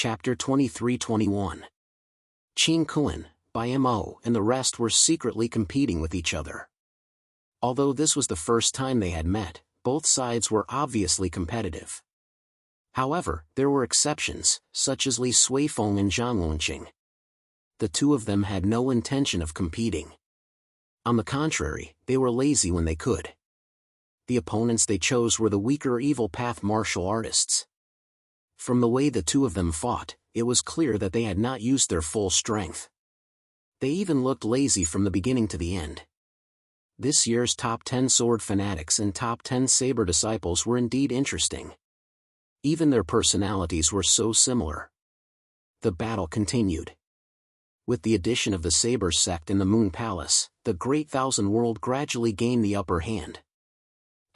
Chapter 23-21. Qing Kuan, by Mo, and the rest were secretly competing with each other. Although this was the first time they had met, both sides were obviously competitive. However, there were exceptions, such as Li Suifeng and Zhang Wenqing. The two of them had no intention of competing. On the contrary, they were lazy when they could. The opponents they chose were the weaker evil path martial artists. From the way the two of them fought, it was clear that they had not used their full strength. They even looked lazy from the beginning to the end. This year's top 10 sword fanatics and top 10 saber disciples were indeed interesting. Even their personalities were so similar. The battle continued. With the addition of the Saber sect in the Moon Palace, the Great Thousand World gradually gained the upper hand.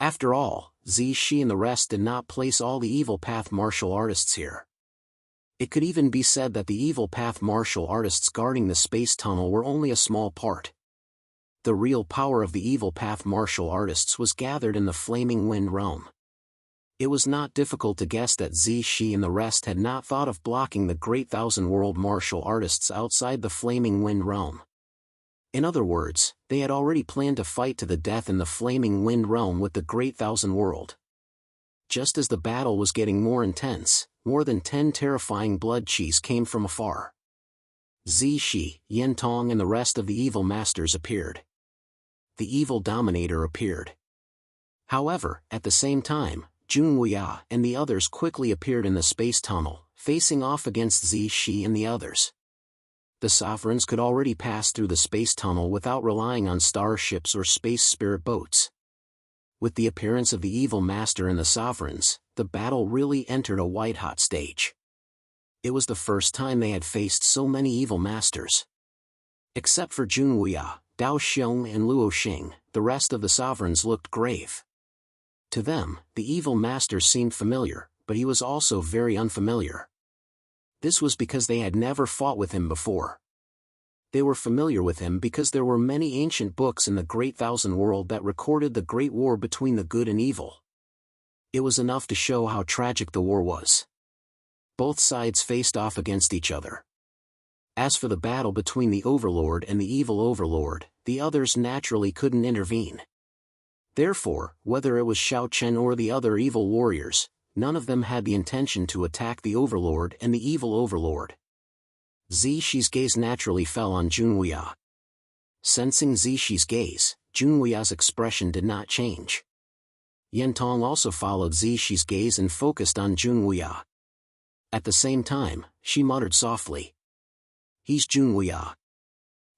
After all, Shi and the rest did not place all the evil path martial artists here. It could even be said that the evil path martial artists guarding the space tunnel were only a small part. The real power of the evil path martial artists was gathered in the Flaming Wind realm. It was not difficult to guess that Shi and the rest had not thought of blocking the Great Thousand World martial artists outside the Flaming Wind realm. In other words, they had already planned to fight to the death in the Flaming Wind realm with the Great Thousand World. Just as the battle was getting more intense, more than 10 terrifying blood qis came from afar. Shi, Yentong and the rest of the evil masters appeared. The evil dominator appeared. However, at the same time, Junwuya and the others quickly appeared in the space tunnel, facing off against Shi and the others. The sovereigns could already pass through the space tunnel without relying on starships or space spirit boats. With the appearance of the evil master and the sovereigns, the battle really entered a white-hot stage. It was the first time they had faced so many evil masters. Except for Junwuya, Dao Xiong and Luo Xing, the rest of the sovereigns looked grave. To them, the evil master seemed familiar, but he was also very unfamiliar. This was because they had never fought with him before. They were familiar with him because there were many ancient books in the Great Thousand World that recorded the great war between the good and evil. It was enough to show how tragic the war was. Both sides faced off against each other. As for the battle between the Overlord and the evil Overlord, the others naturally couldn't intervene. Therefore, whether it was Xiao Chen or the other evil warriors, none of them had the intention to attack the Overlord and the evil Overlord. Shi's gaze naturally fell on Junwuya. Sensing Shi's gaze, Junwuya's expression did not change. Yentong also followed Shi's gaze and focused on Junwuya. At the same time, she muttered softly, "He's Junwuya."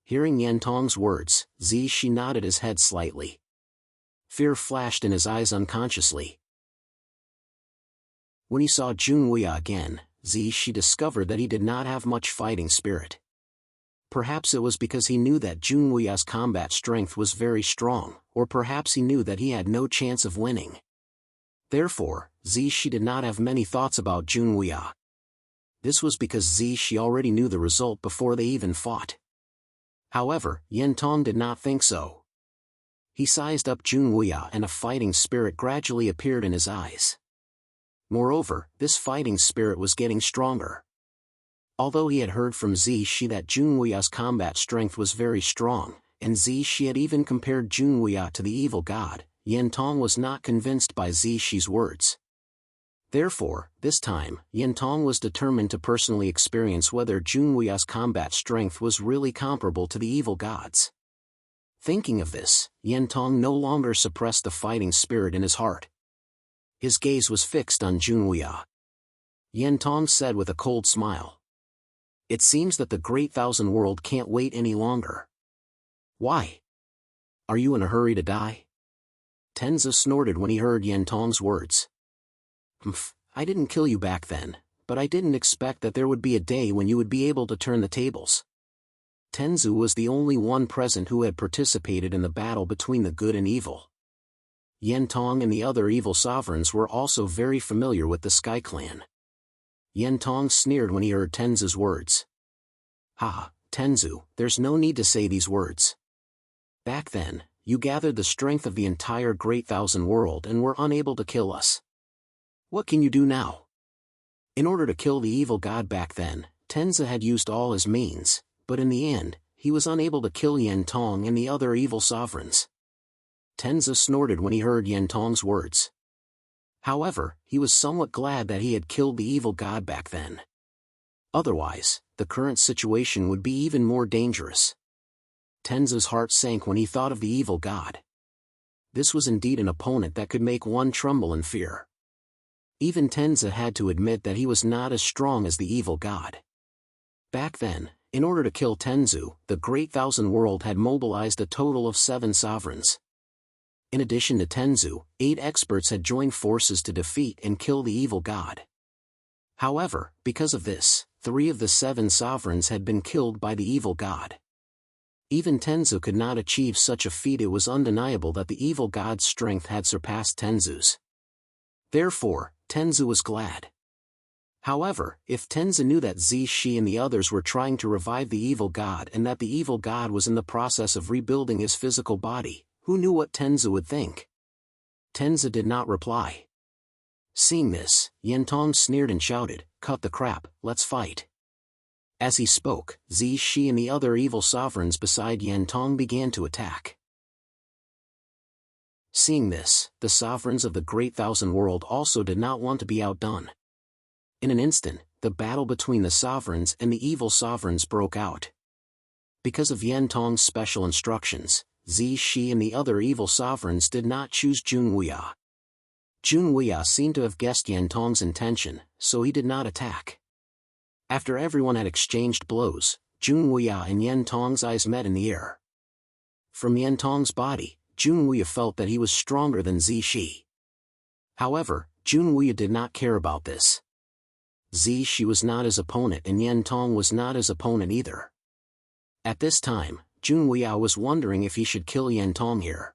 Hearing Yentong's words, Shi nodded his head slightly. Fear flashed in his eyes unconsciously. When he saw Junwuya again, Shi discovered that he did not have much fighting spirit. Perhaps it was because he knew that Junwuya's combat strength was very strong, or perhaps he knew that he had no chance of winning. Therefore, Shi did not have many thoughts about Junwuya. This was because Shi already knew the result before they even fought. However, Yentong did not think so. He sized up Junwuya and a fighting spirit gradually appeared in his eyes. Moreover, this fighting spirit was getting stronger. Although he had heard from Shi that Junwuya's combat strength was very strong, and Shi had even compared Junwuya to the evil god, Yentong was not convinced by Shi's words. Therefore, this time, Yentong was determined to personally experience whether Junwuya's combat strength was really comparable to the evil gods. Thinking of this, Yentong no longer suppressed the fighting spirit in his heart. His gaze was fixed on Junwuya. Yentong said with a cold smile, "It seems that the Great Thousand World can't wait any longer." "Why? Are you in a hurry to die?" Tenzu snorted when he heard Yentong's words. I didn't kill you back then, but I didn't expect that there would be a day when you would be able to turn the tables." Tenzu was the only one present who had participated in the battle between the good and evil. Yentong and the other evil sovereigns were also very familiar with the Sky Clan. Yentong sneered when he heard Tenzu's words. "Ha, Tenzu, there's no need to say these words. Back then, you gathered the strength of the entire Great Thousand World and were unable to kill us. What can you do now? In order to kill the evil god back then, Tenza had used all his means, but in the end, he was unable to kill Yentong and the other evil sovereigns. Tenza snorted when he heard Yentong's words. However, he was somewhat glad that he had killed the evil god back then. Otherwise, the current situation would be even more dangerous. Tenza's heart sank when he thought of the evil god. This was indeed an opponent that could make one tremble in fear. Even Tenza had to admit that he was not as strong as the evil god. Back then, in order to kill Tenzu, the Great Thousand World had mobilized a total of 7 sovereigns. In addition to Tenzu, 8 experts had joined forces to defeat and kill the evil god. However, because of this, 3 of the 7 sovereigns had been killed by the evil god. Even Tenzu could not achieve such a feat. It was undeniable that the evil god's strength had surpassed Tenzu's. Therefore, Tenzu was glad. However, if Tenzu knew that Zishi and the others were trying to revive the evil god and that the evil god was in the process of rebuilding his physical body, who knew what Tenzu would think? Tenzu did not reply. Seeing this, Yentong sneered and shouted, "Cut the crap, let's fight." As he spoke, Zishi and the other evil sovereigns beside Yentong began to attack. Seeing this, the sovereigns of the Great Thousand World also did not want to be outdone. In an instant, the battle between the sovereigns and the evil sovereigns broke out. Because of Yentong's special instructions, Zishi and the other evil sovereigns did not choose Junwuya. Junwuya seemed to have guessed Yentong's intention, so he did not attack. After everyone had exchanged blows, Junwuya and Yentong's eyes met in the air. From Yentong's body, Junwuya felt that he was stronger than Zishi. However, Junwuya did not care about this. Zishi was not his opponent and Yentong was not his opponent either. At this time, Junwuya was wondering if he should kill Yentong here.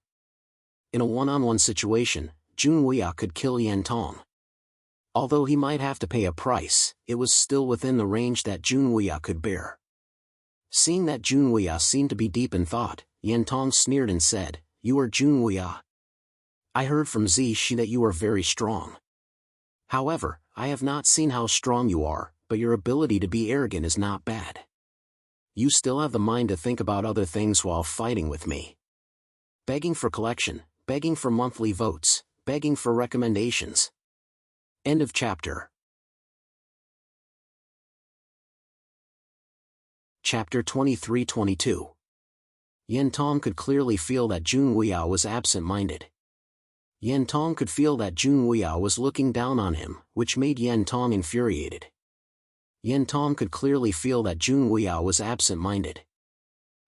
In a one-on-one situation, Junwuya could kill Yentong. Although he might have to pay a price, it was still within the range that Junwuya could bear. Seeing that Junwuya seemed to be deep in thought, Yentong sneered and said, "You are Junwuya. I heard from Zishi that you are very strong. However, I have not seen how strong you are, but your ability to be arrogant is not bad. You still have the mind to think about other things while fighting with me. Begging for collection, begging for monthly votes, begging for recommendations." End of chapter. Chapter 23-22. Yentong could clearly feel that Junwuya was absent-minded. Yentong could feel that Junwuya was looking down on him, which made Yentong infuriated. Yentong could clearly feel that Junwuya was absent-minded.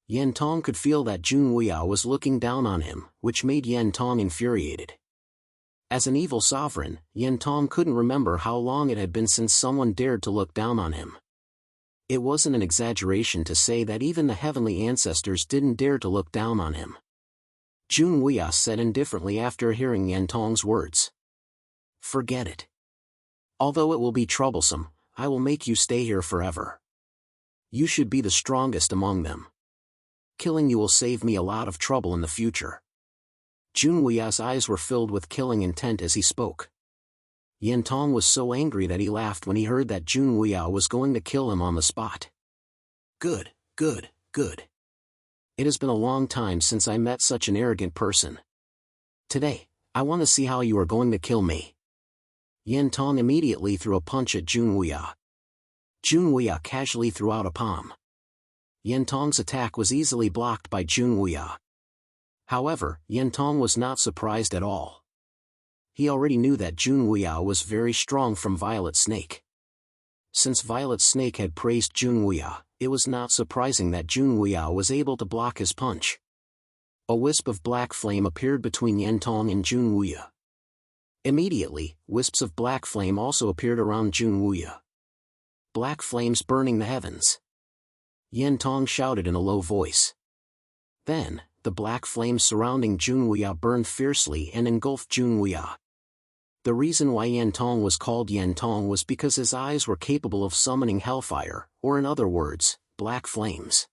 Yentong could feel that Junwuya was looking down on him, which made Yentong infuriated. As an evil sovereign, Yentong couldn't remember how long it had been since someone dared to look down on him. It wasn't an exaggeration to say that even the heavenly ancestors didn't dare to look down on him. Junwuya said indifferently after hearing Yentong's words. "Forget it. Although it will be troublesome, I will make you stay here forever. You should be the strongest among them. Killing you will save me a lot of trouble in the future." Junwuya's eyes were filled with killing intent as he spoke. Yentong was so angry that he laughed when he heard that Junwuya was going to kill him on the spot. Good, good, good. It has been a long time since I met such an arrogant person. Today, I want to see how you are going to kill me." Yentong immediately threw a punch at Junwuya. Junwuya casually threw out a palm. Yentong's attack was easily blocked by Junwuya. However, Yentong was not surprised at all. He already knew that Junwuya was very strong from Violet Snake. Since Violet Snake had praised Junwuya, it was not surprising that Junwuya was able to block his punch. A wisp of black flame appeared between Yentong and Junwuya. Immediately, wisps of black flame also appeared around Junwuya. Black flames burning the heavens. Yentong shouted in a low voice. Then, the black flames surrounding Junwuya burned fiercely and engulfed Junwuya. The reason why Yentong was called Yentong was because his eyes were capable of summoning hellfire, or in other words, black flames.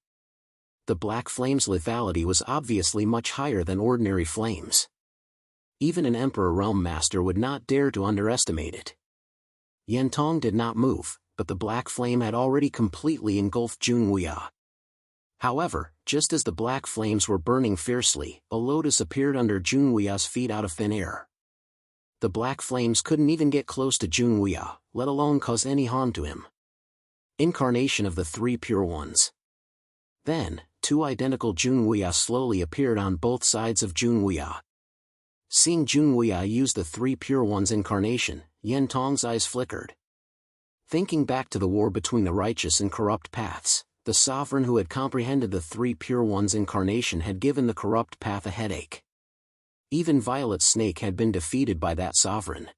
The black flame's lethality was obviously much higher than ordinary flames. Even an Emperor Realm Master would not dare to underestimate it. Yantong did not move, but the black flame had already completely engulfed Junwuya. However, just as the black flames were burning fiercely, a lotus appeared under Junwuya's feet out of thin air. The black flames couldn't even get close to Junwuya, let alone cause any harm to him. Incarnation of the three pure ones. Then, two identical Junwuya slowly appeared on both sides of Junwuya. Seeing Junwuya use the three pure ones incarnation, Yantong's eyes flickered. Thinking back to the war between the righteous and corrupt paths, the sovereign who had comprehended the three pure ones incarnation had given the corrupt path a headache. Even Violet Snake had been defeated by that sovereign.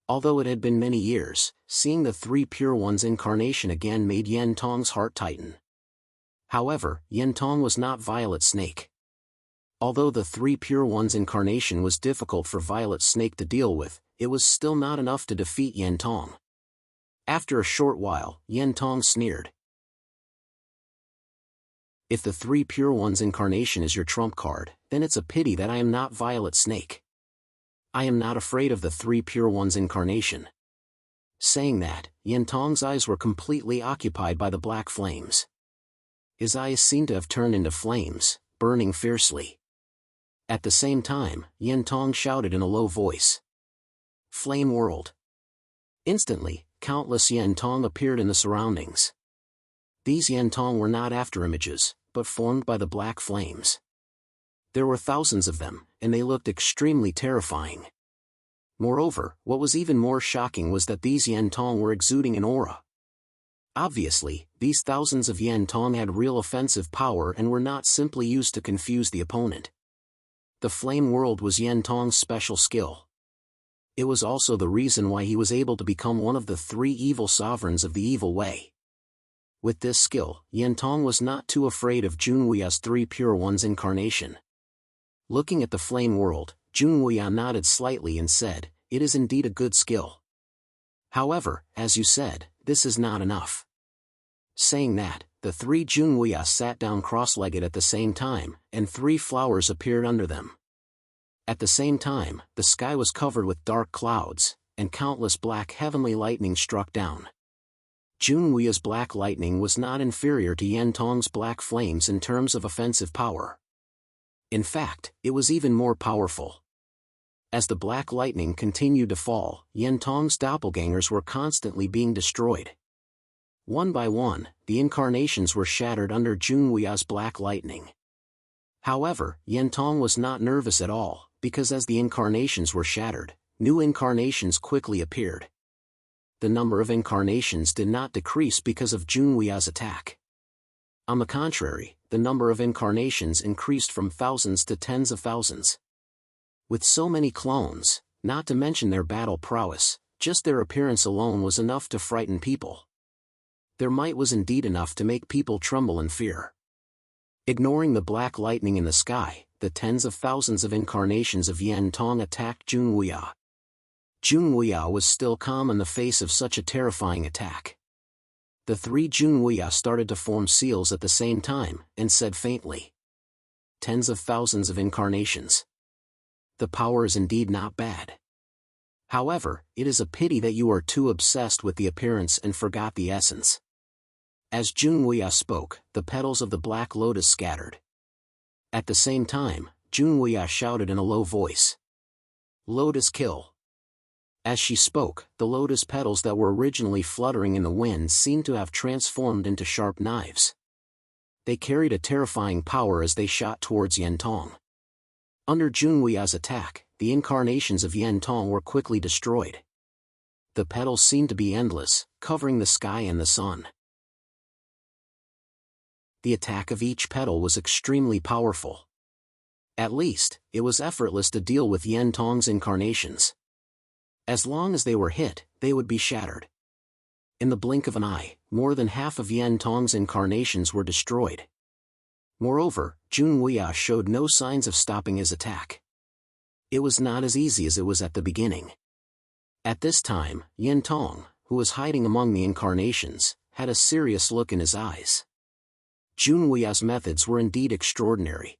Although it had been many years, seeing the three pure ones incarnation again made Yantong's heart tighten. However, Yantong was not Violet Snake. Although the three pure ones incarnation was difficult for Violet Snake to deal with, it was still not enough to defeat Yantong. After a short while, Yantong sneered. If the three pure ones incarnation is your trump card, then it's a pity that I am not Violet Snake. I am not afraid of the three pure ones incarnation. Saying that, Yantong's eyes were completely occupied by the black flames. His eyes seemed to have turned into flames, burning fiercely. At the same time, Yantong shouted in a low voice. Flame World. Instantly, countless Yantong appeared in the surroundings. These Yantong were not afterimages, but formed by the black flames. There were thousands of them, and they looked extremely terrifying. Moreover, what was even more shocking was that these Yantong were exuding an aura. Obviously, these thousands of Yantong had real offensive power and were not simply used to confuse the opponent. The Flame World was Yantong's special skill. It was also the reason why he was able to become one of the three evil sovereigns of the evil way. With this skill, Yantong was not too afraid of Junwuya's three pure ones incarnation. Looking at the Flame World, Junwuya nodded slightly and said, "It is indeed a good skill. However, as you said, this is not enough." Saying that, the three Junwuya sat down cross-legged at the same time, and three flowers appeared under them. At the same time, the sky was covered with dark clouds, and countless black heavenly lightning struck down. Junwuya's black lightning was not inferior to Yantong's black flames in terms of offensive power. In fact, it was even more powerful. As the black lightning continued to fall, Yantong's doppelgangers were constantly being destroyed. One by one, the incarnations were shattered under Junwuya's black lightning. However, Yantong was not nervous at all, because as the incarnations were shattered, new incarnations quickly appeared. The number of incarnations did not decrease because of Junwuya's attack. On the contrary, the number of incarnations increased from thousands to tens of thousands. With so many clones, not to mention their battle prowess, just their appearance alone was enough to frighten people. Their might was indeed enough to make people tremble in fear. Ignoring the black lightning in the sky, the tens of thousands of incarnations of Yantong attacked Junwuya. Junwuya was still calm in the face of such a terrifying attack. The three Junwuya started to form seals at the same time, and said faintly, "Tens of thousands of incarnations. The power is indeed not bad. However, it is a pity that you are too obsessed with the appearance and forgot the essence." As Junwuya spoke, the petals of the black lotus scattered. At the same time, Junwuya shouted in a low voice, "Lotus kill." As she spoke, the lotus petals that were originally fluttering in the wind seemed to have transformed into sharp knives. They carried a terrifying power as they shot towards Yantong. Under Junwuya's attack, the incarnations of Yantong were quickly destroyed. The petals seemed to be endless, covering the sky and the sun. The attack of each petal was extremely powerful. At least, it was effortless to deal with Yantong's incarnations. As long as they were hit, they would be shattered. In the blink of an eye, more than half of Yantong's incarnations were destroyed. Moreover, Junwuya showed no signs of stopping his attack. It was not as easy as it was at the beginning. At this time, Yantong, who was hiding among the incarnations, had a serious look in his eyes. Junwuya's methods were indeed extraordinary.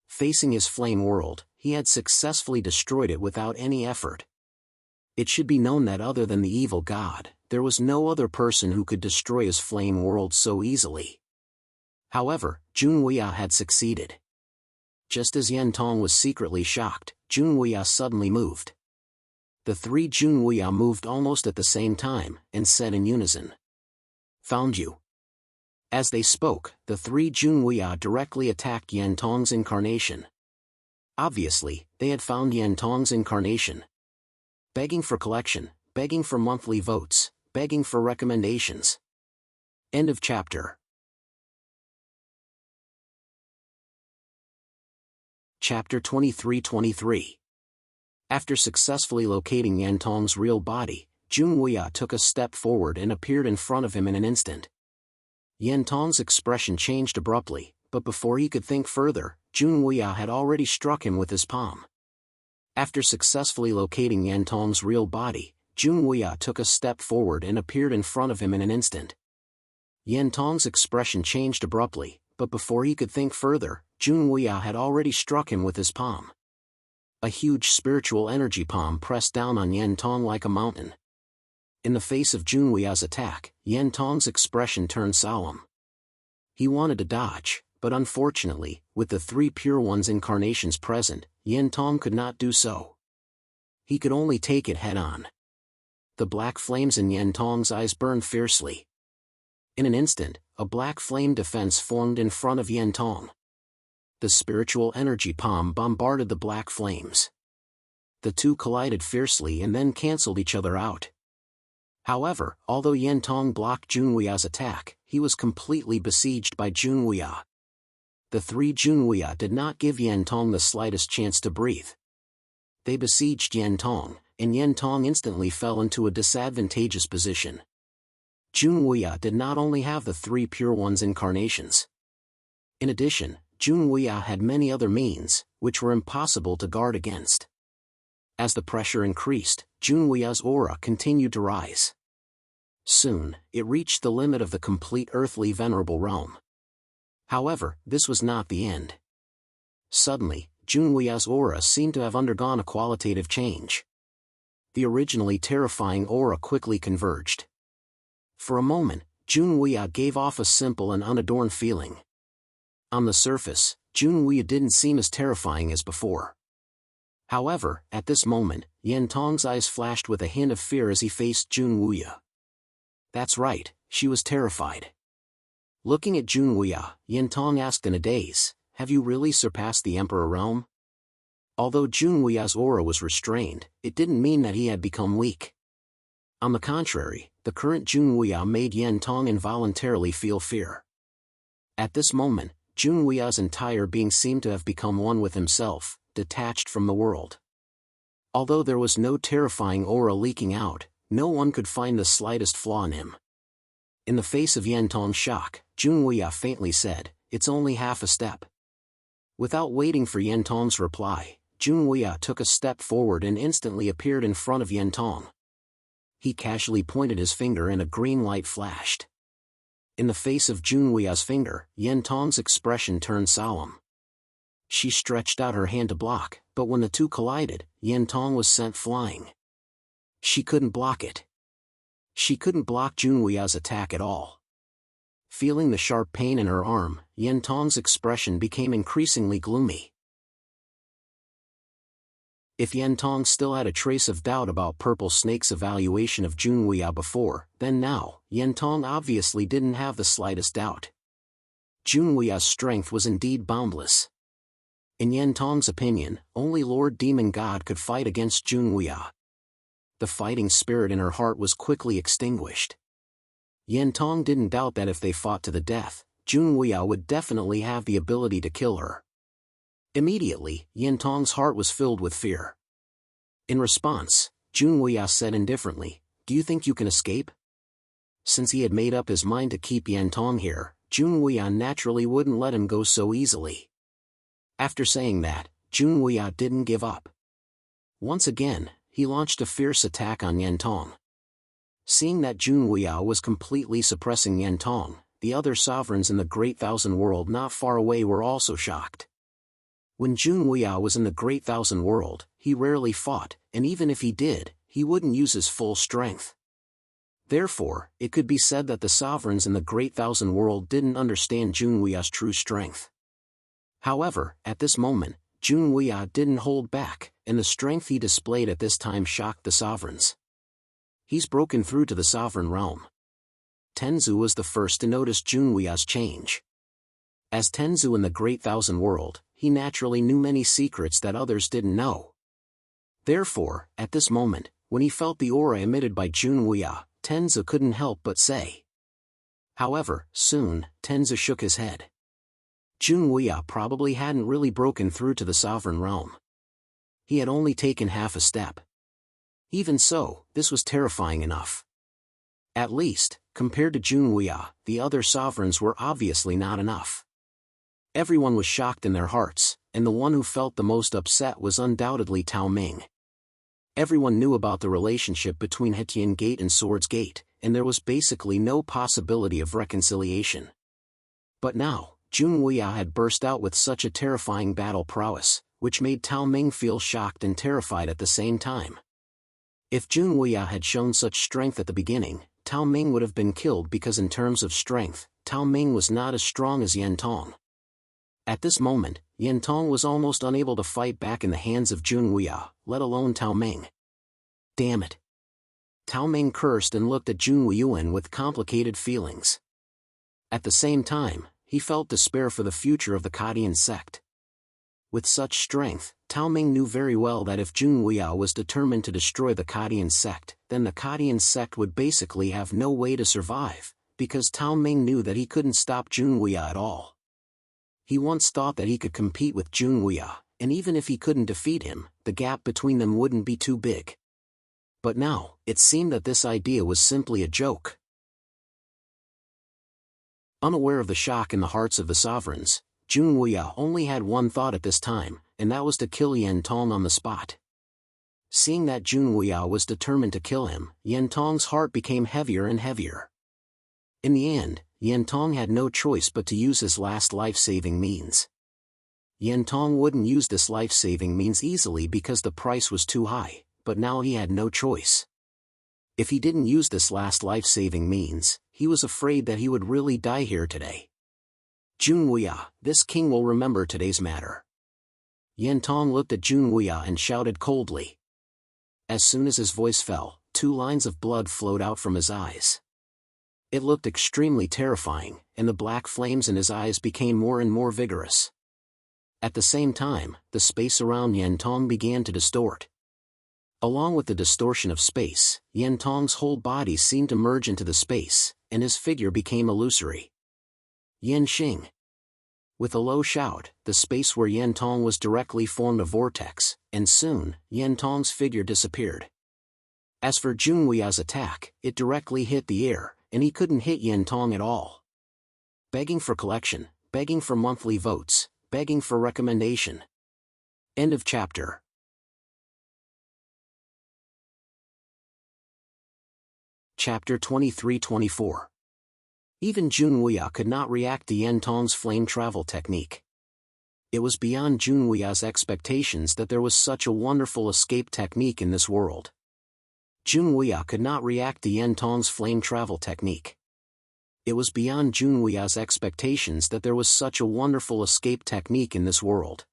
Facing his flame world, he had successfully destroyed it without any effort. It should be known that other than the evil god, there was no other person who could destroy his flame world so easily. However, Junwuya had succeeded. Just as Yen Tong was secretly shocked, Junwuya suddenly moved. The three Junwuya moved almost at the same time, and said in unison, "Found you." As they spoke, the three Junwuya directly attacked Yen Tong's incarnation. Obviously, they had found Yen Tong's incarnation. Begging for collection, begging for monthly votes, begging for recommendations. End of chapter. Chapter 23-23. After successfully locating Yen Tong's real body, Junwuya took a step forward and appeared in front of him in an instant. Yen Tong's expression changed abruptly, but before he could think further, Junwuya had already struck him with his palm. After successfully locating Yen Tong's real body, Junwuya took a step forward and appeared in front of him in an instant. Yen Tong's expression changed abruptly, but before he could think further, Junwuya had already struck him with his palm. A huge spiritual energy palm pressed down on Yen Tong like a mountain. In the face of Junwuya's attack, Yen Tong's expression turned solemn. He wanted to dodge, but unfortunately, with the three Pure One's incarnations present, Yen Tong could not do so. He could only take it head-on. The black flames in Yen Tong's eyes burned fiercely. In an instant, a black flame defense formed in front of Yen Tong. The spiritual energy palm bombarded the black flames. The two collided fiercely and then cancelled each other out. However, although Yen Tong blocked Junwuya's attack, he was completely besieged by Junwuya. The three Junwuya did not give Yen Tong the slightest chance to breathe. They besieged Yen Tong, and Yen Tong instantly fell into a disadvantageous position. Junwuya did not only have the three Pure One's incarnations. In addition, Junwuya had many other means, which were impossible to guard against. As the pressure increased, Junwuya's aura continued to rise. Soon, it reached the limit of the complete earthly venerable realm. However, this was not the end. Suddenly, Junwuya's aura seemed to have undergone a qualitative change. The originally terrifying aura quickly converged. For a moment, Junwuya gave off a simple and unadorned feeling. On the surface, Junwuya didn't seem as terrifying as before. However, at this moment, Yen Tong's eyes flashed with a hint of fear as he faced Junwuya. That's right, she was terrified. Looking at Junwuya, Yen Tong asked in a daze, "Have you really surpassed the Emperor realm?" Although Junwuya's aura was restrained, it didn't mean that he had become weak. On the contrary, the current Junwuya made Yen Tong involuntarily feel fear. At this moment, Junwuya's entire being seemed to have become one with himself, detached from the world. Although there was no terrifying aura leaking out, no one could find the slightest flaw in him. In the face of Yen Tong's shock, Junwuya faintly said, "It's only half a step." Without waiting for Yen Tong's reply, Junwuya took a step forward and instantly appeared in front of Yen Tong. He casually pointed his finger and a green light flashed. In the face of Junwuya's finger, Yen Tong's expression turned solemn. She stretched out her hand to block, but when the two collided, Yen Tong was sent flying. She couldn't block it. She couldn't block Junwuya's attack at all. Feeling the sharp pain in her arm, Yen Tong's expression became increasingly gloomy. If Yen Tong still had a trace of doubt about Purple Snake's evaluation of Junwuya before, then now, Yen Tong obviously didn't have the slightest doubt. Junwuya's strength was indeed boundless. In Yen Tong's opinion, only Lord Demon God could fight against Junwuya. The fighting spirit in her heart was quickly extinguished. Yen Tong didn't doubt that if they fought to the death, Junwuya would definitely have the ability to kill her. Immediately, Yen Tong's heart was filled with fear. In response, Junwuya said indifferently, "Do you think you can escape?" Since he had made up his mind to keep Yen Tong here, Junwuya naturally wouldn't let him go so easily. After saying that, Junwuya didn't give up. Once again, he launched a fierce attack on Yen Tong. Seeing that Junwuya was completely suppressing Yen Tong, the other sovereigns in the Great Thousand World not far away were also shocked. When Junwuya was in the Great Thousand World, he rarely fought, and even if he did, he wouldn't use his full strength. Therefore, it could be said that the sovereigns in the Great Thousand World didn't understand Junhui's true strength. However, at this moment, Junhui didn't hold back, and the strength he displayed at this time shocked the sovereigns. He's broken through to the sovereign realm. Tenzu was the first to notice Junhui's change. As Tenzu in the Great Thousand World, he naturally knew many secrets that others didn't know. Therefore, at this moment, when he felt the aura emitted by Junhui, Tenzu couldn't help but say. However, soon, Tenzu shook his head. Junhui probably hadn't really broken through to the sovereign realm. He had only taken half a step. Even so, this was terrifying enough. At least, compared to Junhui, the other sovereigns were obviously not enough. Everyone was shocked in their hearts, and the one who felt the most upset was undoubtedly Tao Ming. Everyone knew about the relationship between Hetian Gate and Swords Gate, and there was basically no possibility of reconciliation. But now, Junhui had burst out with such a terrifying battle prowess, which made Tao Ming feel shocked and terrified at the same time. If Junhui had shown such strength at the beginning, Tao Ming would have been killed because in terms of strength, Tao Ming was not as strong as Yan Tong. At this moment, Yan Tong was almost unable to fight back in the hands of Junhui, let alone Tao Ming. Damn it! Tao Ming cursed and looked at Junhui with complicated feelings. At the same time, he felt despair for the future of the Kadian sect. With such strength, Tao Ming knew very well that if Junhui was determined to destroy the Kadian sect, then the Kadian sect would basically have no way to survive, because Tao Ming knew that he couldn't stop Junhui at all. He once thought that he could compete with Junhui, and even if he couldn't defeat him, the gap between them wouldn't be too big. But now, it seemed that this idea was simply a joke. Unaware of the shock in the hearts of the sovereigns, Junhui only had one thought at this time, and that was to kill Yan Tong on the spot. Seeing that Junhui was determined to kill him, Yan Tong's heart became heavier and heavier. In the end, Yan Tong had no choice but to use his last life-saving means. Yan Tong wouldn't use this life-saving means easily because the price was too high, but now he had no choice. If he didn't use this last life-saving means, he was afraid that he would really die here today. Junhui, this king will remember today's matter. Yan Tong looked at Junhui and shouted coldly. As soon as his voice fell, 2 lines of blood flowed out from his eyes. It looked extremely terrifying, and the black flames in his eyes became more and more vigorous. At the same time, the space around Yan Tong began to distort. Along with the distortion of space, Yan Tong's whole body seemed to merge into the space, and his figure became illusory. Yan Xing. With a low shout, the space where Yan Tong was directly formed a vortex, and soon, Yan Tong's figure disappeared. As for Junhui's attack, it directly hit the air, and he couldn't hit Yan Tong at all. Begging for collection, begging for monthly votes, begging for recommendation. End of chapter. Chapter 23-24. Even Junhui could not react to Yan Tong's flame travel technique. It was beyond Junhui's expectations that there was such a wonderful escape technique in this world. Junhui could not react to Yan Tong's flame travel technique. It was beyond Junhui's expectations that there was such a wonderful escape technique in this world.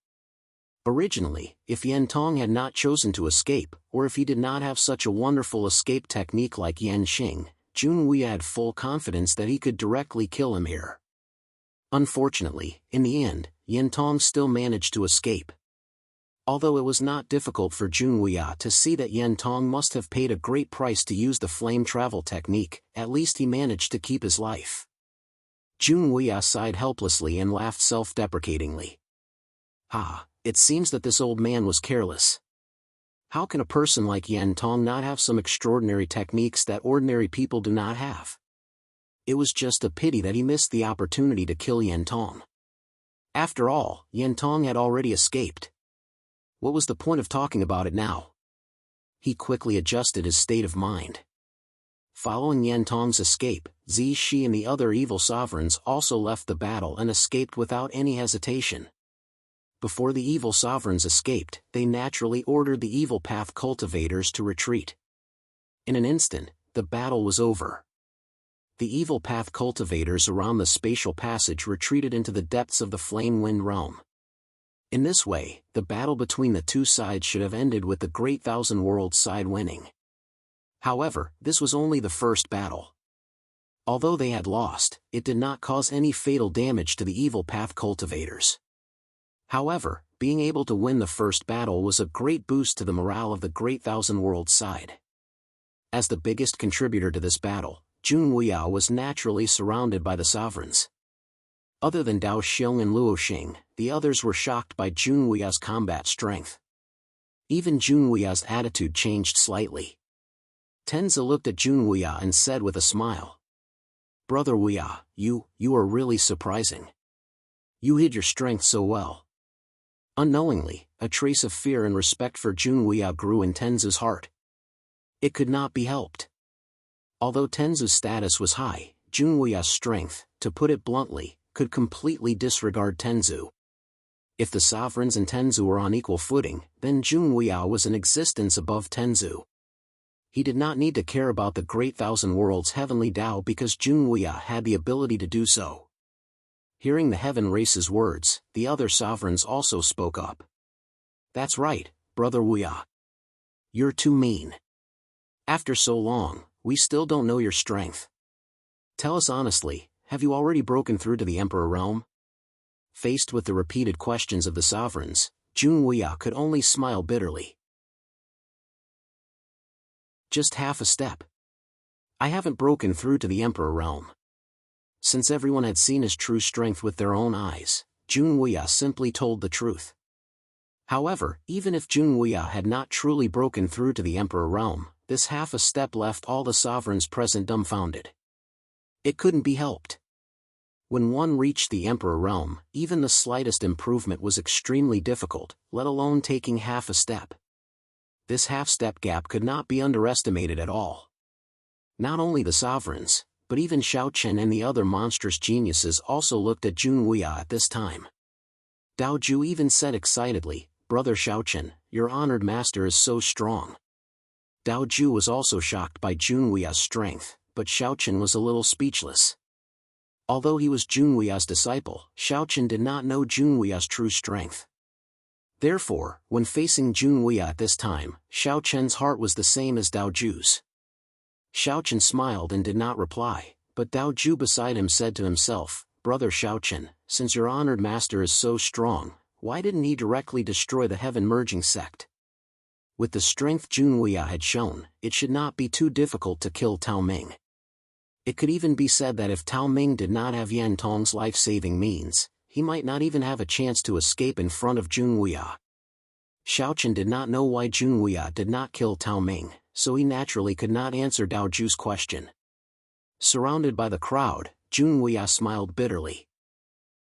Originally, if Yan Tong had not chosen to escape, or if he did not have such a wonderful escape technique like Yan Xing, Junhui had full confidence that he could directly kill him here. Unfortunately, in the end, Yan Tong still managed to escape. Although it was not difficult for Junhui to see that Yan Tong must have paid a great price to use the flame travel technique, at least he managed to keep his life. Junhui sighed helplessly and laughed self-deprecatingly. It seems that this old man was careless. How can a person like Yan Tong not have some extraordinary techniques that ordinary people do not have? It was just a pity that he missed the opportunity to kill Yan Tong. After all, Yan Tong had already escaped. What was the point of talking about it now? He quickly adjusted his state of mind. Following Yan Tong's escape, Shi and the other evil sovereigns also left the battle and escaped without any hesitation. Before the evil sovereigns escaped, they naturally ordered the evil path cultivators to retreat. In an instant, the battle was over. The evil path cultivators around the spatial passage retreated into the depths of the flame wind realm. In this way, the battle between the two sides should have ended with the Great Thousand Worlds side winning. However, this was only the first battle. Although they had lost, it did not cause any fatal damage to the evil path cultivators. However, being able to win the first battle was a great boost to the morale of the Great Thousand Worlds side. As the biggest contributor to this battle, Jun Wuya was naturally surrounded by the sovereigns. Other than Dao Xiong and Luo Xing, the others were shocked by Jun Wuya's combat strength. Even Jun Wuya's attitude changed slightly. Tenzi looked at Jun Wuya and said with a smile, "Brother Wuya, you are really surprising. You hid your strength so well." Unknowingly, a trace of fear and respect for Jun Wuya grew in Tenzi's heart. It could not be helped. Although Tenzi's status was high, Jun Wuya's strength, to put it bluntly, could completely disregard Tenzi. If the sovereigns and Tenzi were on equal footing, then Jun Wuya was in existence above Tenzi. He did not need to care about the Great Thousand Worlds heavenly Tao because Jun Wuya had the ability to do so. Hearing the heaven race's words, the other sovereigns also spoke up. "That's right, Brother Wuya. You're too mean. After so long, we still don't know your strength. Tell us honestly, have you already broken through to the Emperor realm?" Faced with the repeated questions of the sovereigns, Jun Wuya could only smile bitterly. "Just half a step. I haven't broken through to the Emperor realm." Since everyone had seen his true strength with their own eyes, Jun Wuya simply told the truth. However, even if Jun Wuya had not truly broken through to the Emperor realm, this half a step left all the sovereigns present dumbfounded. It couldn't be helped. When one reached the Emperor realm, even the slightest improvement was extremely difficult, let alone taking half a step. This half-step gap could not be underestimated at all. Not only the sovereigns, but even Xiao Chen and the other monstrous geniuses also looked at Jun Wuya at this time. Dao Ju even said excitedly, "Brother Xiao Chen, your honored master is so strong." Dao Ju was also shocked by Jun Wuya's strength, but Xiao Chen was a little speechless. Although he was Jun Wuya's disciple, Xiao Chen did not know Jun Wuya's true strength. Therefore, when facing Jun Wuya at this time, Xiao Chen's heart was the same as Dao Ju's. Xiao Chen smiled and did not reply, but Dao Ju beside him said to himself, "Brother Xiao Chen, since your honored master is so strong, why didn't he directly destroy the heaven-merging sect?" With the strength Jun Wuya had shown, it should not be too difficult to kill Tao Ming. It could even be said that if Tao Ming did not have Yan Tong's life-saving means, he might not even have a chance to escape in front of Jun Wuya. Xiao Chen did not know why Jun Wuya did not kill Tao Ming, so he naturally could not answer Dao Ju's question. Surrounded by the crowd, Jun Wuya smiled bitterly.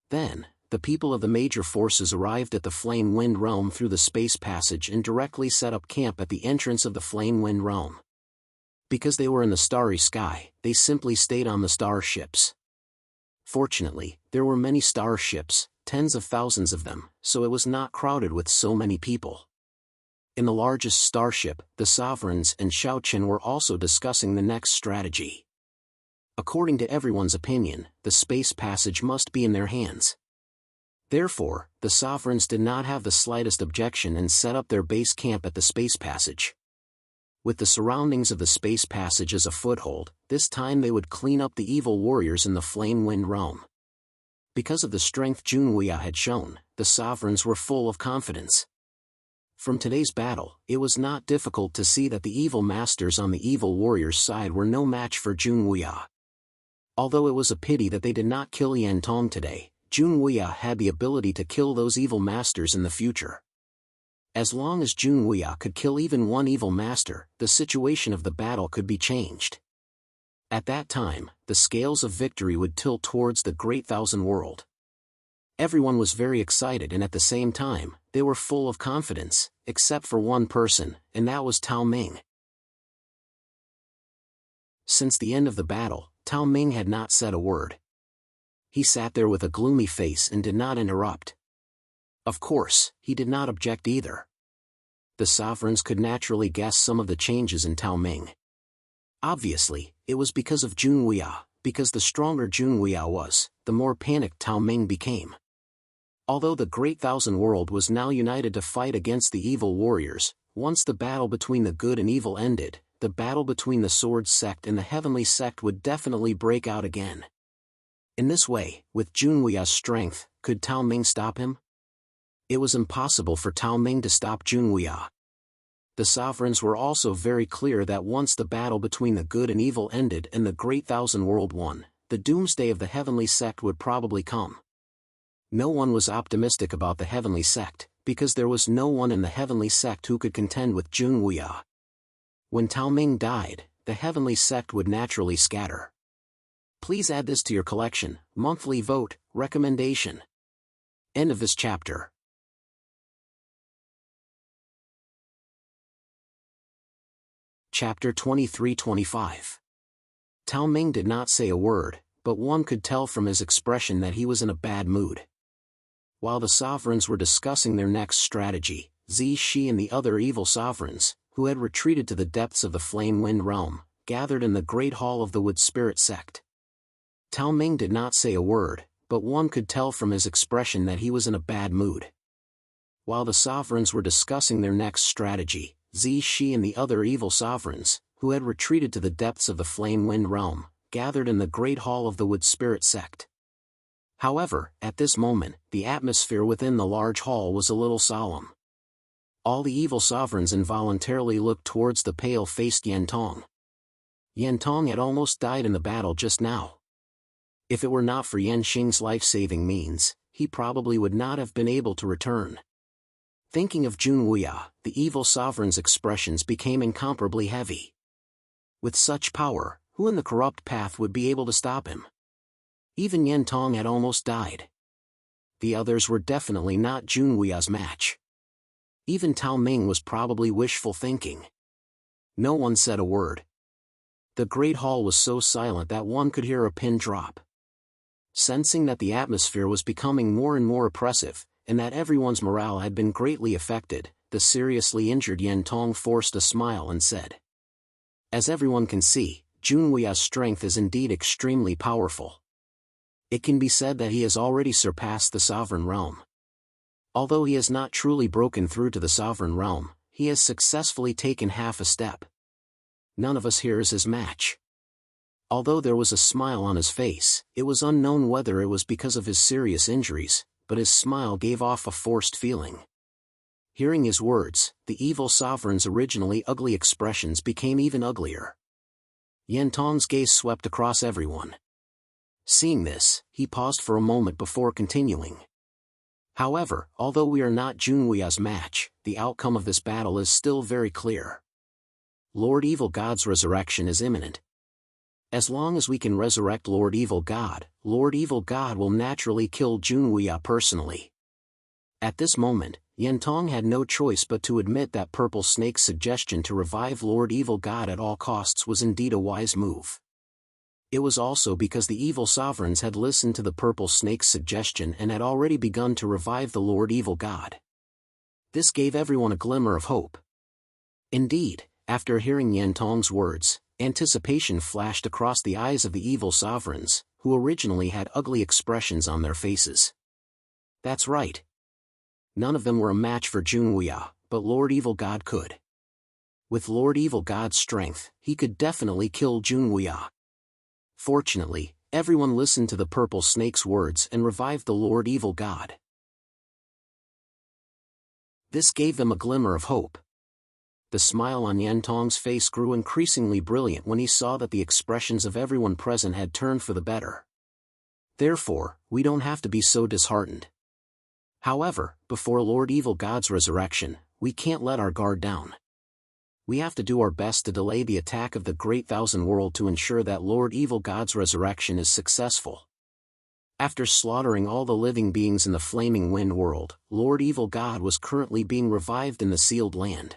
Then, the people of the major forces arrived at the Flame Wind Realm through the space passage and directly set up camp at the entrance of the Flame Wind Realm. Because they were in the starry sky, they simply stayed on the starships. Fortunately, there were many starships, tens of thousands of them, so it was not crowded with so many people. In the largest starship, the sovereigns and Xiao Chen were also discussing the next strategy. According to everyone's opinion, the space passage must be in their hands. Therefore, the sovereigns did not have the slightest objection and set up their base camp at the space passage. With the surroundings of the space passage as a foothold, this time they would clean up the evil warriors in the Flame Wind Realm. Because of the strength Jun Wuya had shown, the sovereigns were full of confidence. From today's battle, it was not difficult to see that the evil masters on the evil warriors' side were no match for Jun Wuya. Although it was a pity that they did not kill Yan Tong today, Jun Wuya had the ability to kill those evil masters in the future. As long as Jun Wuya could kill even one evil master, the situation of the battle could be changed. At that time, the scales of victory would tilt towards the Great Thousand World. Everyone was very excited and at the same time, they were full of confidence, except for one person, and that was Tao Ming. Since the end of the battle, Tao Ming had not said a word. He sat there with a gloomy face and did not interrupt. Of course, he did not object either. The sovereigns could naturally guess some of the changes in Tao Ming. Obviously, it was because of Junwia, because the stronger Junwia was, the more panicked Tao Ming became. Although the Great Thousand World was now united to fight against the evil warriors, once the battle between the good and evil ended, the battle between the Sword Sect and the Heavenly Sect would definitely break out again. In this way, with Junwia's strength, could Tao Ming stop him? It was impossible for Tao Ming to stop Junwia. The sovereigns were also very clear that once the battle between the good and evil ended and the Great Thousand World won, the doomsday of the Heavenly Sect would probably come. No one was optimistic about the Heavenly Sect, because there was no one in the Heavenly Sect who could contend with Junwia. When Tao Ming died, the Heavenly Sect would naturally scatter. Please add this to your collection. Monthly vote, recommendation. End of this chapter. Chapter 23-25. Tao Ming did not say a word, but one could tell from his expression that he was in a bad mood. While the sovereigns were discussing their next strategy, Shi and the other evil sovereigns, who had retreated to the depths of the Flame Wind realm, gathered in the Great Hall of the Wood Spirit Sect. Tao Ming did not say a word, but one could tell from his expression that he was in a bad mood. While the sovereigns were discussing their next strategy, Shi and the other evil sovereigns, who had retreated to the depths of the Flame Wind realm, gathered in the Great Hall of the Wood Spirit Sect. However, at this moment, the atmosphere within the large hall was a little solemn. All the evil sovereigns involuntarily looked towards the pale-faced Yentong. Yentong had almost died in the battle just now. If it were not for Yenxing's life-saving means, he probably would not have been able to return. Thinking of Junwia, the evil sovereign's expressions became incomparably heavy. With such power, who in the corrupt path would be able to stop him? Even Yentong had almost died. The others were definitely not Junwia's match. Even Tao Ming was probably wishful thinking. No one said a word. The great hall was so silent that one could hear a pin drop. Sensing that the atmosphere was becoming more and more oppressive, and that everyone's morale had been greatly affected, the seriously injured Yentong forced a smile and said, "As everyone can see, Junwia's strength is indeed extremely powerful. It can be said that he has already surpassed the sovereign realm. Although he has not truly broken through to the sovereign realm, he has successfully taken half a step. None of us here is his match." Although there was a smile on his face, it was unknown whether it was because of his serious injuries, but his smile gave off a forced feeling. Hearing his words, the evil sovereign's originally ugly expressions became even uglier. Yentong's gaze swept across everyone. Seeing this, he paused for a moment before continuing. "However, although we are not Junwia's match, the outcome of this battle is still very clear. Lord Evil God's resurrection is imminent. As long as we can resurrect Lord Evil God will naturally kill Junwia personally." At this moment, Yentong had no choice but to admit that Purple Snake's suggestion to revive Lord Evil God at all costs was indeed a wise move. It was also because the evil sovereigns had listened to the Purple Snake's suggestion and had already begun to revive the Lord Evil God. This gave everyone a glimmer of hope. Indeed, after hearing Yentong's words, anticipation flashed across the eyes of the evil sovereigns, who originally had ugly expressions on their faces. That's right. None of them were a match for Junwia, but Lord Evil God could. With Lord Evil God's strength, he could definitely kill Junwia. Fortunately, everyone listened to the Purple Snake's words and revived the Lord Evil God. This gave them a glimmer of hope. The smile on Yentong's face grew increasingly brilliant when he saw that the expressions of everyone present had turned for the better. Therefore, we don't have to be so disheartened. However, before Lord Evil God's resurrection, we can't let our guard down. We have to do our best to delay the attack of the Great Thousand World to ensure that Lord Evil God's resurrection is successful. After slaughtering all the living beings in the Flaming Wind world, Lord Evil God was currently being revived in the Sealed Land.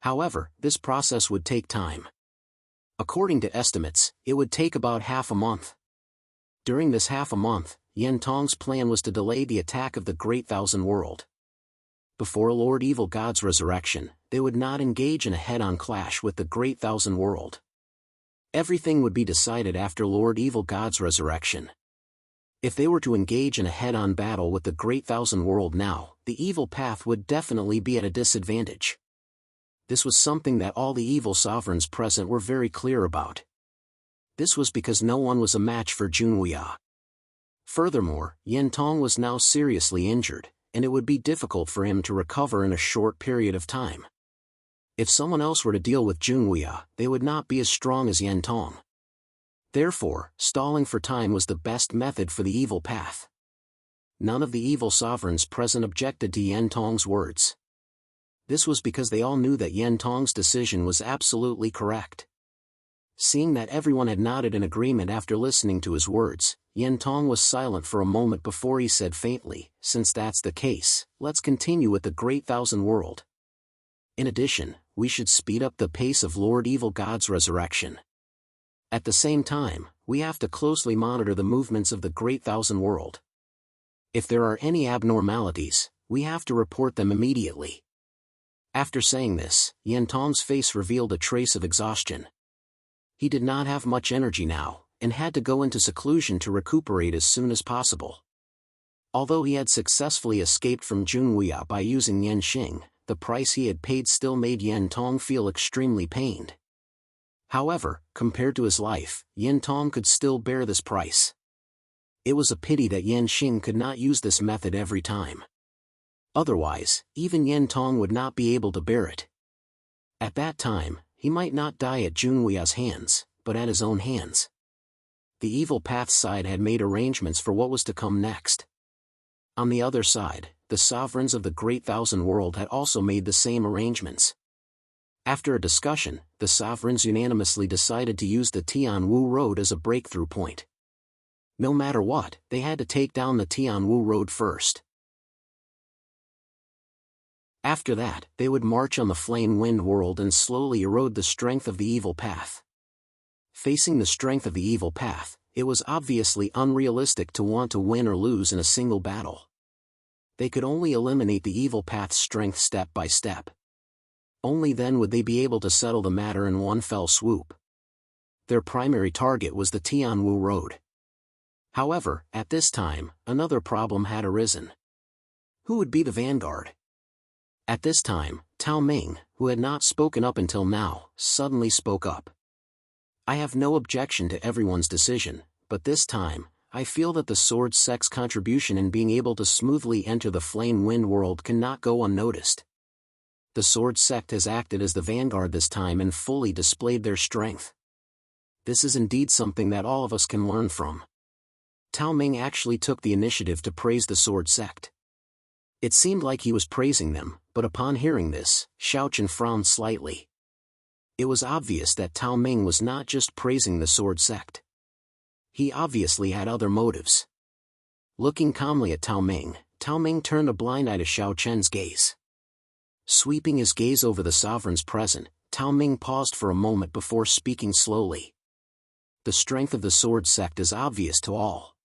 However, this process would take time. According to estimates, it would take about half a month. During this half a month, Yentong's plan was to delay the attack of the Great Thousand World. Before Lord Evil God's resurrection, they would not engage in a head-on clash with the Great Thousand World. Everything would be decided after Lord Evil God's resurrection. If they were to engage in a head-on battle with the Great Thousand World now, the evil path would definitely be at a disadvantage. This was something that all the evil sovereigns present were very clear about. This was because no one was a match for Junwuya. Furthermore, Yen Tong was now seriously injured, and it would be difficult for him to recover in a short period of time. If someone else were to deal with Junwuya, they would not be as strong as Yen Tong. Therefore, stalling for time was the best method for the evil path. None of the evil sovereigns present objected to Yen Tong's words. This was because they all knew that Yen Tong's decision was absolutely correct. Seeing that everyone had nodded in agreement after listening to his words, Yen Tong was silent for a moment before he said faintly, "Since that's the case, let's continue with the Great Thousand World. In addition, we should speed up the pace of Lord Evil God's resurrection. At the same time, we have to closely monitor the movements of the Great Thousand World. If there are any abnormalities, we have to report them immediately." After saying this, Yen Tong's face revealed a trace of exhaustion. He did not have much energy now, and had to go into seclusion to recuperate as soon as possible. Although he had successfully escaped from Junwuya by using Yen Xing, the price he had paid still made Yen Tong feel extremely pained. However, compared to his life, Yen Tong could still bear this price. It was a pity that Yen Xing could not use this method every time. Otherwise, even Yen Tong would not be able to bear it. At that time, he might not die at Junwuya's hands, but at his own hands. The evil path side had made arrangements for what was to come next. On the other side, the sovereigns of the Great Thousand World had also made the same arrangements. After a discussion, the sovereigns unanimously decided to use the Tianwu Road as a breakthrough point. No matter what, they had to take down the Tianwu Road first. After that, they would march on the Flame Wind World and slowly erode the strength of the evil path. Facing the strength of the evil path, it was obviously unrealistic to want to win or lose in a single battle. They could only eliminate the evil path's strength step by step. Only then would they be able to settle the matter in one fell swoop. Their primary target was the Tianwu Road. However, at this time, another problem had arisen. Who would be the vanguard? At this time, Tao Ming, who had not spoken up until now, suddenly spoke up. "I have no objection to everyone's decision, but this time, I feel that the Sword Sect's contribution in being able to smoothly enter the Flame Wind World cannot go unnoticed. The Sword Sect has acted as the vanguard this time and fully displayed their strength. This is indeed something that all of us can learn from." Tao Ming actually took the initiative to praise the Sword Sect. It seemed like he was praising them, but upon hearing this, Xiaochen frowned slightly. It was obvious that Tao Ming was not just praising the Sword Sect. He obviously had other motives. Looking calmly at Tao Ming turned a blind eye to Xiaochen's gaze. Sweeping his gaze over the sovereigns present, Tao Ming paused for a moment before speaking slowly. "The strength of the Sword Sect is obvious to all.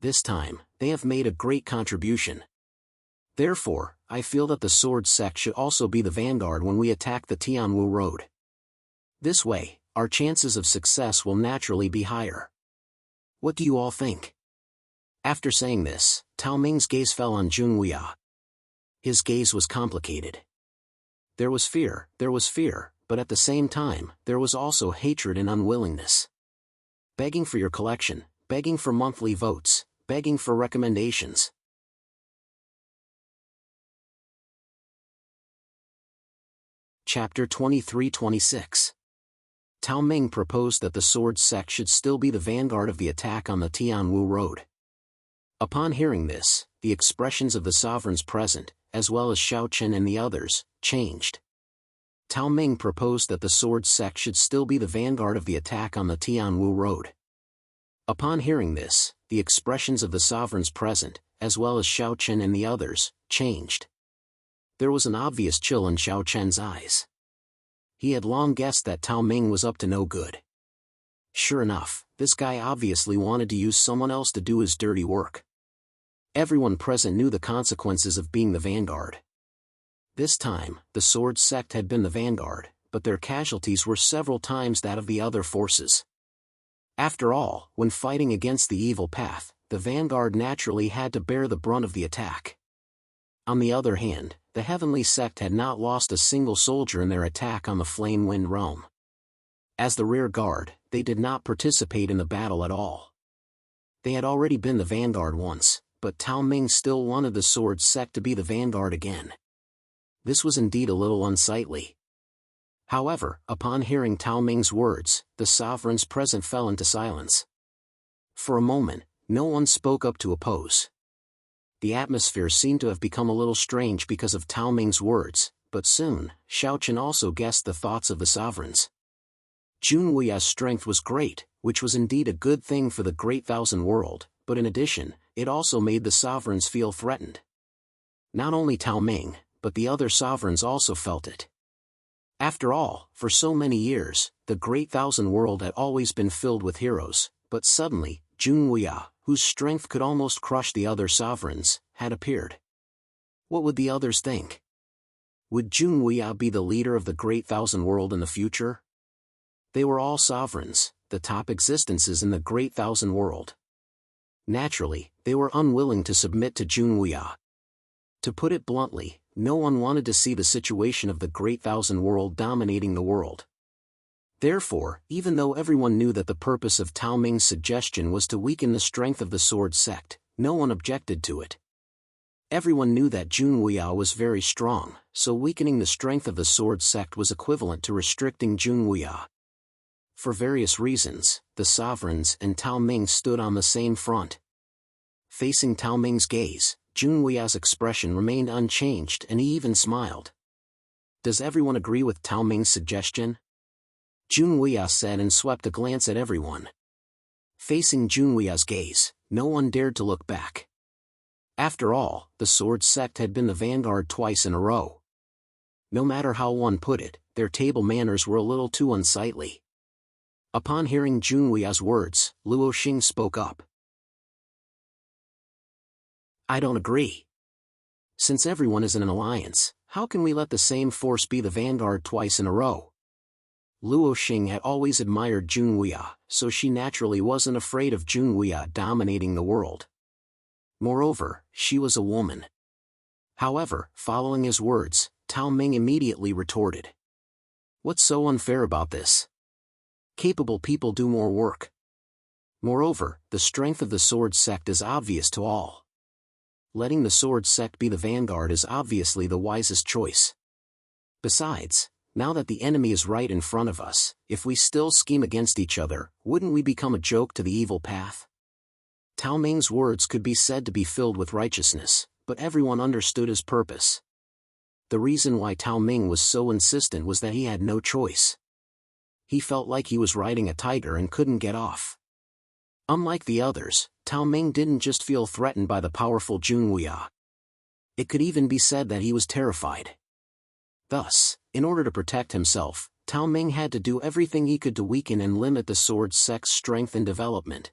This time, they have made a great contribution. Therefore, I feel that the Sword Sect should also be the vanguard when we attack the Tianwu Road. This way, our chances of success will naturally be higher. What do you all think?" After saying this, Tao Ming's gaze fell on Junwuya. His gaze was complicated. There was fear, but at the same time, there was also hatred and unwillingness. Begging for your collection, begging for monthly votes, begging for recommendations. Chapter 23-26. Tao Ming proposed that the Sword Sect should still be the vanguard of the attack on the Tianwu Road. Upon hearing this, the expressions of the sovereigns present, as well as Xiaochen and the others, changed. Tao Ming proposed that the Sword Sect should still be the vanguard of the attack on the Tianwu Road. Upon hearing this, the expressions of the sovereigns present, as well as Xiaochen and the others, changed. There was an obvious chill in Xiaochen's eyes. He had long guessed that Tao Ming was up to no good. Sure enough, this guy obviously wanted to use someone else to do his dirty work. Everyone present knew the consequences of being the vanguard. This time, the Sword Sect had been the vanguard, but their casualties were several times that of the other forces. After all, when fighting against the evil path, the vanguard naturally had to bear the brunt of the attack. On the other hand, the Heavenly Sect had not lost a single soldier in their attack on the Flame Wind realm. As the rear guard, they did not participate in the battle at all. They had already been the vanguard once, but Tao Ming still wanted the Sword Sect to be the vanguard again. This was indeed a little unsightly. However, upon hearing Tao Ming's words, the sovereigns present fell into silence. For a moment, no one spoke up to oppose. The atmosphere seemed to have become a little strange because of Tao Ming's words, but soon, Xiaochen also guessed the thoughts of the sovereigns. Jun Wuya's strength was great, which was indeed a good thing for the Great Thousand World, but in addition, it also made the sovereigns feel threatened. Not only Tao Ming, but the other sovereigns also felt it. After all, for so many years, the Great Thousand World had always been filled with heroes, but suddenly, Jun Wuya, whose strength could almost crush the other sovereigns, had appeared. What would the others think? Would Jun Wuya be the leader of the Great Thousand World in the future? They were all sovereigns, the top existences in the Great Thousand World. Naturally, they were unwilling to submit to Jun Wuya. To put it bluntly, no one wanted to see the situation of the Great Thousand World dominating the world. Therefore, even though everyone knew that the purpose of Tao Ming's suggestion was to weaken the strength of the Sword Sect, no one objected to it. Everyone knew that Jun Wuya was very strong, so weakening the strength of the Sword Sect was equivalent to restricting Jun Wuya. For various reasons, the sovereigns and Tao Ming stood on the same front. Facing Tao Ming's gaze, Jun Wuya's expression remained unchanged and he even smiled. Does everyone agree with Tao Ming's suggestion? Jun Wuya said and swept a glance at everyone. Facing Jun Wuya's gaze, no one dared to look back. After all, the Sword Sect had been the vanguard twice in a row. No matter how one put it, their table manners were a little too unsightly. Upon hearing Jun Wuya's words, Luo Xing spoke up. I don't agree. Since everyone is in an alliance, how can we let the same force be the vanguard twice in a row? Luo Xing had always admired Jun Wuya, so she naturally wasn't afraid of Jun Wuya dominating the world. Moreover, she was a woman. However, following his words, Tao Ming immediately retorted. What's so unfair about this? Capable people do more work. Moreover, the strength of the Sword Sect is obvious to all. Letting the Sword Sect be the vanguard is obviously the wisest choice. Besides, now that the enemy is right in front of us, if we still scheme against each other, wouldn't we become a joke to the evil path? Tao Ming's words could be said to be filled with righteousness, but everyone understood his purpose. The reason why Tao Ming was so insistent was that he had no choice. He felt like he was riding a tiger and couldn't get off. Unlike the others, Tao Ming didn't just feel threatened by the powerful Jun Wuya. It could even be said that he was terrified. Thus, in order to protect himself, Tao Ming had to do everything he could to weaken and limit the Sword Sect's strength and development.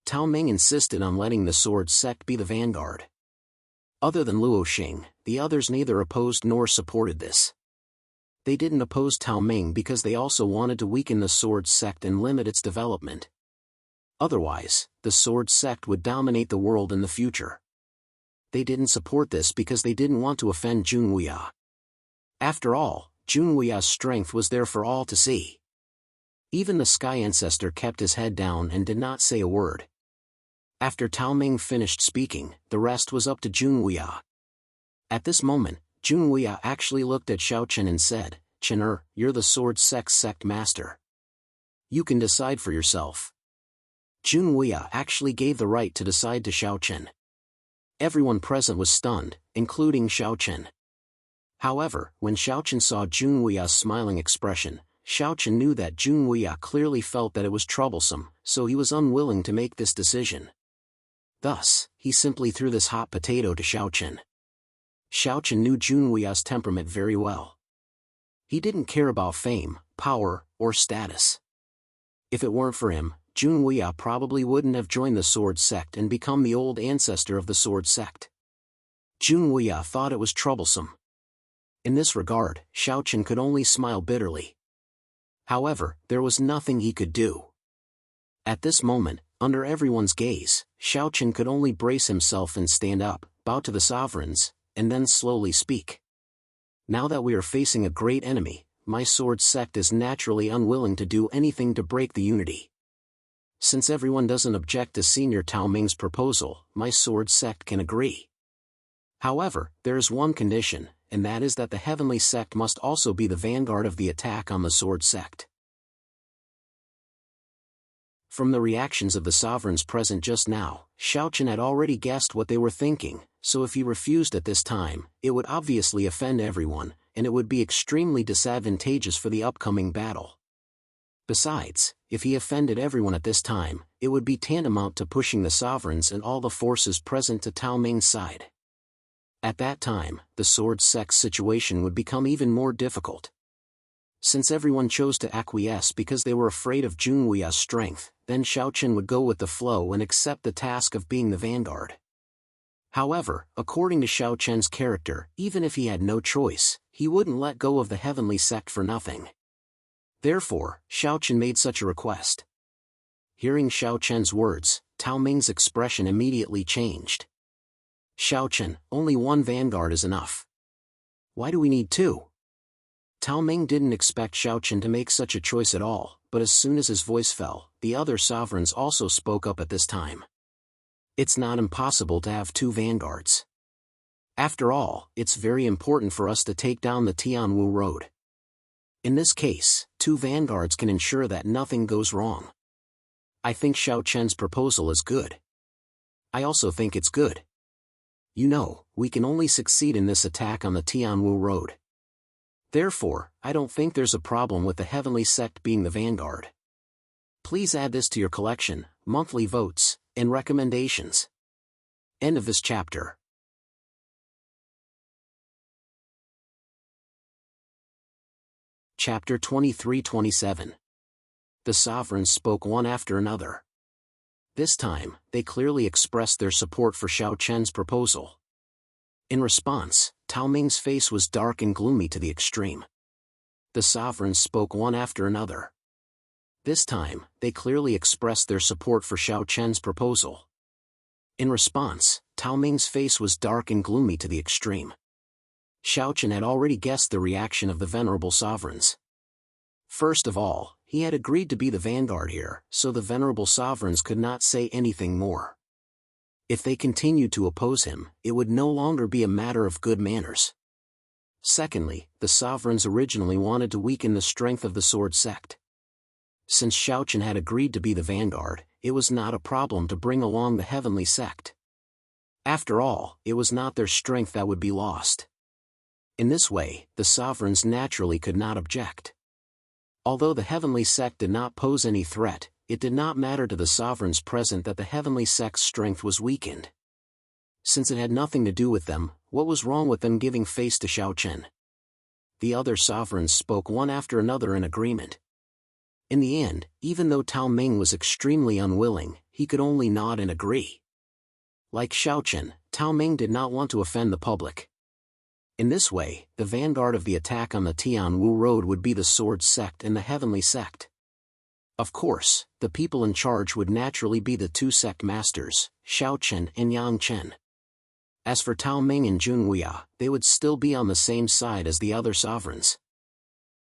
Tao Ming insisted on letting the Sword Sect be the vanguard. Other than Luo Xing, the others neither opposed nor supported this. They didn't oppose Tao Ming because they also wanted to weaken the Sword Sect and limit its development. Otherwise, the Sword Sect would dominate the world in the future. They didn't support this because they didn't want to offend Jun Wuya. After all, Jun Wuya's strength was there for all to see. Even the Sky Ancestor kept his head down and did not say a word. After Tao Ming finished speaking, the rest was up to Jun Wuya. At this moment, Jun Wuya actually looked at Xiaochen and said, "Chen, you're the Sword Sect master. You can decide for yourself." Jun Wuya actually gave the right to decide to Xiaochen. Everyone present was stunned, including Xiaochen. However, when Xiaochen saw Jun Wuya's smiling expression, Xiaochen knew that Jun Wuya clearly felt that it was troublesome, so he was unwilling to make this decision. Thus, he simply threw this hot potato to Xiaochen. Xiaochen knew Jun Wuya's temperament very well. He didn't care about fame, power, or status. If it weren't for him, Jun Wuya probably wouldn't have joined the Sword Sect and become the old ancestor of the Sword Sect. Jun Wuya thought it was troublesome. In this regard, Xiao Chen could only smile bitterly. However, there was nothing he could do. At this moment, under everyone's gaze, Xiao Chen could only brace himself and stand up, bow to the sovereigns, and then slowly speak. Now that we are facing a great enemy, my sword sect is naturally unwilling to do anything to break the unity. Since everyone doesn't object to Senior Tao Ming's proposal, my sword sect can agree. However, there is one condition, and that is that the heavenly sect must also be the vanguard of the attack on the sword sect. From the reactions of the sovereigns present just now, Xiao Chen had already guessed what they were thinking, so if he refused at this time, it would obviously offend everyone, and it would be extremely disadvantageous for the upcoming battle. Besides, if he offended everyone at this time, it would be tantamount to pushing the sovereigns and all the forces present to Tao Ming's side. At that time, the sword sect's situation would become even more difficult. Since everyone chose to acquiesce because they were afraid of Junwei's strength, then Xiao Chen would go with the flow and accept the task of being the vanguard. However, according to Xiao Chen's character, even if he had no choice, he wouldn't let go of the heavenly sect for nothing. Therefore, Xiao Chen made such a request. Hearing Xiao Chen's words, Tao Ming's expression immediately changed. Xiao Chen, only one vanguard is enough. Why do we need two? Tao Ming didn't expect Xiao Chen to make such a choice at all, but as soon as his voice fell, the other sovereigns also spoke up at this time. It's not impossible to have two vanguards. After all, it's very important for us to take down the Tianwu Road. In this case, two vanguards can ensure that nothing goes wrong. I think Xiao Chen's proposal is good. I also think it's good. You know, we can only succeed in this attack on the Tianwu Road. Therefore, I don't think there's a problem with the heavenly sect being the vanguard. Please add this to your collection, monthly votes, and recommendations. End of this chapter. Chapter 23-27. The sovereigns spoke one after another. This time, they clearly expressed their support for Xiao Chen's proposal. In response, Tao Ming's face was dark and gloomy to the extreme. The sovereigns spoke one after another. This time, they clearly expressed their support for Xiao Chen's proposal. In response, Tao Ming's face was dark and gloomy to the extreme. Xiao Chen had already guessed the reaction of the venerable sovereigns. First of all, he had agreed to be the vanguard here, so the venerable sovereigns could not say anything more. If they continued to oppose him, it would no longer be a matter of good manners. Secondly, the sovereigns originally wanted to weaken the strength of the sword sect. Since Xiao Chen had agreed to be the vanguard, it was not a problem to bring along the heavenly sect. After all, it was not their strength that would be lost. In this way, the sovereigns naturally could not object. Although the heavenly sect did not pose any threat, it did not matter to the sovereigns present that the heavenly sect's strength was weakened. Since it had nothing to do with them, what was wrong with them giving face to Xiao Chen? The other sovereigns spoke one after another in agreement. In the end, even though Tao Ming was extremely unwilling, he could only nod and agree. Like Xiao Chen, Tao Ming did not want to offend the public. In this way, the vanguard of the attack on the Tianwu Road would be the sword sect and the heavenly sect. Of course, the people in charge would naturally be the two sect masters, Xiao Chen and Yang Chen. As for Tao Ming and Junwei, they would still be on the same side as the other sovereigns.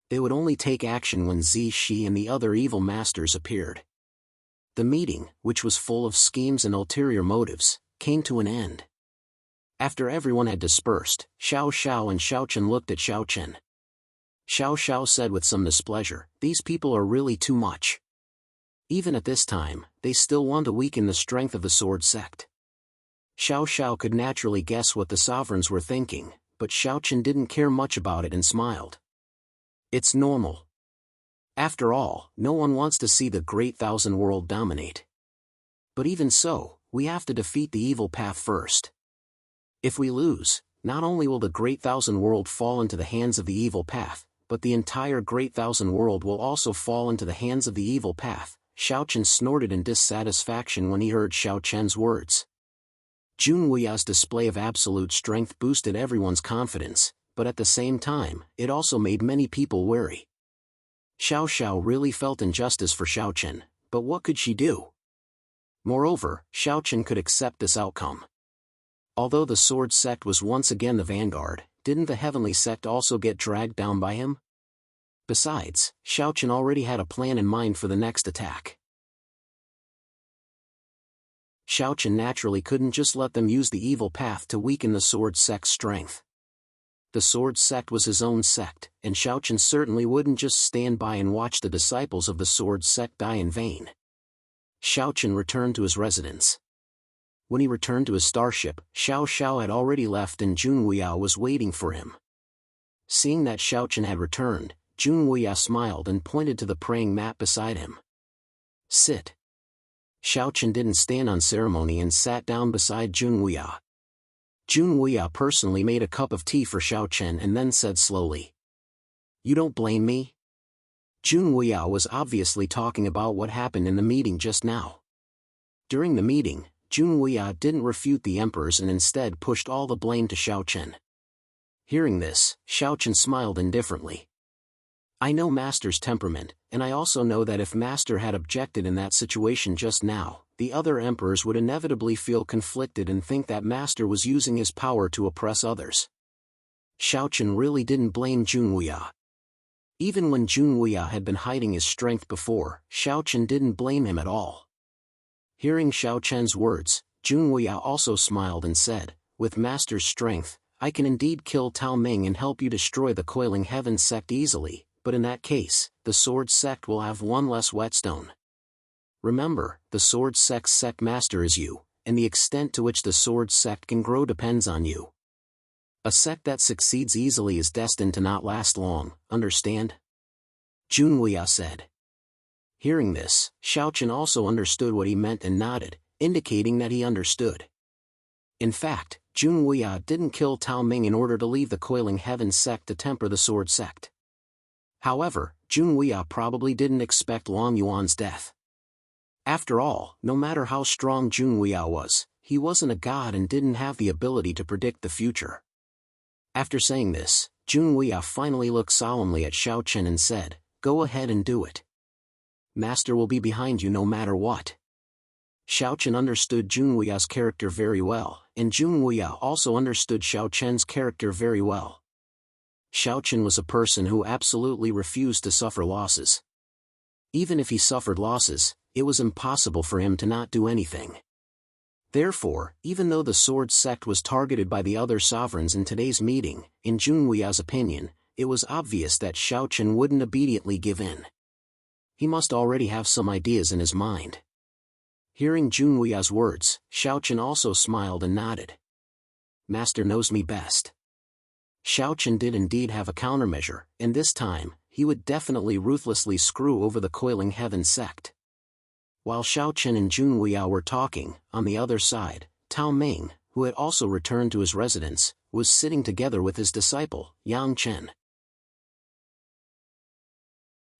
They would only take action when Zi Shi and the other evil masters appeared. The meeting, which was full of schemes and ulterior motives, came to an end. After everyone had dispersed, Xiao Xiao and Xiao Chen looked at Xiao Chen. Xiao Xiao said with some displeasure, "These people are really too much." Even at this time, they still want to weaken the strength of the sword sect. Xiao Xiao could naturally guess what the sovereigns were thinking, but Xiao Chen didn't care much about it and smiled. It's normal. After all, no one wants to see the great thousand world dominate. But even so, we have to defeat the evil path first. If we lose, not only will the great thousand world fall into the hands of the evil path, but the entire great thousand world will also fall into the hands of the evil path. Xiao Chen snorted in dissatisfaction when he heard Xiao Chen's words. Junwei's display of absolute strength boosted everyone's confidence, but at the same time, it also made many people wary. Xiao Xiao really felt injustice for Xiaochen, but what could she do? Moreover, Xiaochen could accept this outcome. Although the Sword Sect was once again the vanguard, didn't the Heavenly Sect also get dragged down by him? Besides, Xiaochen already had a plan in mind for the next attack. Xiaochen naturally couldn't just let them use the evil path to weaken the Sword Sect's strength. The Sword Sect was his own sect, and Xiaochen certainly wouldn't just stand by and watch the disciples of the Sword Sect die in vain. Xiaochen returned to his residence. When he returned to his starship, Xiao Xiao had already left and Jun Wuya was waiting for him. Seeing that Xiaochen had returned, Jun Wuya smiled and pointed to the praying mat beside him. Sit. Xiaochen didn't stand on ceremony and sat down beside Jun Wuya. Jun Wuya personally made a cup of tea for Xiaochen and then said slowly, "You don't blame me?" Jun Wuya was obviously talking about what happened in the meeting just now. During the meeting, Jun Wuya didn't refute the emperors and instead pushed all the blame to Xiaochen. Hearing this, Xiaochen smiled indifferently. I know Master's temperament, and I also know that if Master had objected in that situation just now, the other emperors would inevitably feel conflicted and think that Master was using his power to oppress others. Xiaochen really didn't blame Jun Wuya. Even when Jun Wuya had been hiding his strength before, Xiaochen didn't blame him at all. Hearing Xiaochen's words, Jun Wuya also smiled and said, "With Master's strength, I can indeed kill Tao Ming and help you destroy the Coiling Heaven Sect easily, but in that case, the Sword Sect will have one less whetstone. Remember, the Sword Sect's sect master is you, and the extent to which the Sword Sect can grow depends on you. A sect that succeeds easily is destined to not last long, understand?" Jun Wuya said. Hearing this, Xiaochen also understood what he meant and nodded, indicating that he understood. In fact, Jun Wuya didn't kill Tao Ming in order to leave the Coiling Heaven Sect to temper the Sword Sect. However, Jun Wuya probably didn't expect Long Yuan's death. After all, no matter how strong Jun Wuya was, he wasn't a god and didn't have the ability to predict the future. After saying this, Jun Wuya finally looked solemnly at Xiaochen and said, "Go ahead and do it. Master will be behind you no matter what." Xiaochen understood Jun Wuya's character very well, and Jun Wuya also understood Xiaochen's character very well. Xiaochen was a person who absolutely refused to suffer losses. Even if he suffered losses, it was impossible for him to not do anything. Therefore, even though the Sword Sect was targeted by the other sovereigns in today's meeting, in Jun Wuya's opinion, it was obvious that Xiaochen wouldn't immediately give in. He must already have some ideas in his mind. Hearing Jun Wuya's words, Xiaochen also smiled and nodded. Master knows me best. Xiaochen did indeed have a countermeasure, and this time, he would definitely ruthlessly screw over the Coiling Heaven Sect. While Xiaochen and Jun Wuya were talking, on the other side, Tao Ming, who had also returned to his residence, was sitting together with his disciple, Yang Chen.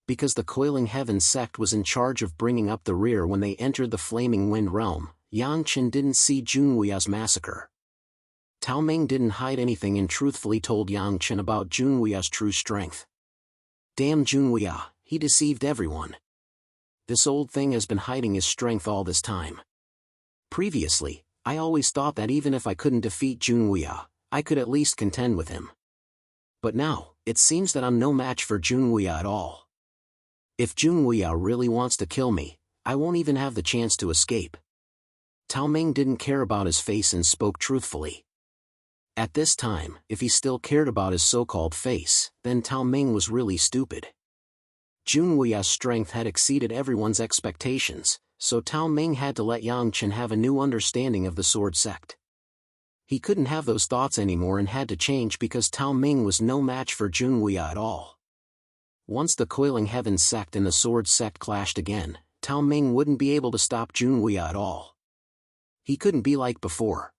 Because the Coiling Heaven Sect was in charge of bringing up the rear when they entered the Flaming Wind Realm, Yang Chen didn't see Jun Wuya's massacre. Tao Ming didn't hide anything and truthfully told Yang Chen about Jun Wuya's true strength. Damn Jun Wuya, he deceived everyone. This old thing has been hiding his strength all this time. Previously, I always thought that even if I couldn't defeat Jun Wuya, I could at least contend with him. But now, it seems that I'm no match for Jun Wuya at all. If Jun Wuya really wants to kill me, I won't even have the chance to escape. Tao Ming didn't care about his face and spoke truthfully. At this time, if he still cared about his so-called face, then Tao Ming was really stupid. Jun Wuya's strength had exceeded everyone's expectations, so Tao Ming had to let Yang Chen have a new understanding of the Sword Sect. He couldn't have those thoughts anymore and had to change because Tao Ming was no match for Jun Wuya at all. Once the Coiling Heaven Sect and the Sword Sect clashed again, Tao Ming wouldn't be able to stop Jun Wuya at all. He couldn't be like before.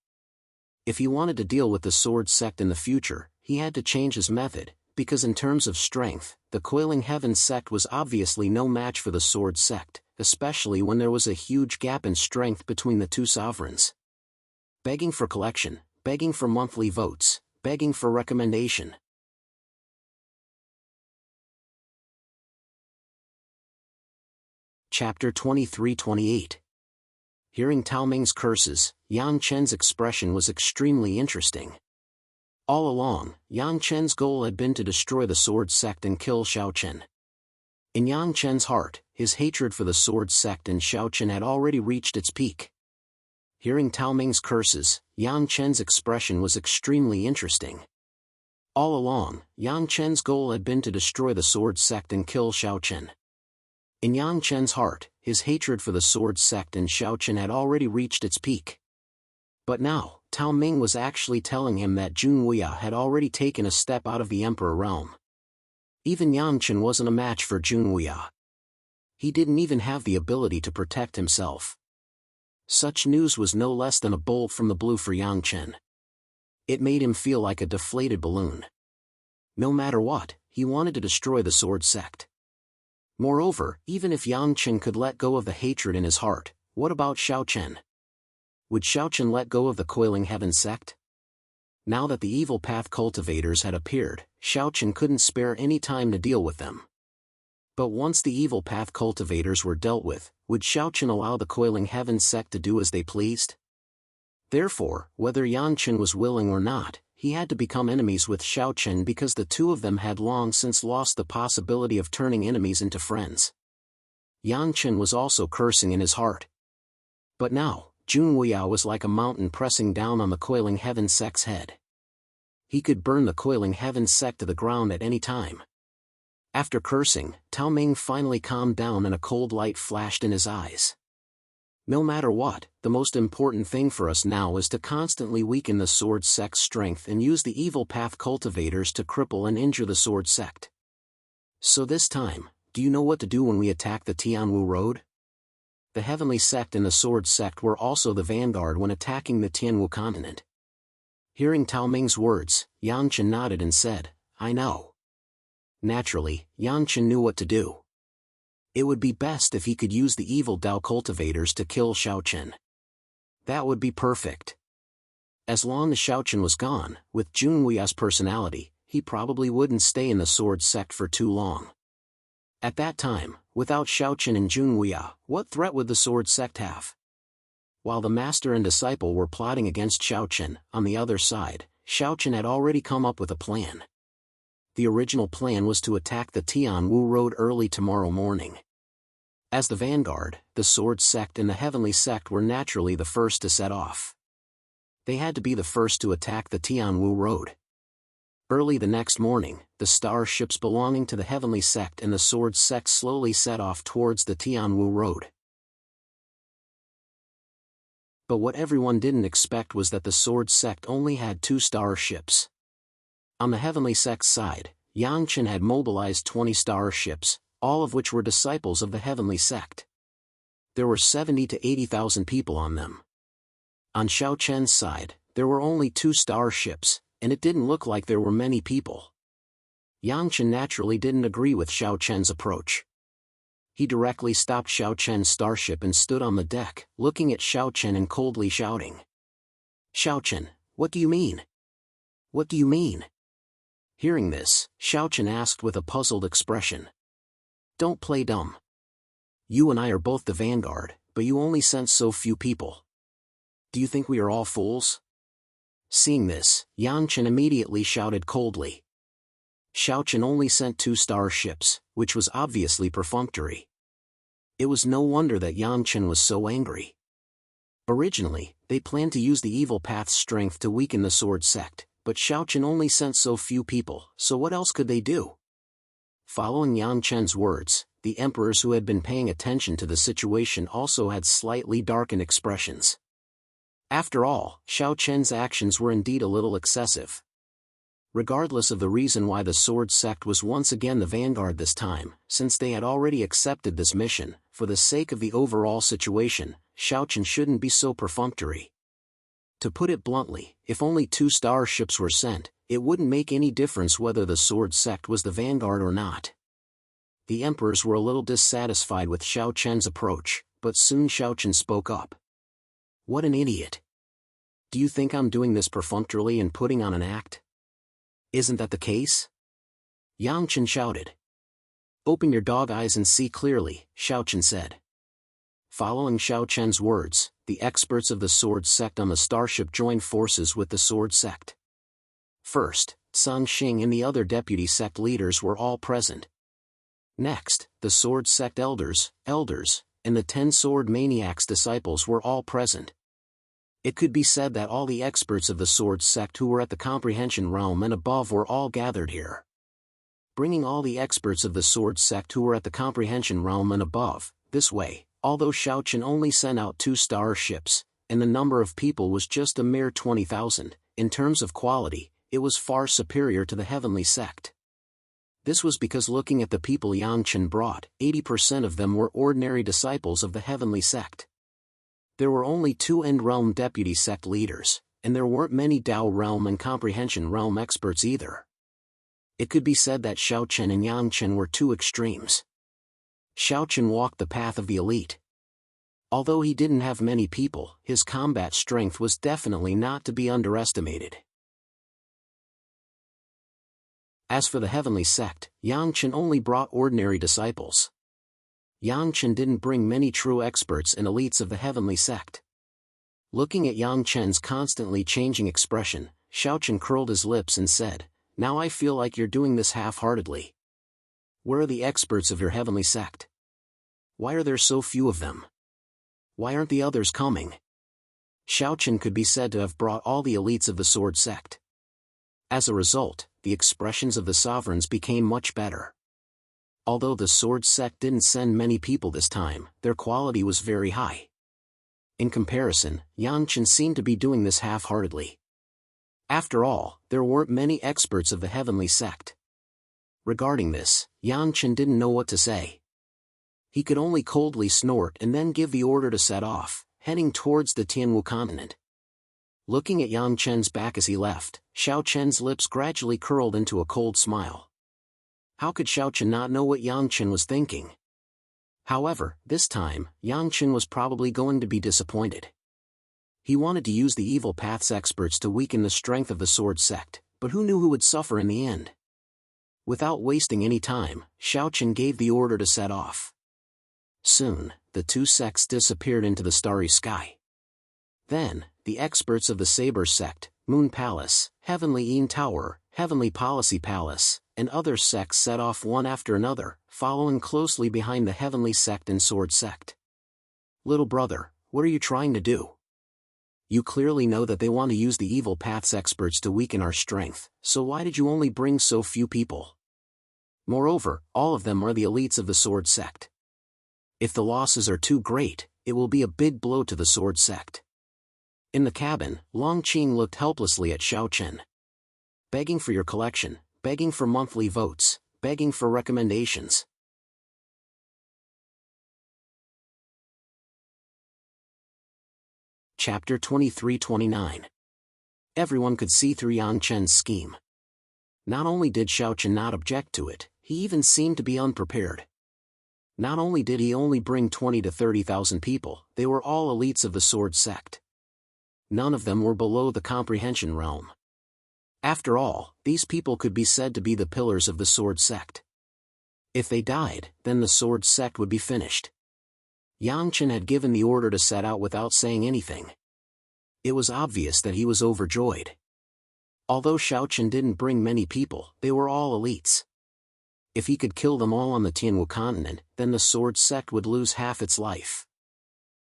If he wanted to deal with the Sword Sect in the future, he had to change his method, because in terms of strength, the Coiling Heaven Sect was obviously no match for the Sword Sect, especially when there was a huge gap in strength between the two sovereigns. Begging for collection, begging for monthly votes, begging for recommendation, Chapter 23-28. Hearing Tao Ming's curses, Yang Chen's expression was extremely interesting. All along, Yang Chen's goal had been to destroy the Sword Sect and kill Xiao Chen. In Yang Chen's heart, his hatred for the Sword Sect and Xiao Chen had already reached its peak. Hearing Tao Ming's curses, Yang Chen's expression was extremely interesting. All along, Yang Chen's goal had been to destroy the Sword Sect and kill Xiao Chen. In Yang Chen's heart, his hatred for the Sword Sect and Xiao Chen had already reached its peak. But now, Tao Ming was actually telling him that Jun Wuya had already taken a step out of the Emperor realm. Even Yang Chen wasn't a match for Jun Wuya. He didn't even have the ability to protect himself. Such news was no less than a bolt from the blue for Yang Chen. It made him feel like a deflated balloon. No matter what, he wanted to destroy the Sword Sect. Moreover, even if Yang Chen could let go of the hatred in his heart, what about Xiao Chen? Would Xiao Chen let go of the Coiling Heaven sect? Now that the evil path cultivators had appeared, Xiao Chen couldn't spare any time to deal with them. But once the evil path cultivators were dealt with, would Xiao Chen allow the Coiling Heaven sect to do as they pleased? Therefore, whether Yang Chen was willing or not, he had to become enemies with Xiao Chen because the two of them had long since lost the possibility of turning enemies into friends. Yang Chen was also cursing in his heart. But now, Jun Wuya was like a mountain pressing down on the Coiling Heaven sect's head. He could burn the Coiling Heaven sect to the ground at any time. After cursing, Tao Ming finally calmed down and a cold light flashed in his eyes. No matter what, the most important thing for us now is to constantly weaken the Sword Sect's strength and use the evil path cultivators to cripple and injure the Sword Sect. So this time, do you know what to do when we attack the Tianwu Road? The Heavenly Sect and the Sword Sect were also the vanguard when attacking the Tianwu continent. Hearing Tao Ming's words, Yang Chen nodded and said, "I know." Naturally, Yang Chen knew what to do. It would be best if he could use the evil Dao cultivators to kill Xiao Chen. That would be perfect. As long as Xiao Chen was gone, with Jun Wuya's personality, he probably wouldn't stay in the Sword Sect for too long. At that time, without Xiao Chen and Jun Wuya, what threat would the Sword Sect have? While the master and disciple were plotting against Xiao Chen, on the other side, Xiao Chen had already come up with a plan. The original plan was to attack the Tianwu Road early tomorrow morning. As the vanguard, the Sword Sect and the Heavenly Sect were naturally the first to set off. They had to be the first to attack the Tianwu Road. Early the next morning, the starships belonging to the Heavenly Sect and the Sword Sect slowly set off towards the Tianwu Road. But what everyone didn't expect was that the Sword Sect only had 2 starships. On the Heavenly Sect's side, Yang Chen had mobilized 20 starships, all of which were disciples of the Heavenly Sect. There were 70 to 80,000 people on them. On Xiao Chen's side, there were only 2 starships, and it didn't look like there were many people. Yang Chen naturally didn't agree with Xiao Chen's approach. He directly stopped Xiao Chen's starship and stood on the deck, looking at Xiao Chen and coldly shouting, "Xiao Chen, what do you mean? What do you mean?" Hearing this, Xiao Chen asked with a puzzled expression, "Don't play dumb. You and I are both the vanguard, but you only sent so few people. Do you think we are all fools?" Seeing this, Yang Chen immediately shouted coldly. Xiao Chen only sent 2 starships, which was obviously perfunctory. It was no wonder that Yang Chen was so angry. Originally, they planned to use the evil path's strength to weaken the Sword Sect, but Xiao Chen only sent so few people, so what else could they do? Following Yang Chen's words, the emperors who had been paying attention to the situation also had slightly darkened expressions. After all, Xiao Chen's actions were indeed a little excessive. Regardless of the reason why the Sword Sect was once again the vanguard this time, since they had already accepted this mission, for the sake of the overall situation, Xiao Chen shouldn't be so perfunctory. To put it bluntly, if only 2 starships were sent, it wouldn't make any difference whether the Sword Sect was the vanguard or not. The emperors were a little dissatisfied with Xiao Chen's approach, but soon Xiao Chen spoke up. "What an idiot. Do you think I'm doing this perfunctorily and putting on an act? Isn't that the case?" Yang Chen shouted. "Open your dog eyes and see clearly," Xiao Chen said. Following Xiao Chen's words, the experts of the Sword Sect on the starship joined forces with the Sword Sect. First, Sun Xing and the other deputy sect leaders were all present. Next, the Sword Sect elders, and the 10 Sword Maniacs disciples were all present. It could be said that all the experts of the Sword Sect who were at the Comprehension Realm and above were all gathered here. Bringing all the experts of the Sword Sect who were at the Comprehension Realm and above, this way, although Xiao Chen only sent out 2 starships, and the number of people was just a mere 20,000, in terms of quality, it was far superior to the Heavenly Sect. This was because looking at the people Yang Chen brought, 80% of them were ordinary disciples of the Heavenly Sect. There were only 2 End Realm deputy sect leaders, and there weren't many Dao Realm and Comprehension Realm experts either. It could be said that Xiao Chen and Yang Chen were 2 extremes. Xiao Chen walked the path of the elite. Although he didn't have many people, his combat strength was definitely not to be underestimated. As for the Heavenly Sect, Yang Chen only brought ordinary disciples. Yang Chen didn't bring many true experts and elites of the Heavenly Sect. Looking at Yang Chen's constantly changing expression, Xiao Chen curled his lips and said, "Now I feel like you're doing this half-heartedly. Where are the experts of your Heavenly Sect? Why are there so few of them? Why aren't the others coming?" Xiao Chen could be said to have brought all the elites of the Sword Sect. As a result, the expressions of the sovereigns became much better. Although the Sword Sect didn't send many people this time, their quality was very high. In comparison, Yang Chen seemed to be doing this half-heartedly. After all, there weren't many experts of the Heavenly Sect. Regarding this, Yang Chen didn't know what to say. He could only coldly snort and then give the order to set off, heading towards the Tianwu continent. Looking at Yang Chen's back as he left, Xiao Chen's lips gradually curled into a cold smile. How could Xiao Chen not know what Yang Chen was thinking? However, this time, Yang Chen was probably going to be disappointed. He wanted to use the Evil Path's experts to weaken the strength of the Sword Sect, but who knew who would suffer in the end? Without wasting any time, Xiao Chen gave the order to set off. Soon, the 2 sects disappeared into the starry sky. Then, the experts of the Saber Sect, Moon Palace, Heavenly Yin Tower, Heavenly Policy Palace, and other sects set off one after another, following closely behind the Heavenly Sect and Sword Sect. "Little brother, what are you trying to do? You clearly know that they want to use the Evil Path's experts to weaken our strength, so why did you only bring so few people? Moreover, all of them are the elites of the Sword Sect. If the losses are too great, it will be a big blow to the Sword Sect." In the cabin, Long Qing looked helplessly at Xiao Chen. "Begging for your collection, begging for monthly votes, begging for recommendations." Chapter 23-29. Everyone could see through Yang Chen's scheme. Not only did Xiao Chen not object to it, he even seemed to be unprepared. Not only did he only bring 20 to 30,000 people, they were all elites of the Sword Sect. None of them were below the Comprehension Realm. After all, these people could be said to be the pillars of the Sword Sect. If they died, then the Sword Sect would be finished. Yang Chen had given the order to set out without saying anything. It was obvious that he was overjoyed. Although Xiao Chen didn't bring many people, they were all elites. If he could kill them all on the Tianwu continent, then the Sword Sect would lose half its life.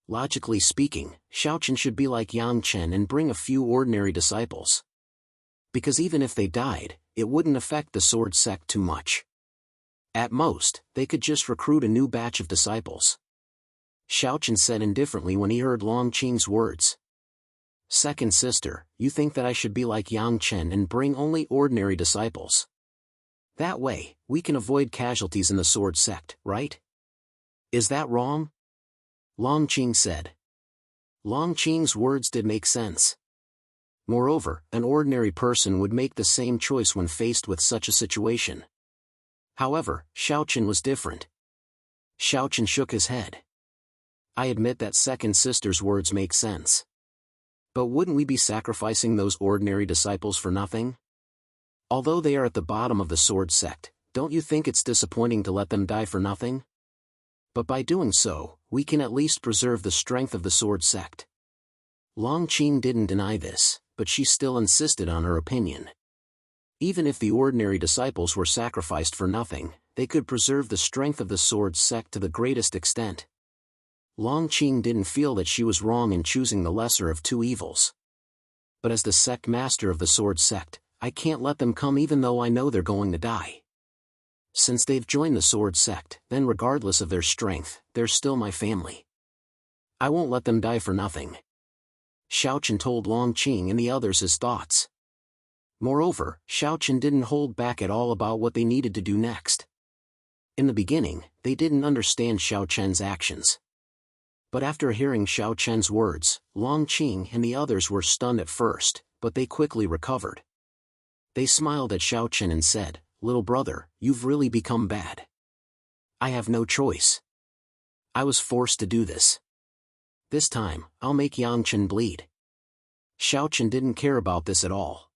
Logically speaking, Xiao Chen should be like Yang Chen and bring a few ordinary disciples. Because even if they died, it wouldn't affect the Sword Sect too much. At most, they could just recruit a new batch of disciples. Xiao Chen said indifferently when he heard Long Qing's words. "Second sister, you think that I should be like Yang Chen and bring only ordinary disciples? That way, we can avoid casualties in the Sword Sect, right? Is that wrong?" Long Qing said. Long Qing's words did make sense. Moreover, an ordinary person would make the same choice when faced with such a situation. However, Xiao Chen was different. Xiao Chen shook his head. "I admit that second sister's words make sense. But wouldn't we be sacrificing those ordinary disciples for nothing? Although they are at the bottom of the Sword Sect, don't you think it's disappointing to let them die for nothing? But by doing so, we can at least preserve the strength of the sword sect. Long Qing didn't deny this, but she still insisted on her opinion. Even if the ordinary disciples were sacrificed for nothing, they could preserve the strength of the sword sect to the greatest extent. Long Qing didn't feel that she was wrong in choosing the lesser of two evils. But as the sect master of the sword sect, I can't let them come even though I know they're going to die. Since they've joined the sword sect, then regardless of their strength, they're still my family. I won't let them die for nothing. Xiaochen told Long Qing and the others his thoughts. Moreover, Xiaochen didn't hold back at all about what they needed to do next. In the beginning, they didn't understand Xiaochen's actions. But after hearing Xiaochen's words, Long Qing and the others were stunned at first, but they quickly recovered. They smiled at Xiaochen and said, "Little brother, you've really become bad. I have no choice. I was forced to do this. This time, I'll make Yangchen bleed." Xiaochen didn't care about this at all.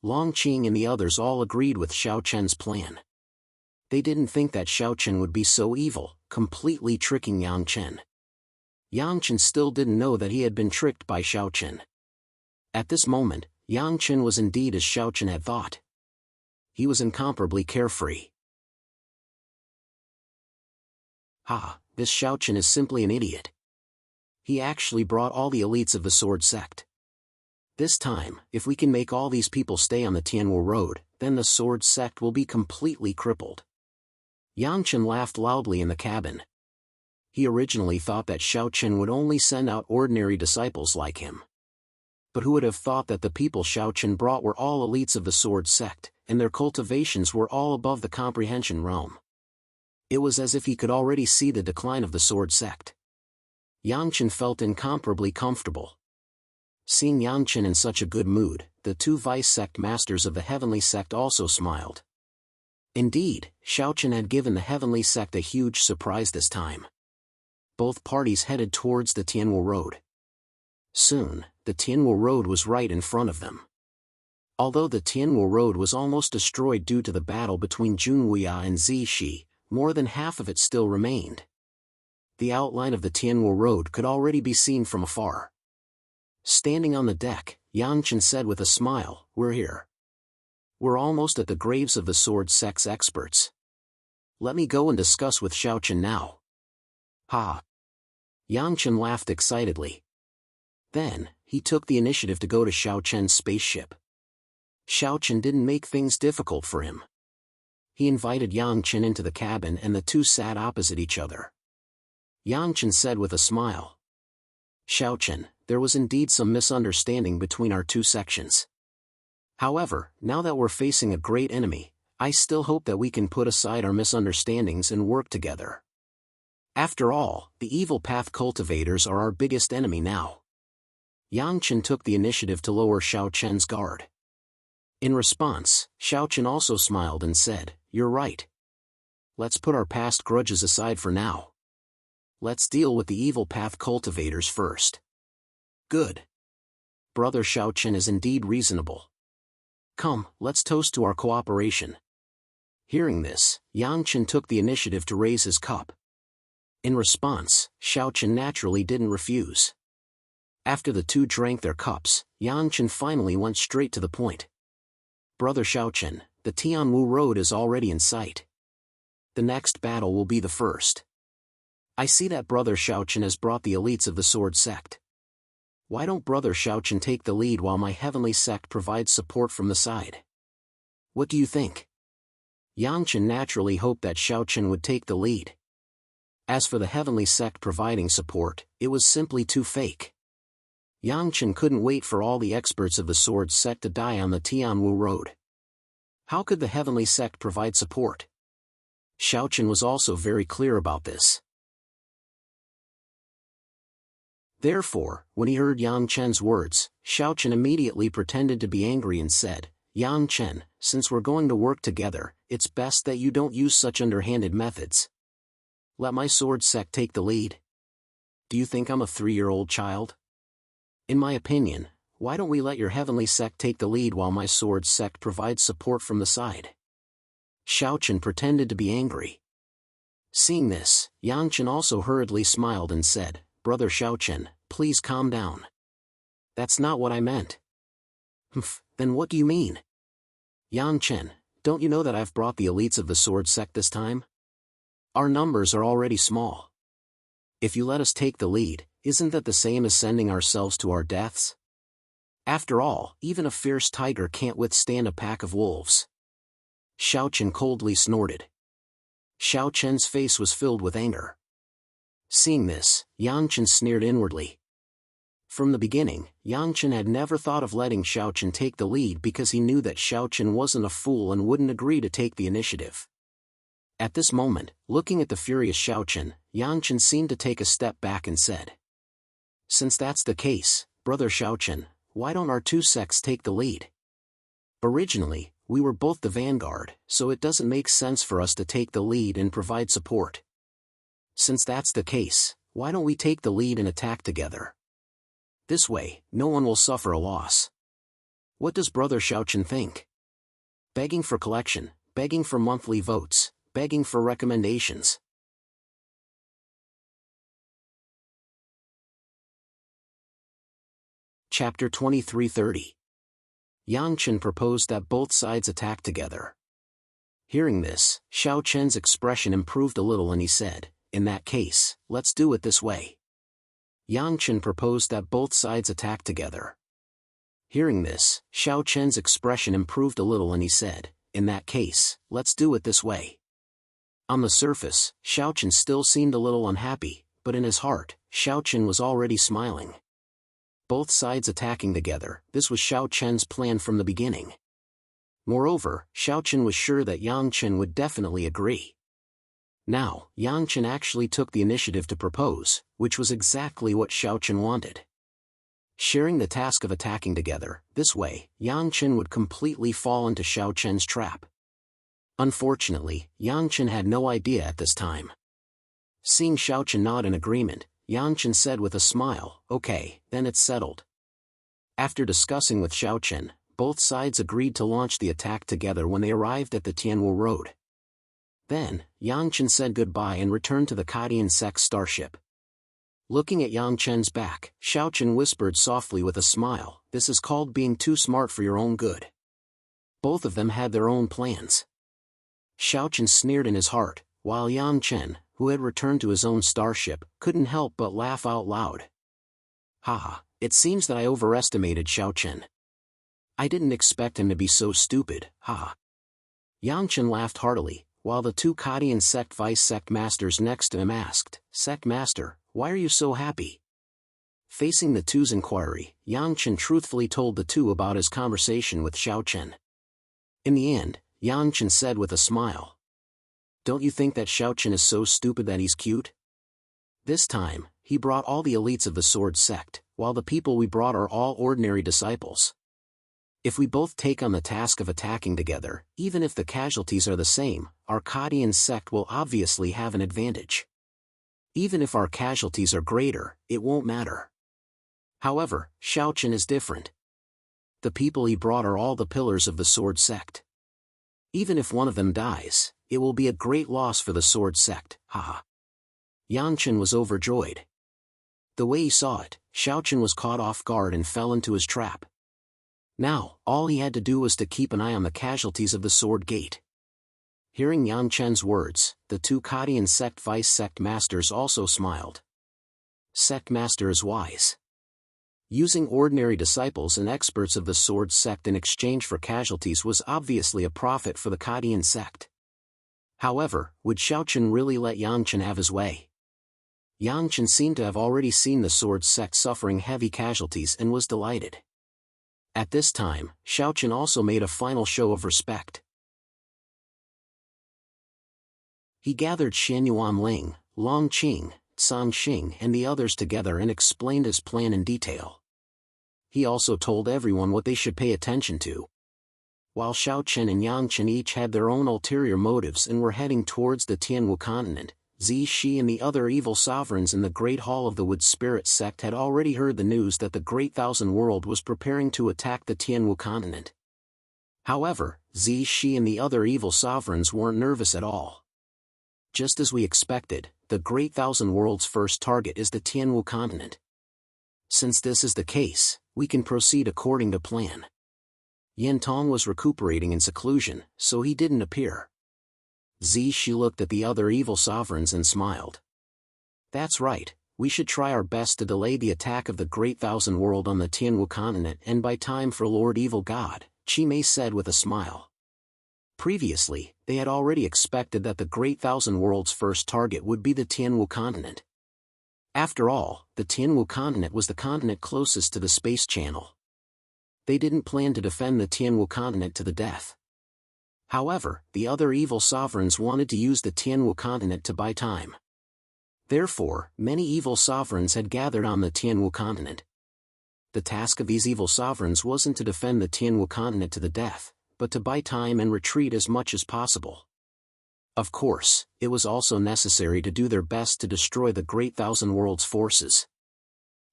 Long Qing and the others all agreed with Xiaochen's plan. They didn't think that Xiaochen would be so evil, completely tricking Yangchen. Yangchen still didn't know that he had been tricked by Xiaochen. At this moment, Yangchen was indeed as Xiaochen had thought. He was incomparably carefree. This Xiaochen is simply an idiot. He actually brought all the elites of the sword sect. This time, if we can make all these people stay on the Tianwu road, then the sword sect will be completely crippled. Yangchen laughed loudly in the cabin. He originally thought that Xiaochen would only send out ordinary disciples like him. But who would have thought that the people Xiaochen brought were all elites of the sword sect, and their cultivations were all above the comprehension realm. It was as if he could already see the decline of the sword sect. Yangchen felt incomparably comfortable. Seeing Yangchen in such a good mood, the two vice-sect masters of the heavenly sect also smiled. Indeed, Xiaochen had given the heavenly sect a huge surprise this time. Both parties headed towards the Tianwu road. Soon, the Tianwu road was right in front of them. Although the Tianwu road was almost destroyed due to the battle between Junwuya and Zixi, more than half of it still remained. The outline of the Tianwu road could already be seen from afar. Standing on the deck, Yangchen said with a smile, "We're here. We're almost at the graves of the sword sect's experts. Let me go and discuss with Xiaochen now." Yangchen laughed excitedly. Then, he took the initiative to go to Xiaochen's spaceship. Xiaochen didn't make things difficult for him. He invited Yangchen into the cabin and the two sat opposite each other. Yangchen said with a smile, "Xiaochen, there was indeed some misunderstanding between our two sections. However, now that we're facing a great enemy, I still hope that we can put aside our misunderstandings and work together. After all, the evil path cultivators are our biggest enemy now." Yangchen took the initiative to lower Xiaochen's guard. In response, Xiaochen also smiled and said, "You're right. Let's put our past grudges aside for now. Let's deal with the evil path cultivators first." "Good. Brother Xiaochen is indeed reasonable. Come, let's toast to our cooperation." Hearing this, Yangchen took the initiative to raise his cup. In response, Xiaochen naturally didn't refuse. After the two drank their cups, Yangchen finally went straight to the point. "Brother Xiaochen, the Tianwu road is already in sight. The next battle will be the first. I see that Brother Xiaochen has brought the elites of the sword sect. Why don't Brother Xiaochen take the lead while my heavenly sect provides support from the side? What do you think?" Yangchen naturally hoped that Xiaochen would take the lead. As for the heavenly sect providing support, it was simply too fake. Yangchen couldn't wait for all the experts of the sword sect to die on the Tianwu road. How could the heavenly sect provide support? Xiaochen was also very clear about this. Therefore, when he heard Yang Chen's words, Xiaochen immediately pretended to be angry and said, "Yang Chen, since we're going to work together, it's best that you don't use such underhanded methods. Let my sword sect take the lead. Do you think I'm a 3-year-old child? In my opinion, why don't we let your heavenly sect take the lead while my sword sect provides support from the side?" Xiaochen pretended to be angry. Seeing this, Yang Chen also hurriedly smiled and said, "Brother Xiaochen, please calm down. That's not what I meant." "Humph, then what do you mean?" "Yang Chen, don't you know that I've brought the elites of the sword sect this time? Our numbers are already small. If you let us take the lead, isn't that the same as sending ourselves to our deaths? After all, even a fierce tiger can't withstand a pack of wolves." Xiaochen coldly snorted. Xiaochen's face was filled with anger. Seeing this, Yang Chen sneered inwardly. From the beginning, Yang Chen had never thought of letting Xiaochen take the lead because he knew that Xiaochen wasn't a fool and wouldn't agree to take the initiative. At this moment, looking at the furious Xiaochen, Yang Chen seemed to take a step back and said, "Since that's the case, Brother Xiaochen, why don't our two sects take the lead? Originally, we were both the vanguard, so it doesn't make sense for us to take the lead and provide support. Since that's the case, why don't we take the lead and attack together? This way, no one will suffer a loss. What does Brother Xiaochen think? Begging for collection, begging for monthly votes, begging for recommendations." Chapter 2330. Yang Chen proposed that both sides attack together. Hearing this, Xiao Chen's expression improved a little and he said, "In that case, let's do it this way." Yang Chen proposed that both sides attack together. Hearing this, Xiao Chen's expression improved a little and he said, "In that case, let's do it this way." On the surface, Xiao Chen still seemed a little unhappy, but in his heart, Xiao Chen was already smiling. Both sides attacking together, this was Xiao Chen's plan from the beginning. Moreover, Xiao Chen was sure that Yang Chen would definitely agree. Now, Yang Chen actually took the initiative to propose, which was exactly what Xiao Chen wanted. Sharing the task of attacking together, this way, Yang Chen would completely fall into Xiao Chen's trap. Unfortunately, Yang Chen had no idea at this time. Seeing Xiao Chen nod in agreement, Yang Chen said with a smile, "Okay, then it's settled." After discussing with Xiao Chen, both sides agreed to launch the attack together when they arrived at the Tianwu Road. Then, Yang Chen said goodbye and returned to the Kadian Sect's starship. Looking at Yang Chen's back, Xiao Chen whispered softly with a smile, "This is called being too smart for your own good." Both of them had their own plans. Xiao Chen sneered in his heart, while Yang Chen, who had returned to his own starship, couldn't help but laugh out loud. "Haha, it seems that I overestimated Xiao Chen. I didn't expect him to be so stupid, haha." Yang Chen laughed heartily, while the two Kadian Sect Vice Sect Masters next to him asked, "Sect Master, why are you so happy?" Facing the two's inquiry, Yang Chen truthfully told the two about his conversation with Xiao Chen. In the end, Yang Chen said with a smile, "Don't you think that Xiao Chen is so stupid that he's cute? This time, he brought all the elites of the sword sect, while the people we brought are all ordinary disciples. If we both take on the task of attacking together, even if the casualties are the same, our Kadian sect will obviously have an advantage. Even if our casualties are greater, it won't matter. However, Xiao Chen is different. The people he brought are all the pillars of the sword sect. Even if one of them dies, it will be a great loss for the sword sect, haha." Yang Chen was overjoyed. The way he saw it, Xiao Chen was caught off guard and fell into his trap. Now, all he had to do was to keep an eye on the casualties of the sword gate. Hearing Yang Chen's words, the two Kadian Sect Vice Sect Masters also smiled. Sect Master is wise. Using ordinary disciples and experts of the sword sect in exchange for casualties was obviously a profit for the Kadian sect. However, would Xiao Chen really let Yang Chen have his way? Yang Chen seemed to have already seen the sword sect suffering heavy casualties and was delighted. At this time, Xiao Chen also made a final show of respect. He gathered Shan Yuan Ling, Long Qing, San Xing and the others together and explained his plan in detail. He also told everyone what they should pay attention to. While Xiao Chen and Yang Chen each had their own ulterior motives and were heading towards the Tianwu continent, Zi Shi and the other evil sovereigns in the Great Hall of the Wood Spirit sect had already heard the news that the Great Thousand World was preparing to attack the Tianwu continent. However, Zi Shi and the other evil sovereigns weren't nervous at all. just as we expected, the Great Thousand Worlds' first target is the Tianwu continent. Since this is the case, we can proceed according to plan. Yin Tong was recuperating in seclusion, so he didn't appear. She looked at the other evil sovereigns and smiled. That's right, we should try our best to delay the attack of the Great Thousand World on the Tianwu continent and buy time for Lord Evil God, Chi Mei said with a smile. Previously, they had already expected that the Great Thousand World's first target would be the Tianwu continent. After all, the Tianwu continent was the continent closest to the space channel. They didn't plan to defend the Tianwu continent to the death. However, the other evil sovereigns wanted to use the Tianwu continent to buy time. Therefore, many evil sovereigns had gathered on the Tianwu continent. The task of these evil sovereigns wasn't to defend the Tianwu continent to the death, but to buy time and retreat as much as possible. Of course, it was also necessary to do their best to destroy the Great Thousand Worlds' forces.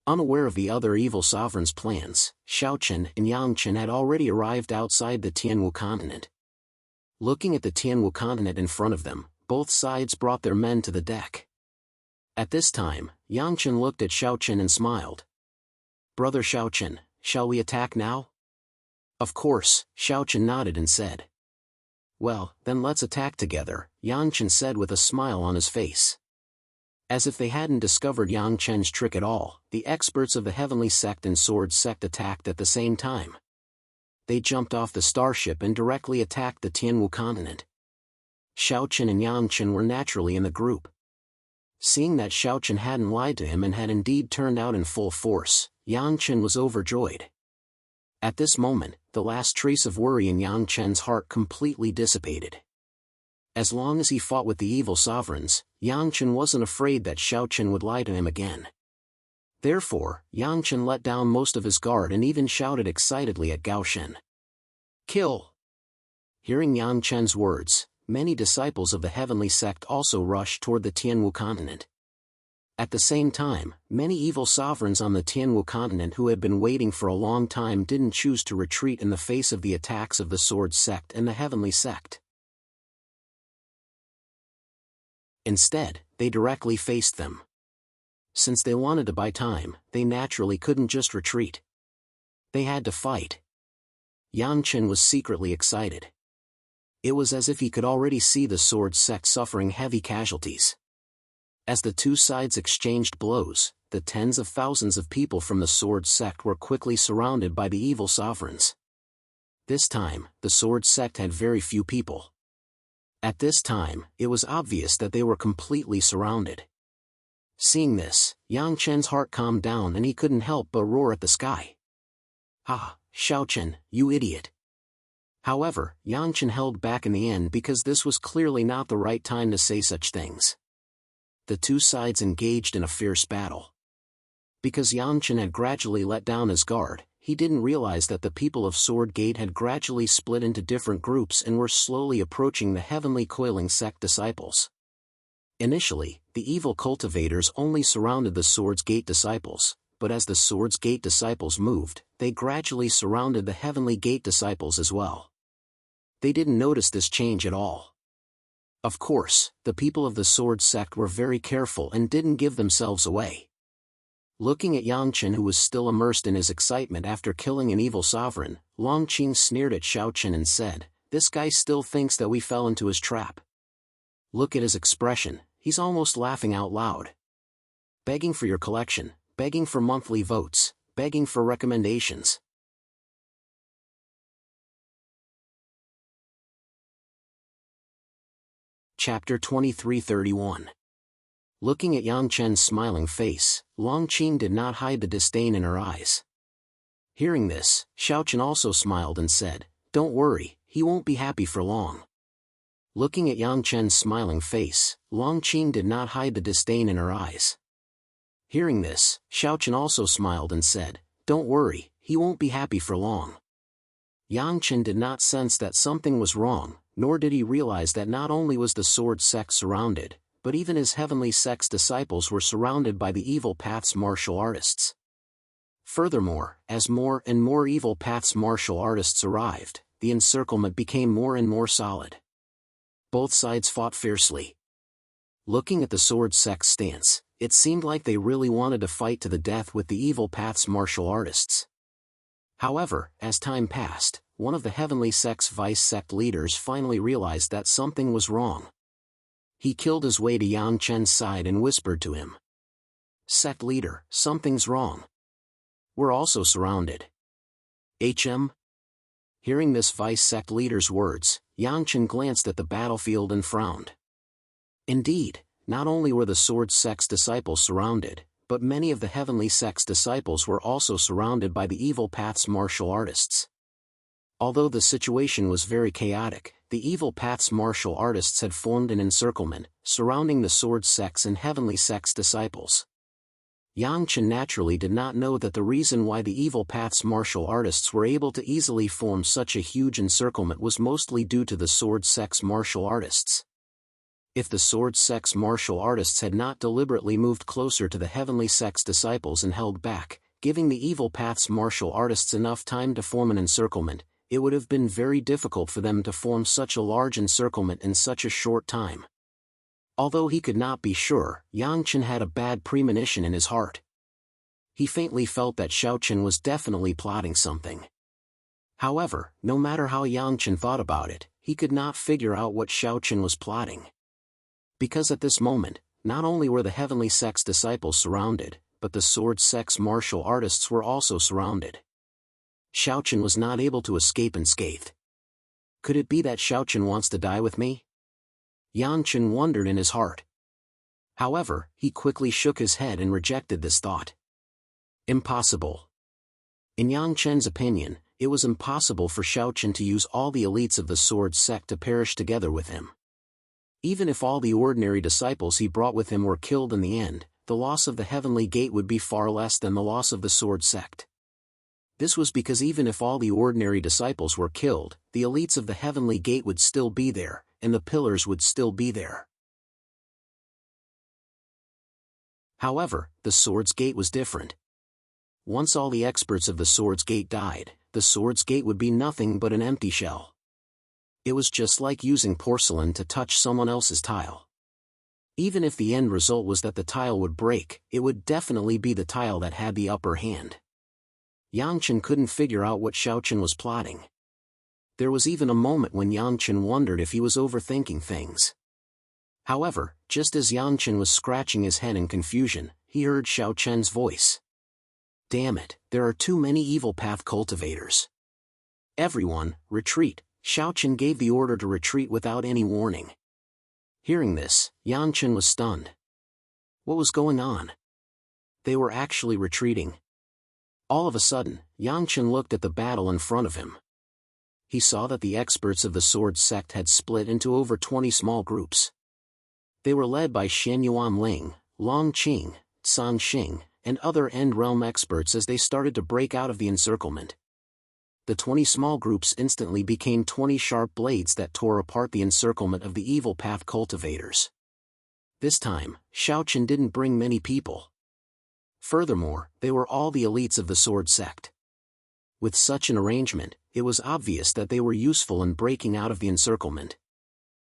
Unaware of the other evil sovereigns' plans, Xiaochen and Yangchen had already arrived outside the Tianwu continent. Looking at the Tianwu continent in front of them, both sides brought their men to the deck. At this time, Yangchen looked at Xiaochen and smiled. "Brother Xiaochen, shall we attack now?" "Of course," Xiaochen nodded and said. "Well, then let's attack together," Yangchen said with a smile on his face. As if they hadn't discovered Yangchen's trick at all, the experts of the Heavenly Sect and Sword Sect attacked at the same time. They jumped off the starship and directly attacked the Tianwu continent. Xiaochen and Yangchen were naturally in the group. Seeing that Xiaochen hadn't lied to him and had indeed turned out in full force, Yangchen was overjoyed. At this moment, the last trace of worry in Yangchen's heart completely dissipated. As long as he fought with the evil sovereigns, Yangchen wasn't afraid that Xiaochen would lie to him again. Therefore, Yangchen let down most of his guard and even shouted excitedly at Gao Shen. "Kill!" Hearing Yangchen's words, many disciples of the Heavenly Sect also rushed toward the Tianwu continent. At the same time, many evil sovereigns on the Tianwu continent who had been waiting for a long time didn't choose to retreat in the face of the attacks of the Sword Sect and the Heavenly Sect. Instead, they directly faced them. Since they wanted to buy time, they naturally couldn't just retreat. They had to fight. Yangchen was secretly excited. It was as if he could already see the Sword Sect suffering heavy casualties. As the two sides exchanged blows, the tens of thousands of people from the Sword Sect were quickly surrounded by the evil sovereigns. This time, the Sword Sect had very few people. At this time, it was obvious that they were completely surrounded. Seeing this, Yangchen's heart calmed down and he couldn't help but roar at the sky. "Ah, Xiaochen, you idiot!" However, Yangchen held back in the end because this was clearly not the right time to say such things. The two sides engaged in a fierce battle. Because Yangchen had gradually let down his guard, he didn't realize that the people of Sword Gate had gradually split into different groups and were slowly approaching the Heavenly Coiling Sect disciples. Initially, the evil cultivators only surrounded the Swords Gate disciples, but as the Swords Gate disciples moved, they gradually surrounded the Heavenly Gate disciples as well. They didn't notice this change at all. Of course, the people of the Sword Sect were very careful and didn't give themselves away. Looking at Yangchen, who was still immersed in his excitement after killing an evil sovereign, Longqing sneered at Xiaochen and said, "This guy still thinks that we fell into his trap. Look at his expression, he's almost laughing out loud. Begging for your collection, begging for monthly votes, begging for recommendations." Chapter 2331. Looking at Yangchen's smiling face, Longqing did not hide the disdain in her eyes. Hearing this, Xiaochen also smiled and said, "Don't worry, he won't be happy for long." Looking at Yangchen's smiling face, Longqing did not hide the disdain in her eyes. Hearing this, Xiaochen also smiled and said, "Don't worry, he won't be happy for long." Yangchen did not sense that something was wrong, nor did he realize that not only was the Sword Sect surrounded, but even his Heavenly Sect's disciples were surrounded by the Evil Path's martial artists. Furthermore, as more and more Evil Path's martial artists arrived, the encirclement became more and more solid. Both sides fought fiercely. Looking at the sword sect's stance, it seemed like they really wanted to fight to the death with the evil path's martial artists. However, as time passed, one of the Heavenly Sect's vice sect leaders finally realized that something was wrong. He killed his way to Yang Chen's side and whispered to him. "Sect leader, something's wrong. We're also surrounded." HM? Hearing this vice sect leader's words, Yang Chen glanced at the battlefield and frowned. Indeed, not only were the sword sect's disciples surrounded, but many of the Heavenly Sect's disciples were also surrounded by the evil path's martial artists. Although the situation was very chaotic, the evil path's martial artists had formed an encirclement, surrounding the sword sect's and Heavenly Sect's disciples. Yang Chen naturally did not know that the reason why the evil path's martial artists were able to easily form such a huge encirclement was mostly due to the sword sect's martial artists. If the sword sect's martial artists had not deliberately moved closer to the Heavenly Sect's disciples and held back, giving the evil path's martial artists enough time to form an encirclement, it would have been very difficult for them to form such a large encirclement in such a short time. Although he could not be sure, Yang Chen had a bad premonition in his heart. He faintly felt that Xiao Chen was definitely plotting something. However, no matter how Yang Chen thought about it, he could not figure out what Xiao Chen was plotting. Because at this moment, not only were the Heavenly Sect's disciples surrounded, but the sword sect's martial artists were also surrounded. Xiao Chen was not able to escape unscathed. Could it be that Xiao Chen wants to die with me? Yang Chen wondered in his heart. However, he quickly shook his head and rejected this thought. Impossible. In Yang Chen's opinion, it was impossible for Xiao Chen to use all the elites of the sword sect to perish together with him. Even if all the ordinary disciples he brought with him were killed in the end, the loss of the Heavenly Gate would be far less than the loss of the sword sect. This was because even if all the ordinary disciples were killed, the elites of the Heavenly Gate would still be there, and the pillars would still be there. However, the Sword's Gate was different. Once all the experts of the Sword's Gate died, the Sword's Gate would be nothing but an empty shell. It was just like using porcelain to touch someone else's tile. Even if the end result was that the tile would break, it would definitely be the tile that had the upper hand. Yang Chen couldn't figure out what Xiao Chen was plotting. There was even a moment when Yang Chen wondered if he was overthinking things. However, just as Yang Chen was scratching his head in confusion, he heard Xiao Chen's voice. "Damn it, there are too many evil path cultivators. Everyone, retreat." Xiao Chen gave the order to retreat without any warning. Hearing this, Yang Chen was stunned. What was going on? They were actually retreating. All of a sudden, Yang Chen looked at the battle in front of him. He saw that the experts of the sword sect had split into over 20 small groups. They were led by Shen Yuan Ling, Long Qing, San Xing, and other End Realm experts as they started to break out of the encirclement. The 20 small groups instantly became 20 sharp blades that tore apart the encirclement of the evil path cultivators. This time, Xiao Chen didn't bring many people. Furthermore, they were all the elites of the sword sect. With such an arrangement, it was obvious that they were useful in breaking out of the encirclement.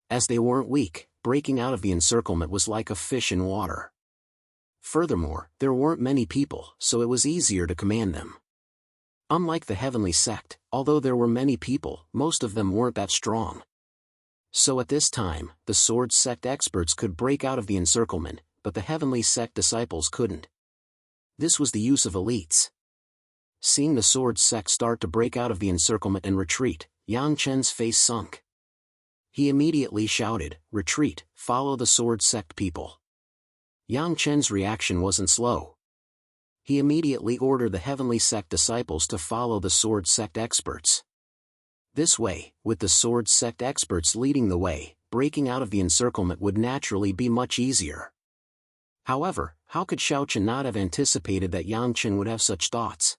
As they weren't weak, breaking out of the encirclement was like a fish in water. Furthermore, there weren't many people, so it was easier to command them. Unlike the Heavenly Sect, although there were many people, most of them weren't that strong. So at this time, the Sword Sect experts could break out of the encirclement, but the Heavenly Sect disciples couldn't. This was the use of elites. Seeing the Sword Sect start to break out of the encirclement and retreat, Yang Chen's face sunk. He immediately shouted, "Retreat, follow the Sword Sect people." Yang Chen's reaction wasn't slow. He immediately ordered the Heavenly Sect disciples to follow the Sword Sect experts. This way, with the Sword Sect experts leading the way, breaking out of the encirclement would naturally be much easier. However, how could Xiao Chen not have anticipated that Yang Chen would have such thoughts?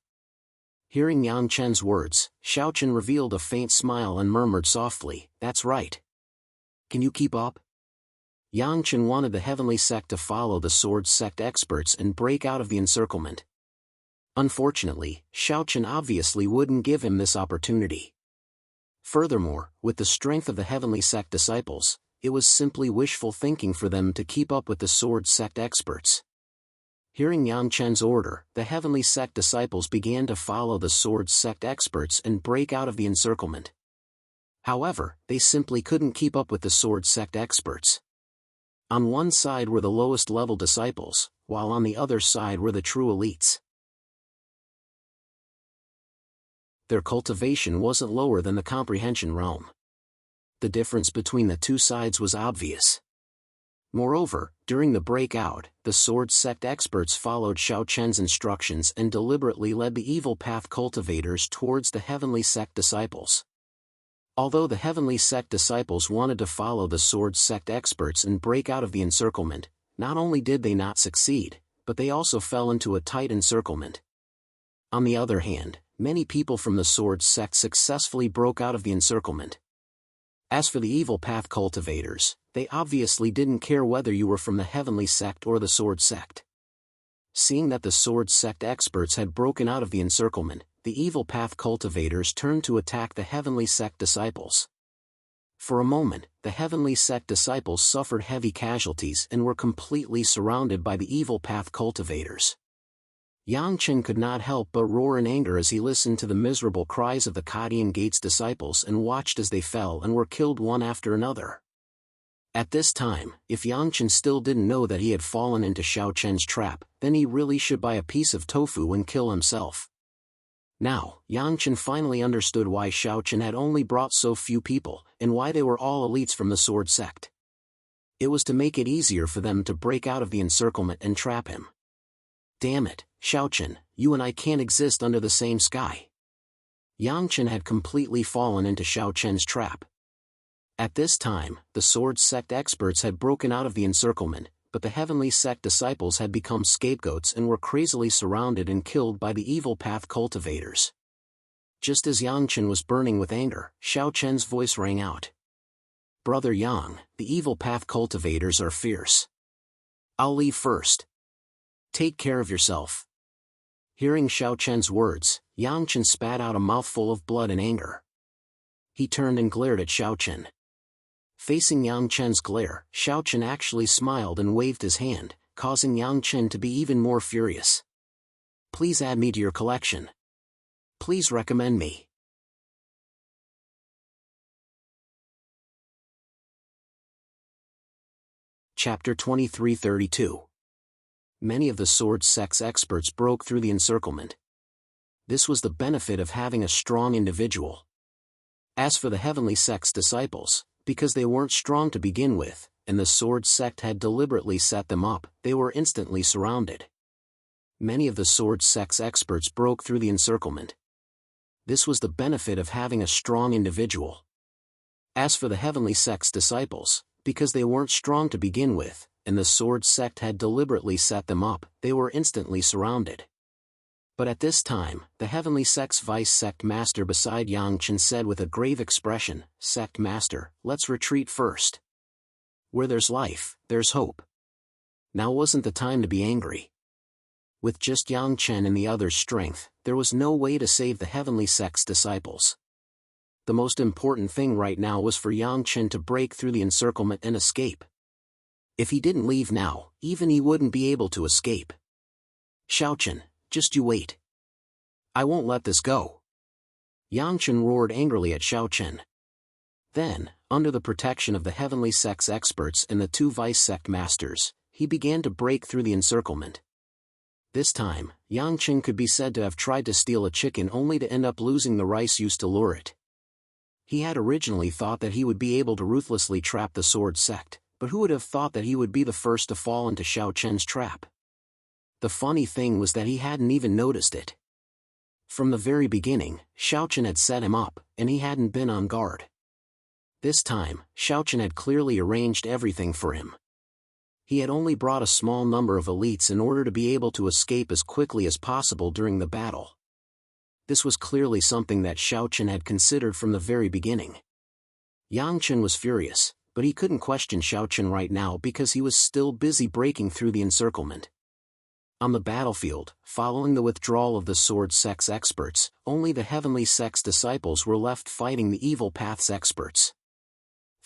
Hearing Yang Chen's words, Xiao Chen revealed a faint smile and murmured softly, "That's right. Can you keep up?" Yang Chen wanted the Heavenly Sect to follow the Sword Sect experts and break out of the encirclement. Unfortunately, Xiao Chen obviously wouldn't give him this opportunity. Furthermore, with the strength of the Heavenly Sect disciples, it was simply wishful thinking for them to keep up with the sword sect experts. Hearing Yang Chen's order, the heavenly sect disciples began to follow the sword sect experts and break out of the encirclement. However, they simply couldn't keep up with the sword sect experts. On one side were the lowest level disciples, while on the other side were the true elites. Their cultivation wasn't lower than the comprehension realm. The difference between the two sides was obvious. Moreover, during the breakout, the sword sect experts followed Xiao Chen's instructions and deliberately led the evil path cultivators towards the heavenly sect disciples. Although the heavenly sect disciples wanted to follow the sword sect experts and break out of the encirclement, not only did they not succeed, but they also fell into a tight encirclement. On the other hand, many people from the sword sect successfully broke out of the encirclement. As for the evil path cultivators, they obviously didn't care whether you were from the heavenly sect or the sword sect. Seeing that the sword sect experts had broken out of the encirclement, the evil path cultivators turned to attack the heavenly sect disciples. For a moment, the heavenly sect disciples suffered heavy casualties and were completely surrounded by the evil path cultivators. Yang Chen could not help but roar in anger as he listened to the miserable cries of the Kadian Gates disciples and watched as they fell and were killed one after another. At this time, if Yang Chen still didn't know that he had fallen into Xiao Chen's trap, then he really should buy a piece of tofu and kill himself. Now, Yang Chen finally understood why Xiao Chen had only brought so few people, and why they were all elites from the sword sect. It was to make it easier for them to break out of the encirclement and trap him. Damn it, Xiao Chen, you and I can't exist under the same sky. Yang Chen had completely fallen into Xiao Chen's trap. At this time, the sword sect experts had broken out of the encirclement, but the heavenly sect disciples had become scapegoats and were crazily surrounded and killed by the evil path cultivators. Just as Yang Chen was burning with anger, Xiao Chen's voice rang out. Brother Yang, the evil path cultivators are fierce. I'll leave first. Take care of yourself. Hearing Xiao Chen's words, Yang Chen spat out a mouthful of blood in anger. He turned and glared at Xiao Chen. Facing Yang Chen's glare, Xiao Chen actually smiled and waved his hand, causing Yang Chen to be even more furious. Please add me to your collection. Please recommend me. Chapter 2332. Many of the sword sect's experts broke through the encirclement. This was the benefit of having a strong individual. As for the heavenly sect's disciples, because they weren't strong to begin with, and the sword sect had deliberately set them up, they were instantly surrounded. Many of the sword sect's experts broke through the encirclement. This was the benefit of having a strong individual. As for the heavenly sect's disciples, because they weren't strong to begin with, and the sword sect had deliberately set them up, they were instantly surrounded. But at this time, the heavenly sect's vice sect master beside Yang Chen said with a grave expression, Sect master, let's retreat first. Where there's life, there's hope. Now wasn't the time to be angry. With just Yang Chen and the others' strength, there was no way to save the heavenly sect's disciples. The most important thing right now was for Yang Chen to break through the encirclement and escape. If he didn't leave now, even he wouldn't be able to escape. Xiao Chen, just you wait. I won't let this go. Yang Chen roared angrily at Xiao Chen. Then, under the protection of the heavenly sect's experts and the two vice sect masters, he began to break through the encirclement. This time, Yang Chen could be said to have tried to steal a chicken only to end up losing the rice used to lure it. He had originally thought that he would be able to ruthlessly trap the sword sect, but who would have thought that he would be the first to fall into Xiao Chen's trap? The funny thing was that he hadn't even noticed it. From the very beginning, Xiao Chen had set him up, and he hadn't been on guard. This time, Xiao Chen had clearly arranged everything for him. He had only brought a small number of elites in order to be able to escape as quickly as possible during the battle. This was clearly something that Xiao Chen had considered from the very beginning. Yang Chen was furious, but he couldn't question Xiao Chen right now because he was still busy breaking through the encirclement. On the battlefield, following the withdrawal of the sword sect's experts, only the heavenly sect's disciples were left fighting the evil path's experts.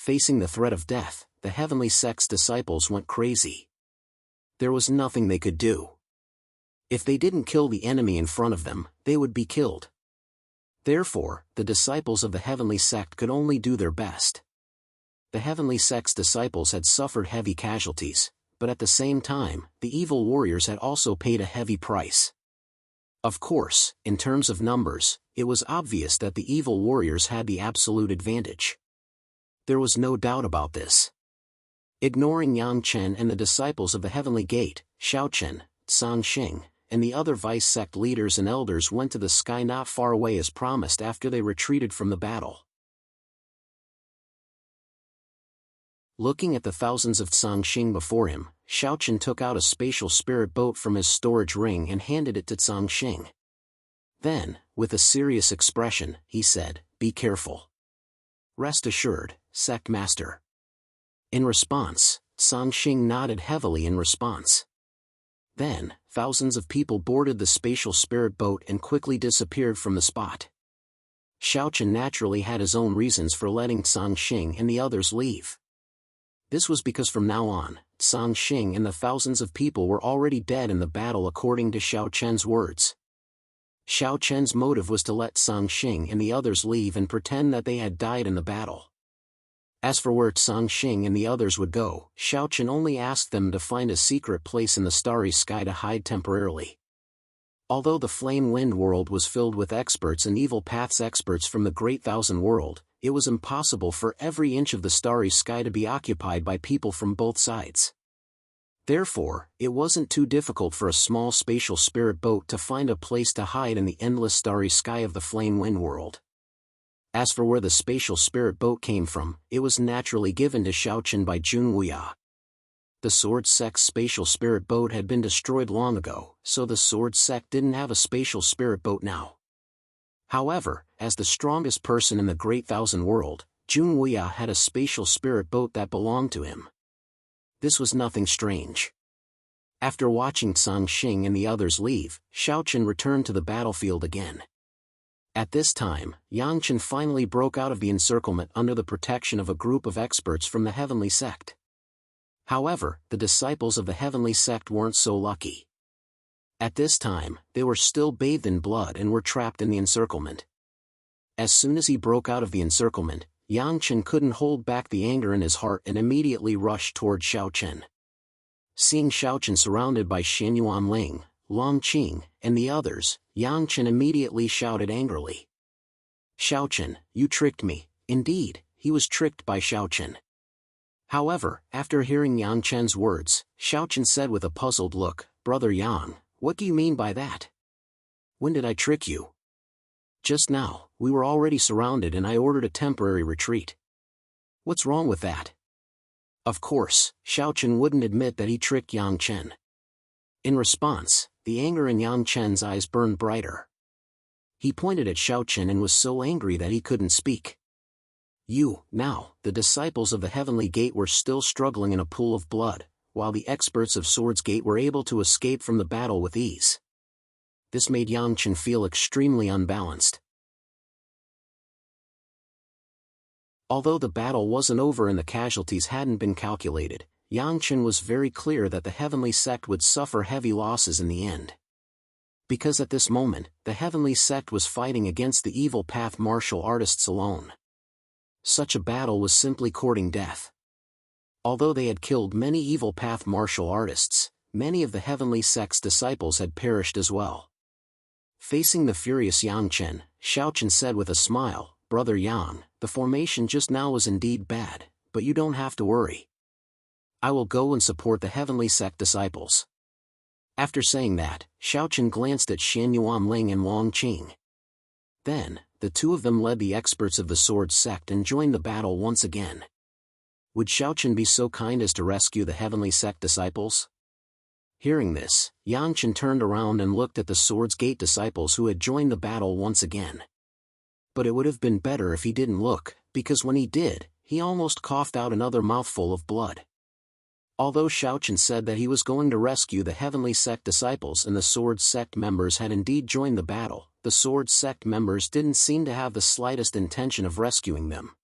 Facing the threat of death, the heavenly sect's disciples went crazy. There was nothing they could do. If they didn't kill the enemy in front of them, they would be killed. Therefore, the disciples of the heavenly sect could only do their best. The heavenly sect's disciples had suffered heavy casualties, but at the same time, the evil warriors had also paid a heavy price. Of course, in terms of numbers, it was obvious that the evil warriors had the absolute advantage. There was no doubt about this. Ignoring Yang Chen and the disciples of the Heavenly Gate, Xiaochen, Sang Xing, and the other vice sect leaders and elders went to the sky not far away as promised after they retreated from the battle. Looking at the thousands of Sang Xing before him, Xiaochen took out a spatial spirit boat from his storage ring and handed it to Sang Xing. Then, with a serious expression, he said, "Be careful. Rest assured, Sect Master." In response, Sang Xing nodded heavily in response. Then, thousands of people boarded the spatial spirit boat and quickly disappeared from the spot. Xiaochen naturally had his own reasons for letting Sang Xing and the others leave. This was because from now on, Sang Xing and the thousands of people were already dead in the battle according to Xiaochen's words. Xiaochen's motive was to let Sang Xing and the others leave and pretend that they had died in the battle. As for where Sang Xing and the others would go, Xiaochen only asked them to find a secret place in the starry sky to hide temporarily. Although the Flame Wind world was filled with experts and evil paths experts from the Great Thousand World, it was impossible for every inch of the starry sky to be occupied by people from both sides. Therefore, it wasn't too difficult for a small spatial spirit boat to find a place to hide in the endless starry sky of the Flame Wind world. As for where the spatial spirit boat came from, it was naturally given to Xiaochen by Jun Wuya. The Sword Sect's spatial spirit boat had been destroyed long ago, so the Sword Sect didn't have a spatial spirit boat now. However, as the strongest person in the Great Thousand World, Jun Wuya had a spatial spirit boat that belonged to him. This was nothing strange. After watching Sang Xing and the others leave, Xiaochen returned to the battlefield again. At this time, Yang Chen finally broke out of the encirclement under the protection of a group of experts from the Heavenly Sect. However, the disciples of the Heavenly Sect weren't so lucky. At this time, they were still bathed in blood and were trapped in the encirclement. As soon as he broke out of the encirclement, Yang Chen couldn't hold back the anger in his heart and immediately rushed toward Xiaochen. Seeing Xiaochen surrounded by Xianyuan Ling, Long Qing, and the others, Yang Chen immediately shouted angrily. "Xiaochen, you tricked me." Indeed, he was tricked by Xiaochen. However, after hearing Yang Chen's words, Xiaochen said with a puzzled look, "Brother Yang, what do you mean by that? When did I trick you? Just now, we were already surrounded and I ordered a temporary retreat. What's wrong with that?" Of course, Xiaochen wouldn't admit that he tricked Yang Chen. In response, the anger in Yang Chen's eyes burned brighter. He pointed at Xiaochen and was so angry that he couldn't speak. Now, the disciples of the Heavenly Gate were still struggling in a pool of blood, while the experts of Swords Gate were able to escape from the battle with ease. This made Yang Chen feel extremely unbalanced. Although the battle wasn't over and the casualties hadn't been calculated, Yang Chen was very clear that the Heavenly Sect would suffer heavy losses in the end. Because at this moment, the Heavenly Sect was fighting against the evil path martial artists alone. Such a battle was simply courting death. Although they had killed many evil path martial artists, many of the Heavenly Sect's disciples had perished as well. Facing the furious Yang Chen, Xiaochen said with a smile, "Brother Yang, the formation just now was indeed bad, but you don't have to worry. I will go and support the Heavenly Sect disciples." After saying that, Xiaochen glanced at Xianyuan Ling and Long Qing. Then, the two of them led the experts of the Sword Sect and joined the battle once again. Would Xiaochen be so kind as to rescue the Heavenly Sect disciples? Hearing this, Yang Chen turned around and looked at the Swords Gate disciples who had joined the battle once again. But it would have been better if he didn't look, because when he did, he almost coughed out another mouthful of blood. Although Xiaochen said that he was going to rescue the Heavenly Sect disciples and the Sword Sect members had indeed joined the battle, the Sword Sect members didn't seem to have the slightest intention of rescuing them.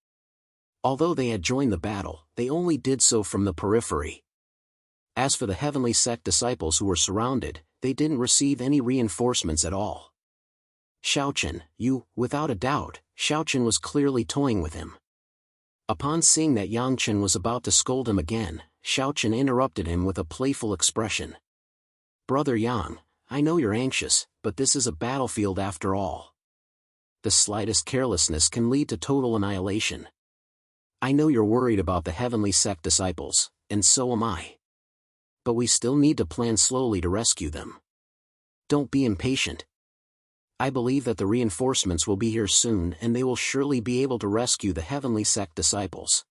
Although they had joined the battle, they only did so from the periphery. As for the heavenly sect disciples who were surrounded, they didn't receive any reinforcements at all. Xiaochen, without a doubt, Xiaochen was clearly toying with him. Upon seeing that Yangchen was about to scold him again, Xiaochen interrupted him with a playful expression. Brother Yang, I know you're anxious, but this is a battlefield after all. The slightest carelessness can lead to total annihilation. I know you're worried about the heavenly sect disciples, and so am I. But we still need to plan slowly to rescue them. Don't be impatient. I believe that the reinforcements will be here soon and they will surely be able to rescue the heavenly sect disciples.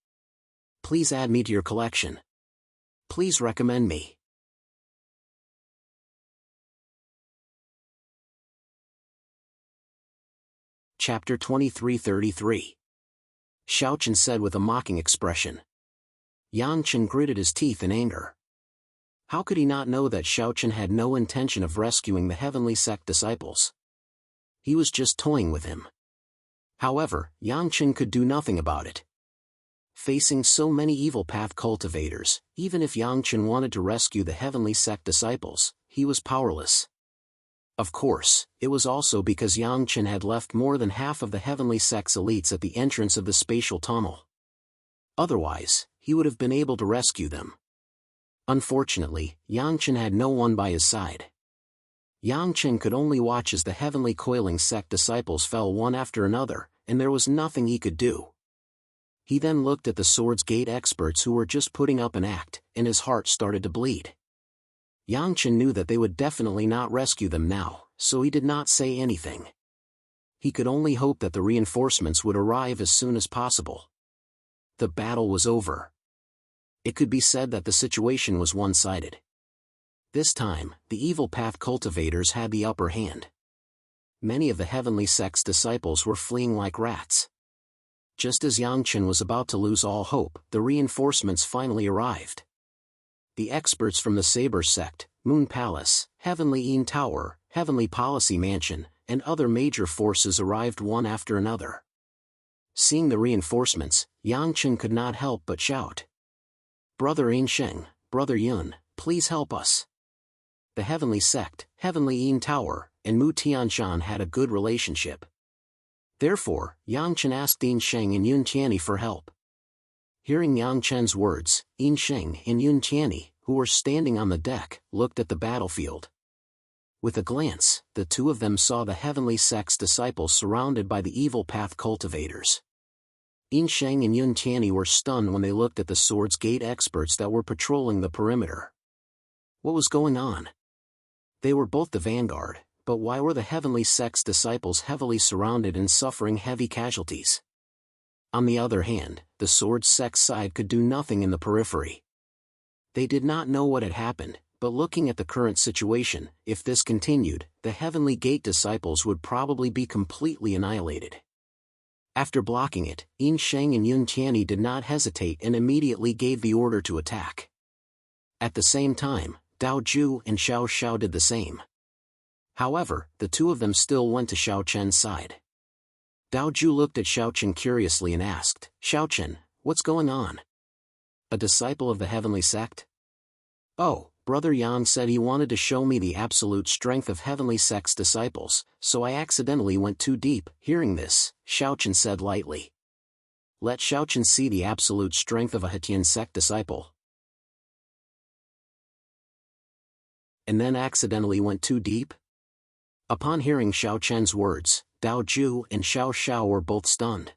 Please add me to your collection. Please recommend me. Chapter 23:33. Xiaochen said with a mocking expression. Yangchen gritted his teeth in anger. How could he not know that Xiaochen had no intention of rescuing the heavenly sect disciples? He was just toying with him. However, Yangchen could do nothing about it. Facing so many evil path cultivators, even if Yangchen wanted to rescue the heavenly sect disciples, he was powerless. Of course, it was also because Yangchen had left more than half of the heavenly sect's elites at the entrance of the spatial tunnel. Otherwise, he would have been able to rescue them. Unfortunately, Yangchen had no one by his side. Yangchen could only watch as the heavenly coiling sect disciples fell one after another, and there was nothing he could do. He then looked at the Swords Gate experts who were just putting up an act, and his heart started to bleed. Yangchen knew that they would definitely not rescue them now, so he did not say anything. He could only hope that the reinforcements would arrive as soon as possible. The battle was over. It could be said that the situation was one-sided. This time, the evil path cultivators had the upper hand. Many of the heavenly sect's disciples were fleeing like rats. Just as Yangchen was about to lose all hope, the reinforcements finally arrived. The experts from the Saber sect, Moon Palace, Heavenly Yin Tower, Heavenly Policy Mansion, and other major forces arrived one after another. Seeing the reinforcements, Yangchen could not help but shout. Brother Ainsheng, Brother Yun, please help us. The Heavenly Sect, Heavenly Yin Tower, and Mu Tianshan had a good relationship. Therefore, Yangchen asked Ainsheng and Yun Tianyi for help. Hearing Yangchen's words, Ainsheng and Yun Tianyi, who were standing on the deck, looked at the battlefield. With a glance, the two of them saw the Heavenly Sect's disciples surrounded by the evil path cultivators. Ainsheng and Yun Tianyi were stunned when they looked at the Swords Gate experts that were patrolling the perimeter. What was going on? They were both the vanguard, but why were the Heavenly Sect's disciples heavily surrounded and suffering heavy casualties? On the other hand, the Swords Sect side could do nothing in the periphery. They did not know what had happened, but looking at the current situation, if this continued, the Heavenly Gate disciples would probably be completely annihilated. After blocking it, Ainsheng and Yun Tianyi did not hesitate and immediately gave the order to attack. At the same time, Dao Ju and Xiao Xiao did the same. However, the two of them still went to Xiaochen's side. Dao Ju looked at Xiaochen curiously and asked, Xiaochen, what's going on? A disciple of the Heavenly Sect? Oh, Brother Yang said he wanted to show me the absolute strength of Heavenly Sect's disciples, so I accidentally went too deep. Hearing this, Xiaochen said lightly. Let Xiaochen see the absolute strength of a Hetian Sect disciple. And then accidentally went too deep? Upon hearing Xiaochen's words, Dao Ju and Xiao Xiao were both stunned.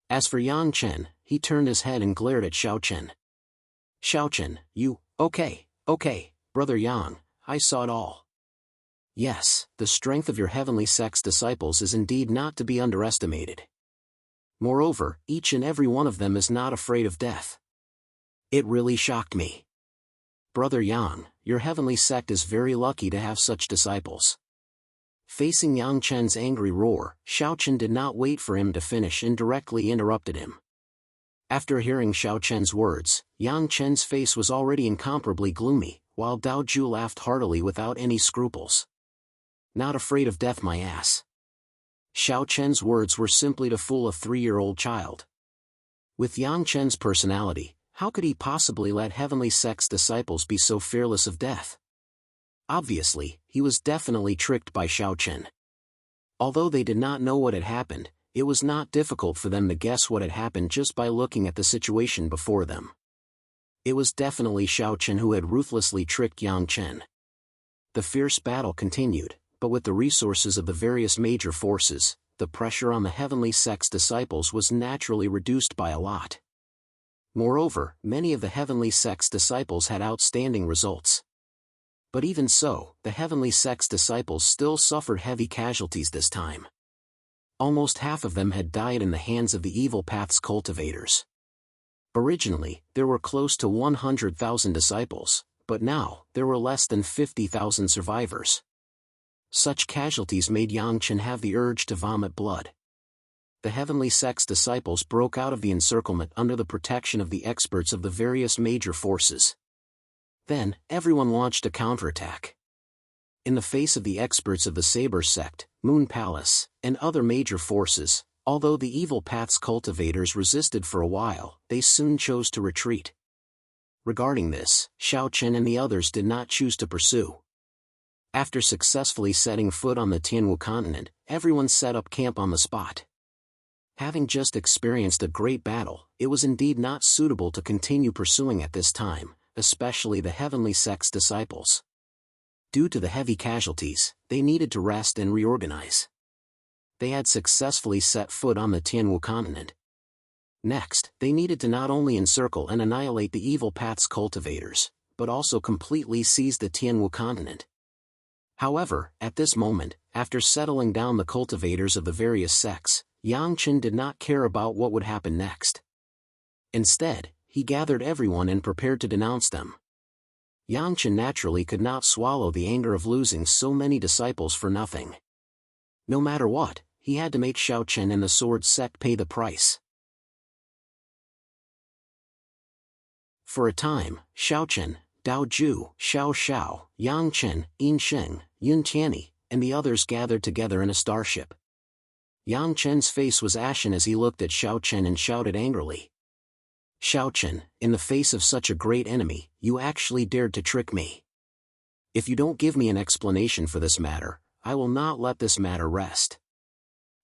As for Yangchen, he turned his head and glared at Xiaochen. Xiaochen, okay, Brother Yang, I saw it all. Yes, the strength of your Heavenly Sect's disciples is indeed not to be underestimated. Moreover, each and every one of them is not afraid of death. It really shocked me. Brother Yang, your Heavenly Sect is very lucky to have such disciples. Facing Yangchen's angry roar, Xiaochen did not wait for him to finish and directly interrupted him. After hearing Xiaochen's words, Yangchen's face was already incomparably gloomy, while Dao Ju laughed heartily without any scruples. Not afraid of death, my ass. Xiaochen's words were simply to fool a 3-year-old child. With Yang Chen's personality, how could he possibly let Heavenly Sect's disciples be so fearless of death? Obviously, he was definitely tricked by Xiao Chen. Although they did not know what had happened, it was not difficult for them to guess what had happened just by looking at the situation before them. It was definitely Xiao Chen who had ruthlessly tricked Yang Chen. The fierce battle continued, but with the resources of the various major forces, the pressure on the Heavenly Sect's disciples was naturally reduced by a lot. Moreover, many of the Heavenly Sect's disciples had outstanding results. But even so, the Heavenly Sect's disciples still suffered heavy casualties this time. Almost half of them had died in the hands of the Evil Path's cultivators. Originally, there were close to 100,000 disciples, but now, there were less than 50,000 survivors. Such casualties made Yang Chen have the urge to vomit blood. The Heavenly Sect's disciples broke out of the encirclement under the protection of the experts of the various major forces. Then, everyone launched a counterattack. In the face of the experts of the Saber Sect, Moon Palace, and other major forces, although the Evil Path's cultivators resisted for a while, they soon chose to retreat. Regarding this, Xiao Chen and the others did not choose to pursue. After successfully setting foot on the Tianwu continent, everyone set up camp on the spot. Having just experienced a great battle, it was indeed not suitable to continue pursuing at this time, especially the Heavenly Sect's disciples. Due to the heavy casualties, they needed to rest and reorganize. They had successfully set foot on the Tianwu continent. Next, they needed to not only encircle and annihilate the Evil Path's cultivators, but also completely seize the Tianwu continent. However, at this moment, after settling down the cultivators of the various sects, Yang Chen did not care about what would happen next. Instead, he gathered everyone and prepared to denounce them. Yang Chen naturally could not swallow the anger of losing so many disciples for nothing. No matter what, he had to make Xiao Chen and the Sword Sect pay the price. For a time, Xiao Chen, Dao Ju, Xiao Xiao, Yang Chen, Yin Sheng, Yun Tianyi, and the others gathered together in a starship. Yang Chen's face was ashen as he looked at Xiao Chen and shouted angrily. Xiao Chen, in the face of such a great enemy, you actually dared to trick me. If you don't give me an explanation for this matter, I will not let this matter rest.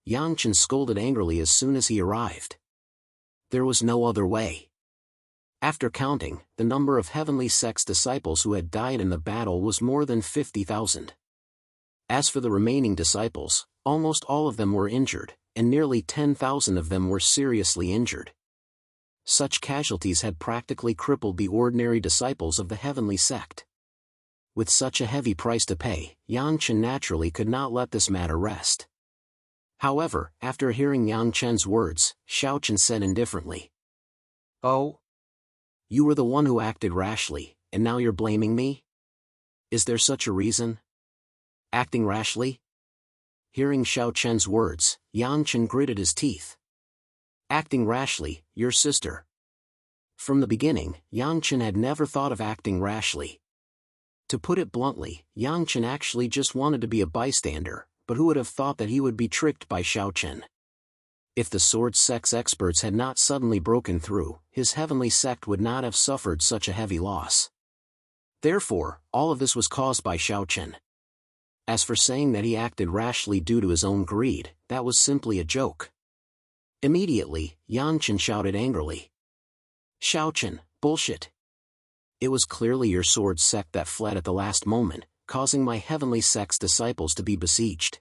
Yang Chen scolded angrily as soon as he arrived. There was no other way. After counting, the number of Heavenly Sect's disciples who had died in the battle was more than 50,000. As for the remaining disciples, almost all of them were injured, and nearly 10,000 of them were seriously injured. Such casualties had practically crippled the ordinary disciples of the Heavenly Sect. With such a heavy price to pay, Yang Chen naturally could not let this matter rest. However, after hearing Yang Chen's words, Xiao Chen said indifferently, "Oh? You were the one who acted rashly, and now you're blaming me? Is there such a reason? Acting rashly?" Hearing Xiao Chen's words, Yang Chen gritted his teeth. Acting rashly, your sister. From the beginning, Yang Chen had never thought of acting rashly. To put it bluntly, Yang Chen actually just wanted to be a bystander, but who would have thought that he would be tricked by Xiao Chen? If the Sword Sect's experts had not suddenly broken through, his Heavenly Sect would not have suffered such a heavy loss. Therefore, all of this was caused by Xiao Chen. As for saying that he acted rashly due to his own greed, that was simply a joke. Immediately, Yang Chen shouted angrily. Xiao Chen, bullshit. It was clearly your Sword Sect that fled at the last moment, causing my Heavenly Sect's disciples to be besieged.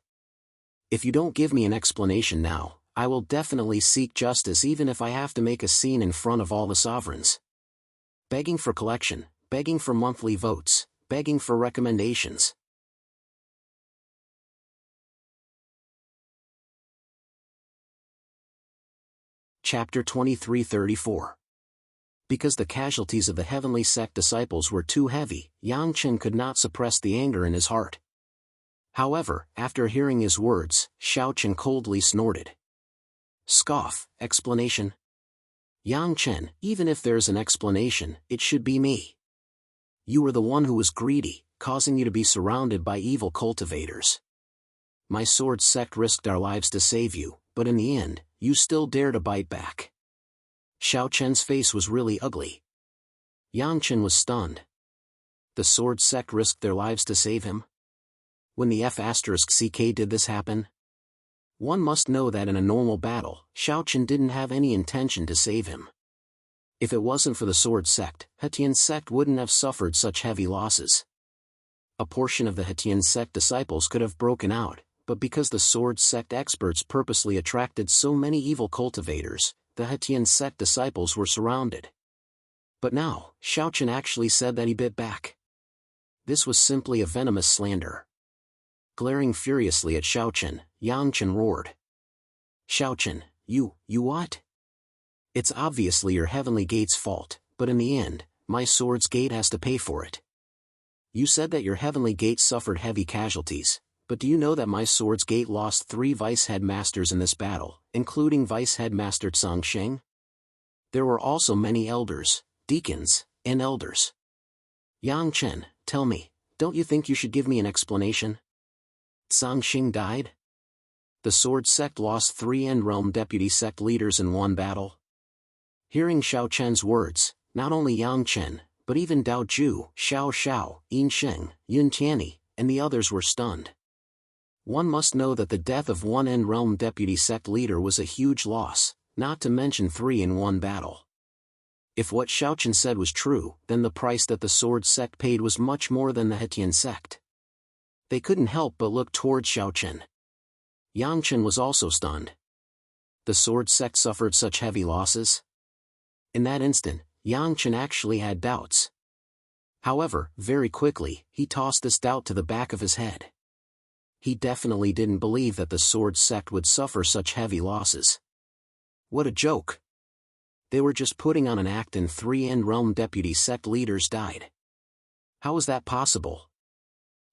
If you don't give me an explanation now, I will definitely seek justice even if I have to make a scene in front of all the sovereigns. Begging for collection, begging for monthly votes, begging for recommendations. Chapter 2334. Because the casualties of the Heavenly Sect disciples were too heavy, Yang Chen could not suppress the anger in his heart. However, after hearing his words, Xiao Chen coldly snorted. Scoff, explanation? Yang Chen, even if there's an explanation, it should be me. You were the one who was greedy, causing you to be surrounded by evil cultivators. My Sword Sect risked our lives to save you, but in the end, you still dare to bite back. Xiao Chen's face was really ugly. Yang Chen was stunned. The sword sect risked their lives to save him? When the F***CK did this happen? One must know that in a normal battle, Xiao Chen didn't have any intention to save him. If it wasn't for the sword sect, Hetian sect wouldn't have suffered such heavy losses. A portion of the Hetian sect disciples could have broken out, but because the sword sect experts purposely attracted so many evil cultivators, the Hetian sect disciples were surrounded. But now, Xiao Chen actually said that he bit back. This was simply a venomous slander. Glaring furiously at Xiao Chen, Yang Chen roared. Xiao Chen, you what? It's obviously your heavenly gate's fault, but in the end, my sword's gate has to pay for it. You said that your heavenly gate suffered heavy casualties, but do you know that my sword's gate lost 3 vice headmasters in this battle, including vice headmaster Tsang Sheng? There were also many elders, deacons, and elders. Yang Chen, tell me, don't you think you should give me an explanation? Tsang Sheng died? The sword sect lost 3 End Realm deputy sect leaders in one battle? Hearing Xiao Chen's words, not only Yang Chen, but even Dao Zhu, Xiao Xiao, Yin Sheng, Yun Tianyi, and the others were stunned. One must know that the death of 1 End Realm deputy sect leader was a huge loss, not to mention 3 in one battle. If what Xiao Chen said was true, then the price that the sword sect paid was much more than the Hetian sect. They couldn't help but look towards Xiao Chen. Yang Chen was also stunned. The sword sect suffered such heavy losses? In that instant, Yang Chen actually had doubts. However, very quickly, he tossed this doubt to the back of his head. He definitely didn't believe that the sword sect would suffer such heavy losses. What a joke! They were just putting on an act and 3 End Realm deputy sect leaders died. How was that possible?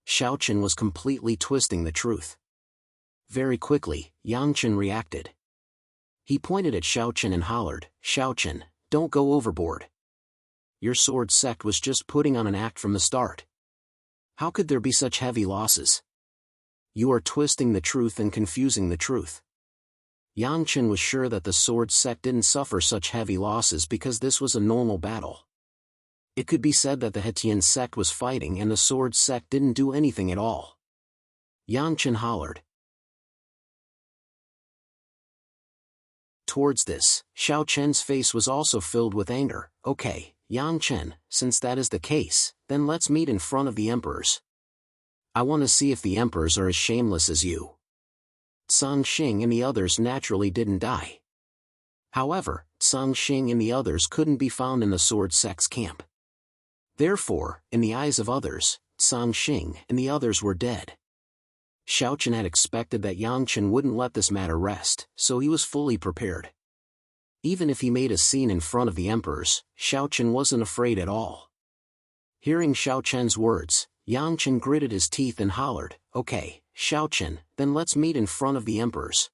Xiao Chen was completely twisting the truth. Very quickly, Yang Chen reacted. He pointed at Xiao Chen and hollered, Xiao Chen, don't go overboard. Your sword sect was just putting on an act from the start. How could there be such heavy losses? You are twisting the truth and confusing the truth. Yang Chen was sure that the sword sect didn't suffer such heavy losses because this was a normal battle. It could be said that the Hetian sect was fighting and the sword sect didn't do anything at all. Yang Chen hollered. Towards this, Xiao Chen's face was also filled with anger. Okay, Yang Chen, since that is the case, then let's meet in front of the emperors. I want to see if the emperors are as shameless as you. Tsang Sheng and the others naturally didn't die. However, Tsang Sheng and the others couldn't be found in the sword sect's camp. Therefore, in the eyes of others, Tsang Sheng and the others were dead. Xiao Chen had expected that Yang Chen wouldn't let this matter rest, so he was fully prepared. Even if he made a scene in front of the emperors, Xiao Chen wasn't afraid at all. Hearing Xiao Chen's words, Yang Chen gritted his teeth and hollered, okay, Xiao Chen, then let's meet in front of the emperors.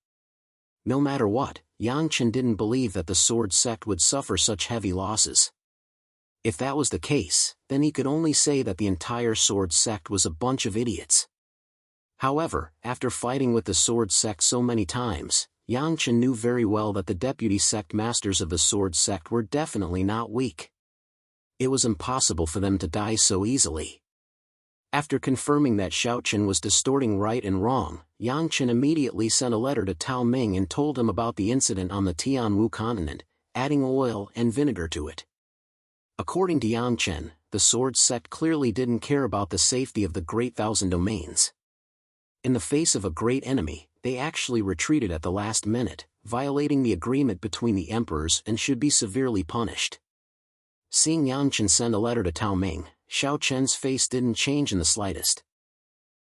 No matter what, Yang Chen didn't believe that the sword sect would suffer such heavy losses. If that was the case, then he could only say that the entire sword sect was a bunch of idiots. However, after fighting with the sword sect so many times, Yang Chen knew very well that the deputy sect masters of the sword sect were definitely not weak. It was impossible for them to die so easily. After confirming that Xiao Chen was distorting right and wrong, Yang Chen immediately sent a letter to Tao Ming and told him about the incident on the Tianwu continent, adding oil and vinegar to it. According to Yang Chen, the sword sect clearly didn't care about the safety of the Great Thousand Domains. In the face of a great enemy, they actually retreated at the last minute, violating the agreement between the emperors and should be severely punished. Seeing Yang Chen send a letter to Tao Ming, Xiao Chen's face didn't change in the slightest.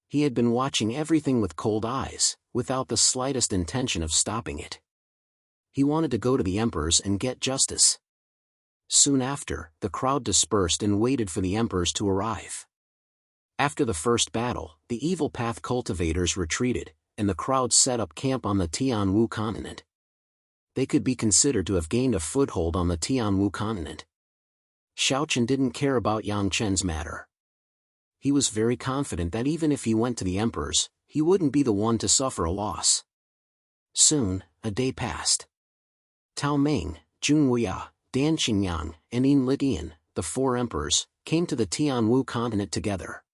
He had been watching everything with cold eyes, without the slightest intention of stopping it. He wanted to go to the emperors and get justice. Soon after, the crowd dispersed and waited for the emperors to arrive. After the first battle, the evil path cultivators retreated, and the crowd set up camp on the Tianwu continent. They could be considered to have gained a foothold on the Tianwu continent. Xiao Chen didn't care about Yang Chen's matter. He was very confident that even if he went to the emperors, he wouldn't be the one to suffer a loss. Soon, a day passed. Tao Ming, Junwuya, Dan Qingyang, and Yin Litian, the four emperors, came to the Tianwu continent together.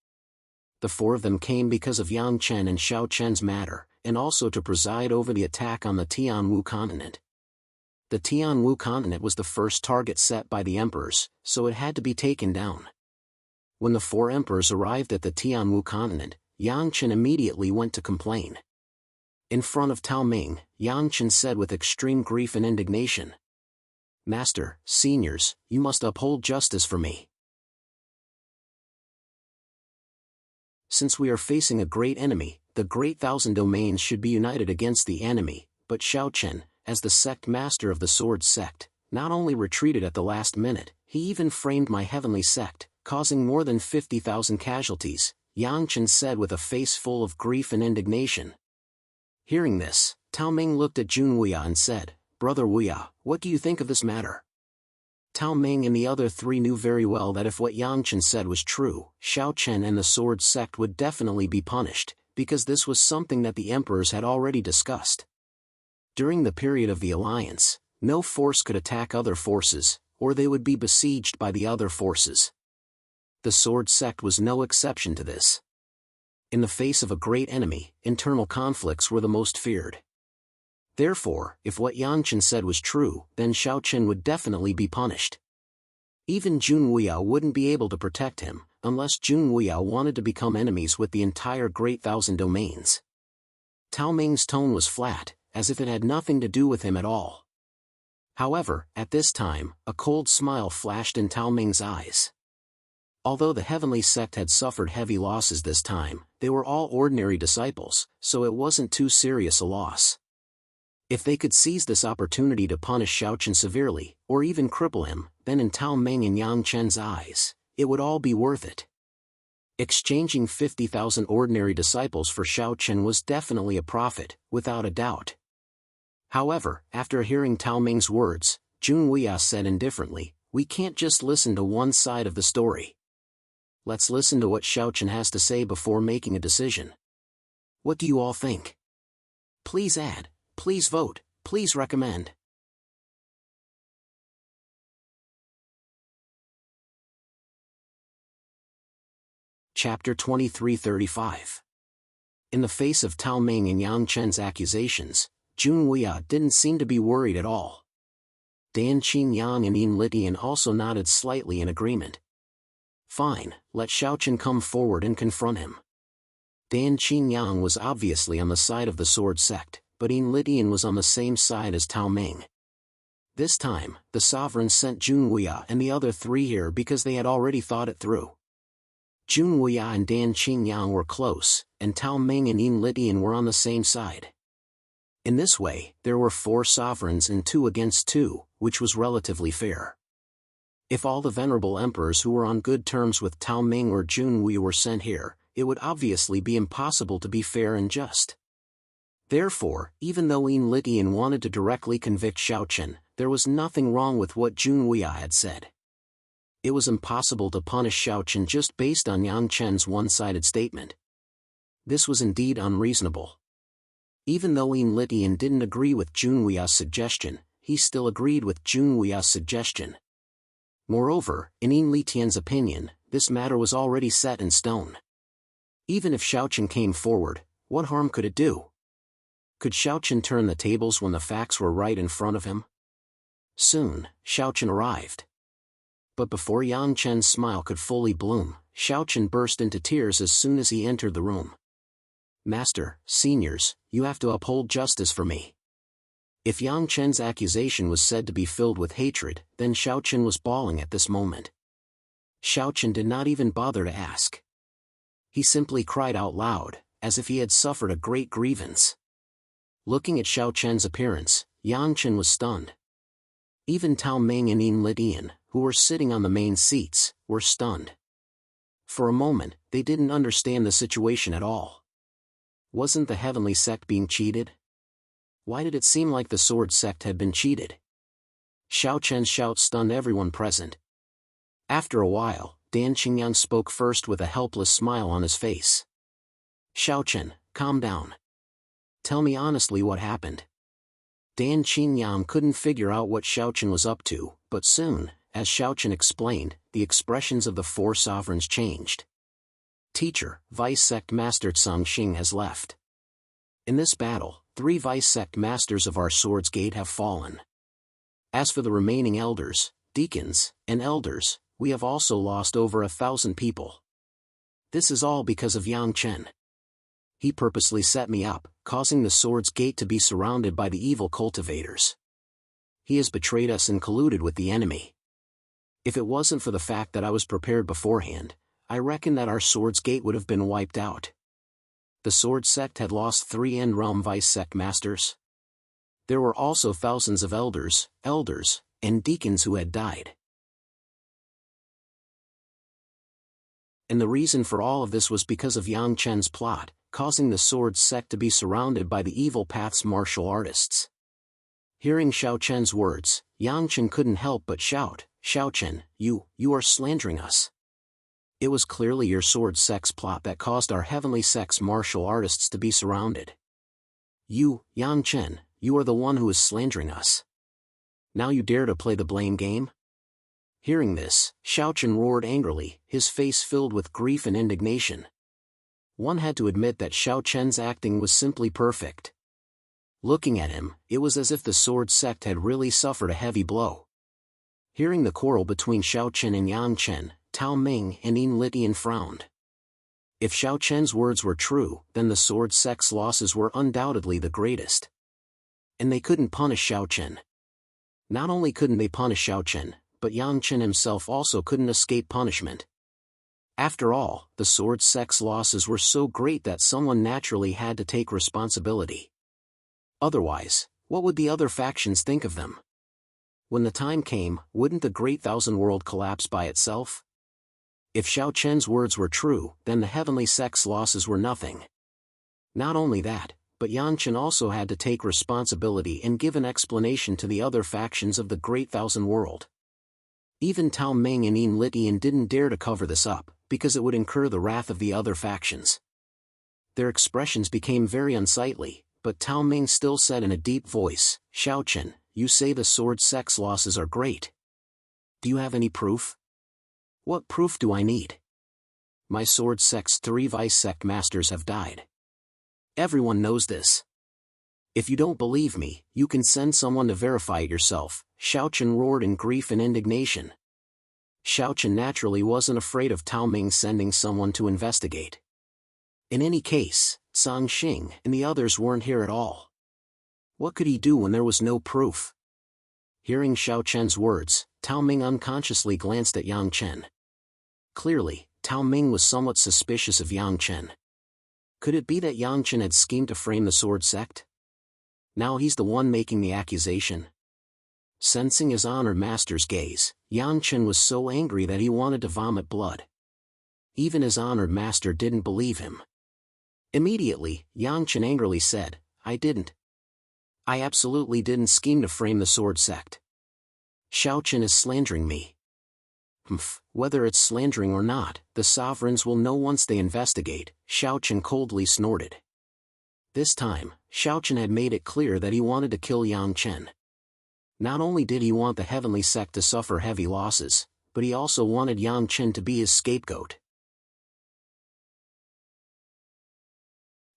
The four of them came because of Yang Chen and Xiao Chen's matter, and also to preside over the attack on the Tianwu continent. The Tianwu continent was the first target set by the emperors, so it had to be taken down. When the four emperors arrived at the Tianwu continent, Yang Chen immediately went to complain. In front of Tao Ming, Yang Chen said with extreme grief and indignation, "Master, seniors, you must uphold justice for me. Since we are facing a great enemy, the great thousand domains should be united against the enemy." But Xiao Chen, as the sect master of the sword sect, not only retreated at the last minute, he even framed my heavenly sect, causing more than 50,000 casualties, Yang Chen said with a face full of grief and indignation. Hearing this, Tao Ming looked at Jun Wuya and said, "Brother Wuya, what do you think of this matter?" Tao Ming and the other three knew very well that if what Yang Chen said was true, Xiao Chen and the sword sect would definitely be punished, because this was something that the emperors had already discussed. During the period of the alliance, no force could attack other forces, or they would be besieged by the other forces. The sword sect was no exception to this. In the face of a great enemy, internal conflicts were the most feared. Therefore, if what Yang Chen said was true, then Xiao Chen would definitely be punished. Even Jun Wuya wouldn't be able to protect him, unless Jun Wuya wanted to become enemies with the entire Great Thousand Domains. Tao Ming's tone was flat, as if it had nothing to do with him at all. However, at this time, a cold smile flashed in Tao Ming's eyes. Although the heavenly sect had suffered heavy losses this time, they were all ordinary disciples, so it wasn't too serious a loss. If they could seize this opportunity to punish Xiao Chen severely, or even cripple him, then in Tao Ming and Yang Chen's eyes, it would all be worth it. Exchanging 50,000 ordinary disciples for Xiao Chen was definitely a profit, without a doubt. However, after hearing Tao Ming's words, Jun Wuya said indifferently, "We can't just listen to one side of the story. Let's listen to what Xiao Chen has to say before making a decision. What do you all think? Please add, please vote, please recommend." Chapter 2335. In the face of Tao Ming and Yang Chen's accusations, Jun Wuya didn't seem to be worried at all. Dan Qingyang and Yin Litian also nodded slightly in agreement. Fine, let Xiao Chen come forward and confront him. Dan Qingyang was obviously on the side of the sword sect, but Yin Litian was on the same side as Tao Ming. This time, the sovereign sent Jun Wuya and the other three here because they had already thought it through. Jun Wuya and Dan Qingyang were close, and Tao Ming and Yin Litian were on the same side. In this way, there were 4 sovereigns and 2 against 2, which was relatively fair. If all the venerable emperors who were on good terms with Tao Ming or Jun Wuya were sent here, it would obviously be impossible to be fair and just. Therefore, even though Yin Litian wanted to directly convict Xiao Chen, there was nothing wrong with what Jun Wuya had said. It was impossible to punish Xiao Chen just based on Yang Chen's one-sided statement. This was indeed unreasonable. Even though Yin Litian didn't agree with Jun Wuya's suggestion, he still agreed with Jun Wuya's suggestion. Moreover, in Yin Litian's opinion, this matter was already set in stone. Even if Xiao Chen came forward, what harm could it do? Could Xiao Chen turn the tables when the facts were right in front of him? Soon, Xiao Chen arrived. But before Yang Chen's smile could fully bloom, Xiao Chen burst into tears as soon as he entered the room. "Master, seniors, you have to uphold justice for me." If Yang Chen's accusation was said to be filled with hatred, then Xiao Chen was bawling at this moment. Xiao Chen did not even bother to ask. He simply cried out loud, as if he had suffered a great grievance. Looking at Xiao Chen's appearance, Yang Chen was stunned. Even Tao Ming and Yin Litian, who were sitting on the main seats, were stunned. For a moment, they didn't understand the situation at all. Wasn't the heavenly sect being cheated? Why did it seem like the sword sect had been cheated? Xiao Chen's shout stunned everyone present. After a while, Dan Qingyang spoke first with a helpless smile on his face. "Xiao Chen, calm down. Tell me honestly what happened." Dan Qingyam couldn't figure out what Xiaochen was up to, but soon, as Xiaochen explained, the expressions of the four sovereigns changed. Teacher, Vice Sect Master Tsang Xing has left. In this battle, 3 Vice Sect Masters of our Swords Gate have fallen. As for the remaining elders, deacons, and elders, we have also lost over 1,000 people. This is all because of Yang Chen. He purposely set me up, causing the Swords Gate to be surrounded by the evil cultivators. He has betrayed us and colluded with the enemy. If it wasn't for the fact that I was prepared beforehand, I reckon that our Swords Gate would have been wiped out. The Sword Sect had lost 3 End Realm Vice Sect Masters. There were also thousands of elders, and deacons who had died. And the reason for all of this was because of Yang Chen's plot, causing the Sword Sect to be surrounded by the evil path's martial artists. Hearing Xiao Chen's words, Yang Chen couldn't help but shout, "Xiao Chen, you are slandering us. It was clearly your Sword Sect's plot that caused our Heavenly Sect's martial artists to be surrounded. You, Yang Chen, you are the one who is slandering us. Now you dare to play the blame game?" Hearing this, Xiao Chen roared angrily, his face filled with grief and indignation. One had to admit that Xiao Chen's acting was simply perfect. Looking at him, it was as if the Sword Sect had really suffered a heavy blow. Hearing the quarrel between Xiao Chen and Yang Chen, Tao Ming and Yin Litian frowned. If Xiao Chen's words were true, then the Sword Sect's losses were undoubtedly the greatest. And they couldn't punish Xiao Chen. Not only couldn't they punish Xiao Chen, but Yang Chen himself also couldn't escape punishment. After all, the Sword Sect's losses were so great that someone naturally had to take responsibility. Otherwise, what would the other factions think of them? When the time came, wouldn't the Great Thousand World collapse by itself? If Xiao Chen's words were true, then the Heavenly Sect's losses were nothing. Not only that, but Yang Chen also had to take responsibility and give an explanation to the other factions of the Great Thousand World. Even Tao Ming and Yin Litian didn't dare to cover this up, because it would incur the wrath of the other factions. Their expressions became very unsightly, but Tao Ming still said in a deep voice, "Xiao Chen, you say the Sword Sect's losses are great. Do you have any proof?" "What proof do I need? My Sword Sect's 3 Vice Sect Masters have died. Everyone knows this. If you don't believe me, you can send someone to verify it yourself," Xiao Chen roared in grief and indignation. Xiao Chen naturally wasn't afraid of Tao Ming sending someone to investigate. In any case, Tsang Xing and the others weren't here at all. What could he do when there was no proof? Hearing Xiao Chen's words, Tao Ming unconsciously glanced at Yang Chen. Clearly, Tao Ming was somewhat suspicious of Yang Chen. Could it be that Yang Chen had schemed to frame the Sword Sect? Now he's the one making the accusation. Sensing his honored master's gaze, Yang Chen was so angry that he wanted to vomit blood. Even his honored master didn't believe him. Immediately, Yang Chen angrily said, I absolutely didn't scheme to frame the Sword Sect. Xiao Chen is slandering me." Whether it's slandering or not, the sovereigns will know once they investigate," Xiao Chen coldly snorted. This time, Xiao Chen had made it clear that he wanted to kill Yang Chen. Not only did he want the Heavenly Sect to suffer heavy losses, but he also wanted Yang Chen to be his scapegoat.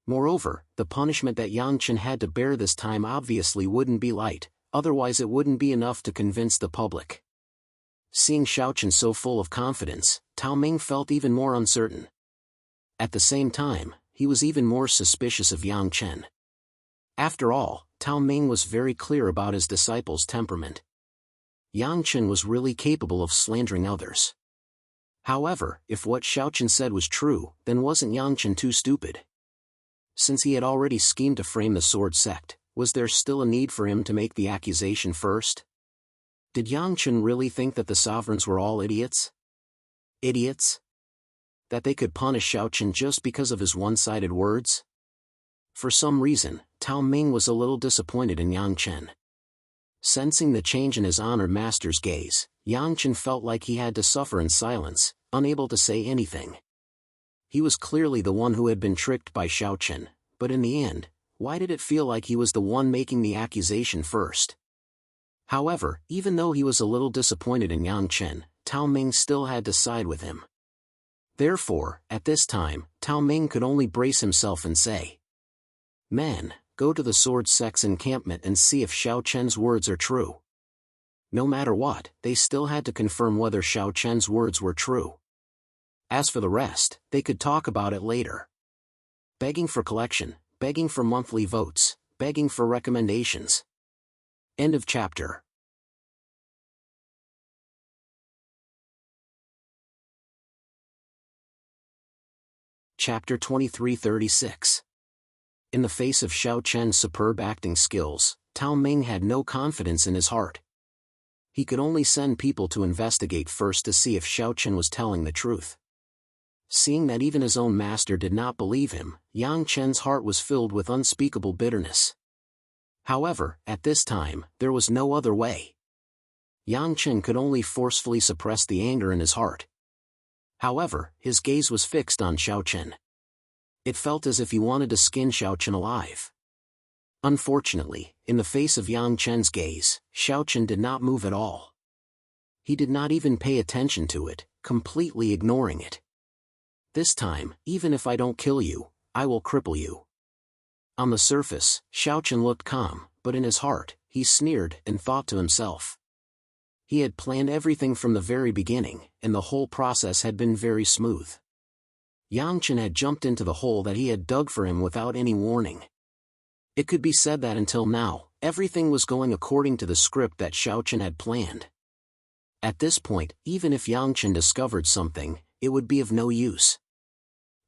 Moreover, the punishment that Yang Chen had to bear this time obviously wouldn't be light, otherwise it wouldn't be enough to convince the public. Seeing Xiao Chen so full of confidence, Tao Ming felt even more uncertain. At the same time, he was even more suspicious of Yang Chen. After all, Tao Ming was very clear about his disciple's temperament. Yang Chen was really capable of slandering others. However, if what Xiao Chen said was true, then wasn't Yang Chen too stupid? Since he had already schemed to frame the Sword Sect, was there still a need for him to make the accusation first? Did Yang Chen really think that the sovereigns were all idiots? Idiots? That they could punish Xiao Chen just because of his one-sided words? For some reason, Tao Ming was a little disappointed in Yang Chen. Sensing the change in his honored master's gaze, Yang Chen felt like he had to suffer in silence, unable to say anything. He was clearly the one who had been tricked by Xiao Chen, but in the end, why did it feel like he was the one making the accusation first? However, even though he was a little disappointed in Yang Chen, Tao Ming still had to side with him. Therefore, at this time, Tao Ming could only brace himself and say, "Men, go to the Sword Sect's encampment and see if Xiao Chen's words are true." No matter what, they still had to confirm whether Xiao Chen's words were true. As for the rest, they could talk about it later. Begging for collection, begging for monthly votes, begging for recommendations. End of chapter. Chapter 2336. In the face of Xiao Chen's superb acting skills, Tao Ming had no confidence in his heart. He could only send people to investigate first to see if Xiao Chen was telling the truth. Seeing that even his own master did not believe him, Yang Chen's heart was filled with unspeakable bitterness. However, at this time, there was no other way. Yang Chen could only forcefully suppress the anger in his heart. However, his gaze was fixed on Xiao Chen. It felt as if he wanted to skin Xiao Chen alive. Unfortunately, in the face of Yang Chen's gaze, Xiao Chen did not move at all. He did not even pay attention to it, completely ignoring it. "This time, even if I don't kill you, I will cripple you." On the surface, Xiao Chen looked calm, but in his heart, he sneered and thought to himself. He had planned everything from the very beginning, and the whole process had been very smooth. Yang Chen had jumped into the hole that he had dug for him without any warning. It could be said that until now, everything was going according to the script that Xiao Chen had planned. At this point, even if Yang Chen discovered something, it would be of no use.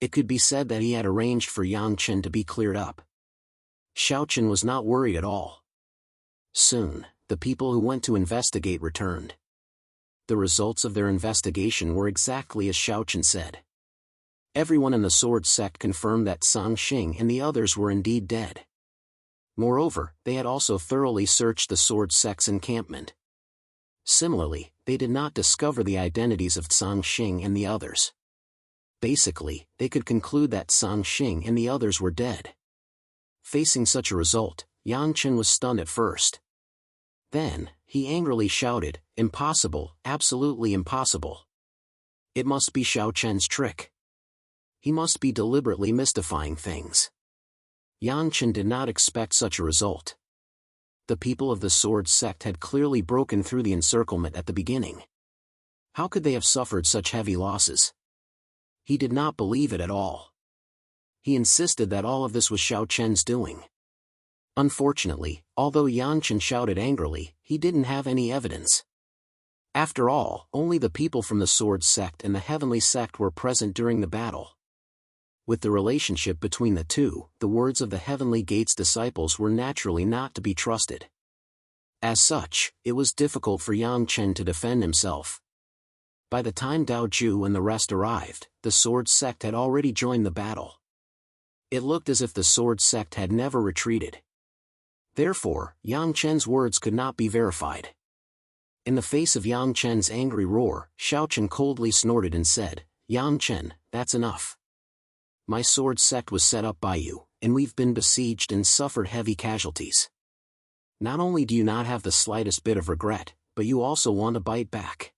It could be said that he had arranged for Yang Chen to be cleared up. Xiao Chen was not worried at all. Soon, the people who went to investigate returned. The results of their investigation were exactly as Xiao Chen said. Everyone in the Sword Sect confirmed that Song Xing and the others were indeed dead. Moreover, they had also thoroughly searched the Sword Sect's encampment. Similarly, they did not discover the identities of Song Xing and the others. Basically, they could conclude that Song Xing and the others were dead. Facing such a result, Yang Chen was stunned at first. Then, he angrily shouted, "Impossible, absolutely impossible. It must be Xiao Chen's trick. He must be deliberately mystifying things." Yang Chen did not expect such a result. The people of the Sword Sect had clearly broken through the encirclement at the beginning. How could they have suffered such heavy losses? He did not believe it at all. He insisted that all of this was Xiao Chen's doing. Unfortunately, although Yang Chen shouted angrily, he didn't have any evidence. After all, only the people from the Sword Sect and the Heavenly Sect were present during the battle. With the relationship between the two, the words of the Heavenly Gate's disciples were naturally not to be trusted. As such, it was difficult for Yang Chen to defend himself. By the time Dao Ju and the rest arrived, the Sword Sect had already joined the battle. It looked as if the Sword Sect had never retreated. Therefore, Yang Chen's words could not be verified. In the face of Yang Chen's angry roar, Xiao Chen coldly snorted and said, "Yang Chen, that's enough. My Sword Sect was set up by you, and we've been besieged and suffered heavy casualties. Not only do you not have the slightest bit of regret, but you also want to bite back.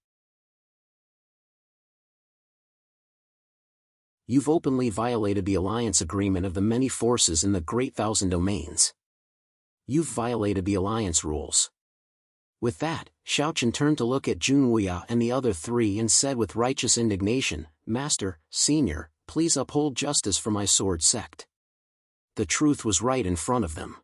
You've openly violated the alliance agreement of the many forces in the Great Thousand Domains. You've violated the alliance rules." With that, Xiao Chen turned to look at Jun Wuya and the other three and said with righteous indignation, "Master, Senior, please uphold justice for my Sword Sect." The truth was right in front of them.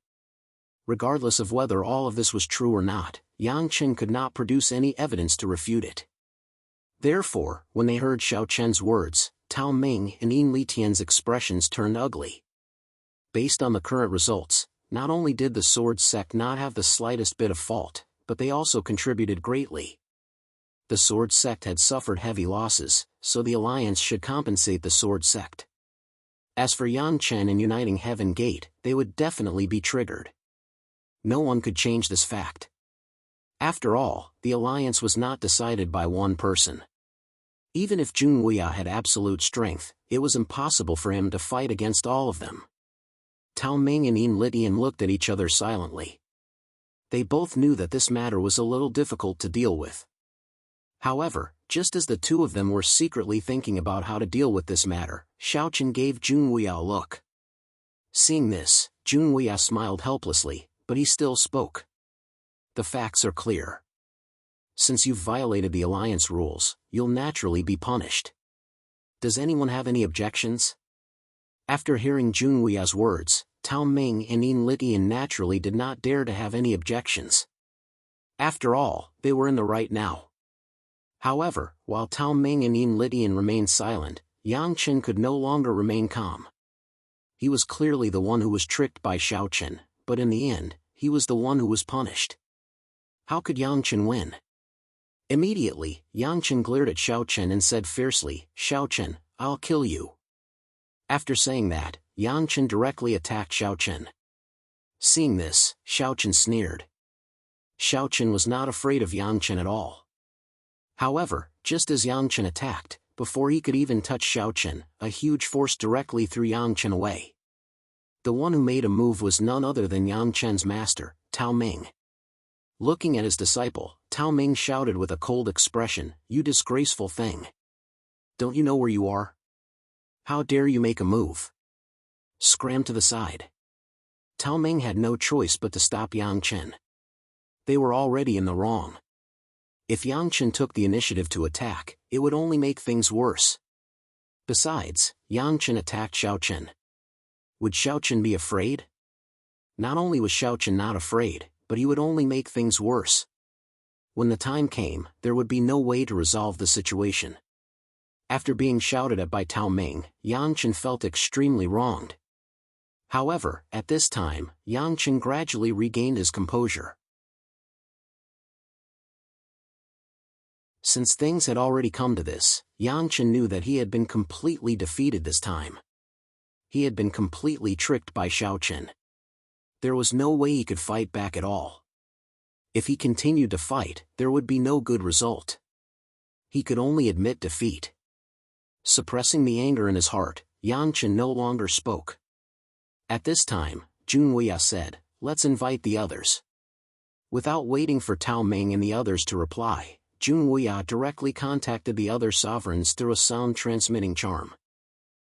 Regardless of whether all of this was true or not, Yang Chen could not produce any evidence to refute it. Therefore, when they heard Xiao Chen's words, Tao Ming and Yin Litian's expressions turned ugly. Based on the current results, not only did the Sword Sect not have the slightest bit of fault, but they also contributed greatly. The Sword Sect had suffered heavy losses, so the alliance should compensate the Sword Sect. As for Yang Chen and uniting Heaven Gate, they would definitely be triggered. No one could change this fact. After all, the alliance was not decided by one person. Even if Jun Wuya had absolute strength, it was impossible for him to fight against all of them. Tao Ming and Yin Litian looked at each other silently. They both knew that this matter was a little difficult to deal with. However, just as the two of them were secretly thinking about how to deal with this matter, Xiaochen gave Junwei a look. Seeing this, Junwei smiled helplessly, but he still spoke. The facts are clear. Since you've violated the alliance rules, you'll naturally be punished. Does anyone have any objections? After hearing Junwei's words, Tao Ming and Yin Litian naturally did not dare to have any objections. After all, they were in the right now. However, while Tao Ming and Yin Litian remained silent, Yang Chen could no longer remain calm. He was clearly the one who was tricked by Xiaochen, but in the end, he was the one who was punished. How could Yang Chen win? Immediately, Yang Chen glared at Xiaochen and said fiercely, "Xiaochen, I'll kill you." After saying that, Yang Chen directly attacked Xiaochen. Seeing this, Xiaochen sneered. Xiaochen was not afraid of Yang Chen at all. However, just as Yang Chen attacked, before he could even touch Xiaochen, a huge force directly threw Yang Chen away. The one who made a move was none other than Yang Chen's master, Tao Ming. Looking at his disciple, Tao Ming shouted with a cold expression, "You disgraceful thing! Don't you know where you are? How dare you make a move? Scram to the side." Tao Ming had no choice but to stop Yang Chen. They were already in the wrong. If Yang Chen took the initiative to attack, it would only make things worse. Besides, Yang Chen attacked Xiaochen. Would Xiaochen be afraid? Not only was Xiaochen not afraid, but he would only make things worse. When the time came, there would be no way to resolve the situation. After being shouted at by Tao Ming, Yang Chen felt extremely wronged. However, at this time, Yang Chen gradually regained his composure. Since things had already come to this, Yang Chen knew that he had been completely defeated this time. He had been completely tricked by Xiaochen. There was no way he could fight back at all. If he continued to fight, there would be no good result. He could only admit defeat. Suppressing the anger in his heart, Yang Chen no longer spoke. At this time, Junwei said, "Let's invite the others." Without waiting for Tao Ming and the others to reply, Junwei directly contacted the other sovereigns through a sound-transmitting charm.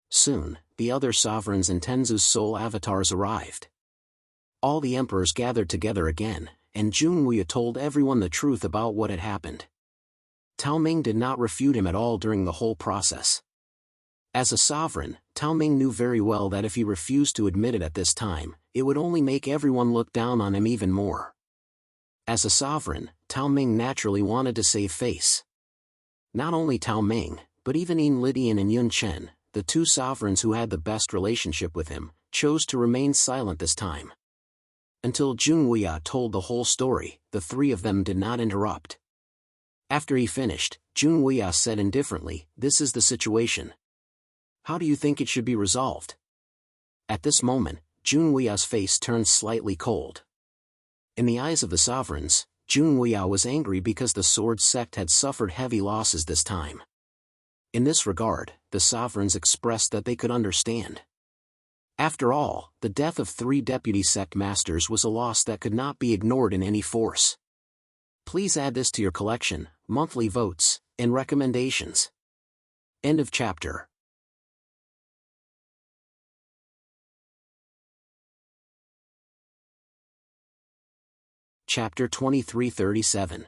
Soon, the other sovereigns and Tenzu's soul avatars arrived. All the emperors gathered together again, and Junwei told everyone the truth about what had happened. Tao Ming did not refute him at all during the whole process. As a sovereign, Tao Ming knew very well that if he refused to admit it at this time, it would only make everyone look down on him even more. As a sovereign, Tao Ming naturally wanted to save face. Not only Tao Ming, but even Yin Litian and Yun Chen, the two sovereigns who had the best relationship with him, chose to remain silent this time. Until Junwei told the whole story, the three of them did not interrupt. After he finished, Junwei said indifferently, "This is the situation. How do you think it should be resolved?" At this moment, Junwei's face turned slightly cold. In the eyes of the sovereigns, Junwei was angry because the sword sect had suffered heavy losses this time. In this regard, the sovereigns expressed that they could understand. After all, the death of 3 deputy sect masters was a loss that could not be ignored in any force. Please add this to your collection, monthly votes, and recommendations. End of chapter. Chapter 2337.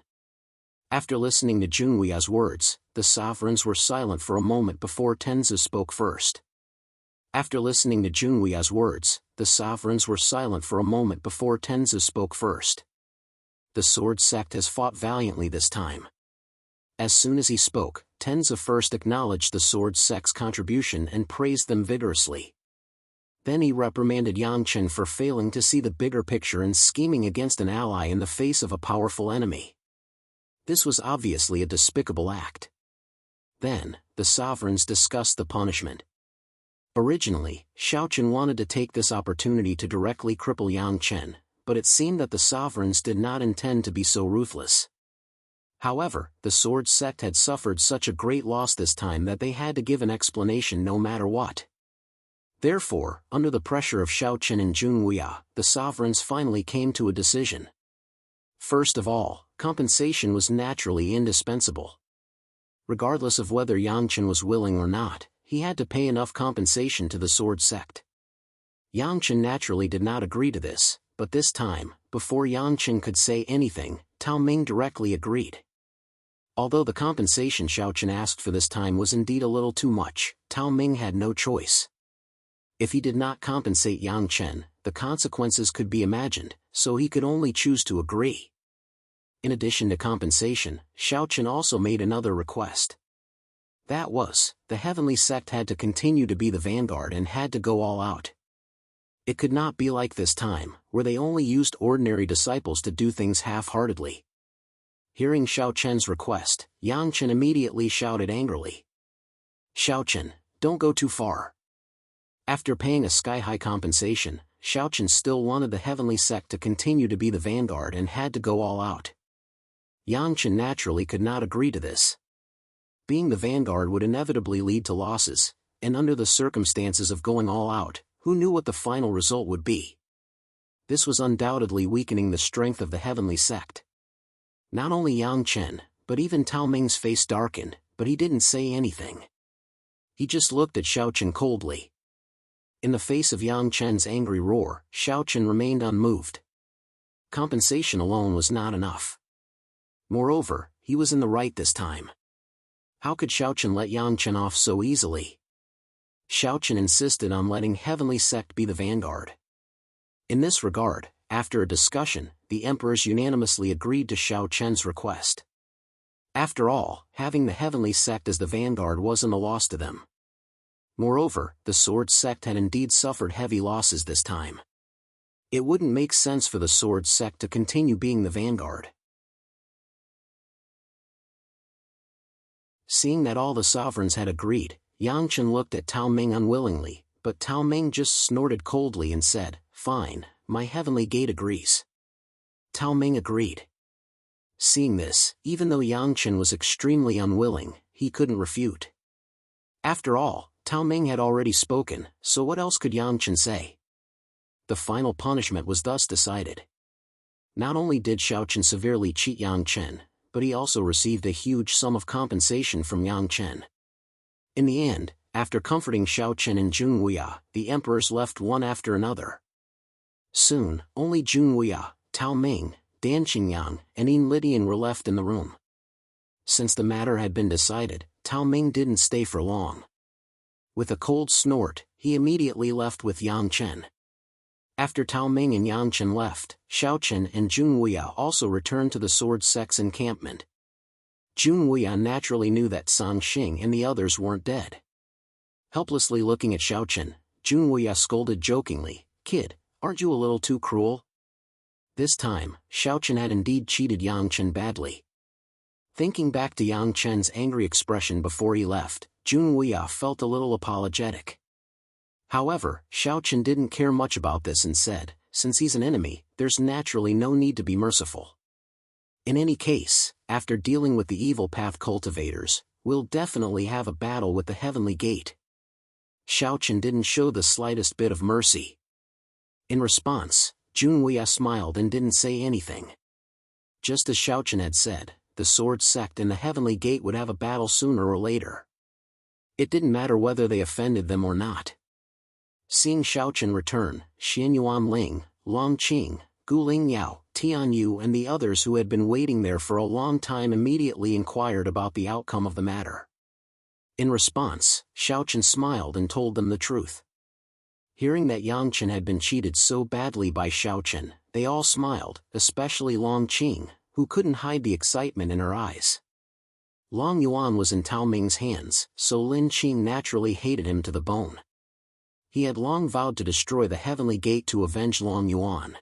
After listening to Junwei's words, the sovereigns were silent for a moment before Tenzu spoke first. After listening to Junwei's words, the sovereigns were silent for a moment before Tenzu spoke first. The sword sect has fought valiantly this time. As soon as he spoke, Tenzu first acknowledged the sword sect's contribution and praised them vigorously. Then he reprimanded Yang Chen for failing to see the bigger picture and scheming against an ally in the face of a powerful enemy. This was obviously a despicable act. Then, the sovereigns discussed the punishment. Originally, Xiaochen wanted to take this opportunity to directly cripple Yang Chen, but it seemed that the sovereigns did not intend to be so ruthless. However, the sword sect had suffered such a great loss this time that they had to give an explanation no matter what. Therefore, under the pressure of Xiaoqin and Junwuya, the sovereigns finally came to a decision. First of all, compensation was naturally indispensable. Regardless of whether Yangchen was willing or not, he had to pay enough compensation to the sword sect. Yangchen naturally did not agree to this, but this time, before Yangchen could say anything, Tao Ming directly agreed. Although the compensation Xiaoqin asked for this time was indeed a little too much, Tao Ming had no choice. If he did not compensate Yangchen, the consequences could be imagined, so he could only choose to agree. In addition to compensation, Xiaoqin also made another request. That was, the heavenly sect had to continue to be the vanguard and had to go all out. It could not be like this time, where they only used ordinary disciples to do things half-heartedly. Hearing Xiaoqin's request, Yangchen immediately shouted angrily. "Xiaoqin, don't go too far." After paying a sky-high compensation, Xiaoqin still wanted the heavenly sect to continue to be the vanguard and had to go all out. Yangchen naturally could not agree to this. Being the vanguard would inevitably lead to losses, and under the circumstances of going all out, who knew what the final result would be? This was undoubtedly weakening the strength of the heavenly sect. Not only Yangchen, but even Tao Ming's face darkened, but he didn't say anything. He just looked at Xiaoqin coldly. In the face of Yangchen's angry roar, Xiaoqin remained unmoved. Compensation alone was not enough. Moreover, he was in the right this time. How could Xiaoqin let Yangchen off so easily? Xiaoqin insisted on letting heavenly sect be the vanguard. In this regard, after a discussion, the emperors unanimously agreed to Xiaoqin's request. After all, having the heavenly sect as the vanguard wasn't a loss to them. Moreover, the sword sect had indeed suffered heavy losses this time. It wouldn't make sense for the sword sect to continue being the vanguard. Seeing that all the sovereigns had agreed, Yangchen looked at Tao Ming unwillingly, but Tao Ming just snorted coldly and said, "Fine, my heavenly gate agrees." Tao Ming agreed. Seeing this, even though Yangchen was extremely unwilling, he couldn't refute. After all, Tao Ming had already spoken, so what else could Yangchen say? The final punishment was thus decided. Not only did Xiaoqin severely cheat Yangchen, but he also received a huge sum of compensation from Yangchen. In the end, after comforting Xiaoqin and Junwuya, the emperors left one after another. Soon, only Junwuya, Tao Ming, Dan Qingyang, and Yin Lidian were left in the room. Since the matter had been decided, Tao Ming didn't stay for long. With a cold snort, he immediately left with Yangchen. After Tao Ming and Yangchen left, Xiaoqin and Junwuya also returned to the sword sect's encampment. Junwuya naturally knew that Sangxing and the others weren't dead. Helplessly looking at Xiaoqin, Junwuya scolded jokingly, "Kid, aren't you a little too cruel?" This time, Xiaoqin had indeed cheated Yangchen badly. Thinking back to Yangchen's angry expression before he left, Junwuya felt a little apologetic. However, Xiaoqin didn't care much about this and said, "Since he's an enemy, there's naturally no need to be merciful. In any case, after dealing with the evil path cultivators, we'll definitely have a battle with the heavenly gate." Xiaoqin didn't show the slightest bit of mercy. In response, Junwuya smiled and didn't say anything. Just as Xiaoqin had said, the sword sect and the heavenly gate would have a battle sooner or later. It didn't matter whether they offended them or not. Seeing Xiaoqin return, Xian Yuanling, Long Qing, Guling Yao, Tian Yu and the others who had been waiting there for a long time immediately inquired about the outcome of the matter. In response, Xiaoqin smiled and told them the truth. Hearing that Yangchen had been cheated so badly by Xiaoqin, they all smiled, especially Long Qing, who couldn't hide the excitement in her eyes. Long Yuan was in Tao Ming's hands, so Lin Qing naturally hated him to the bone. He had long vowed to destroy the heavenly gate to avenge Long Yuan.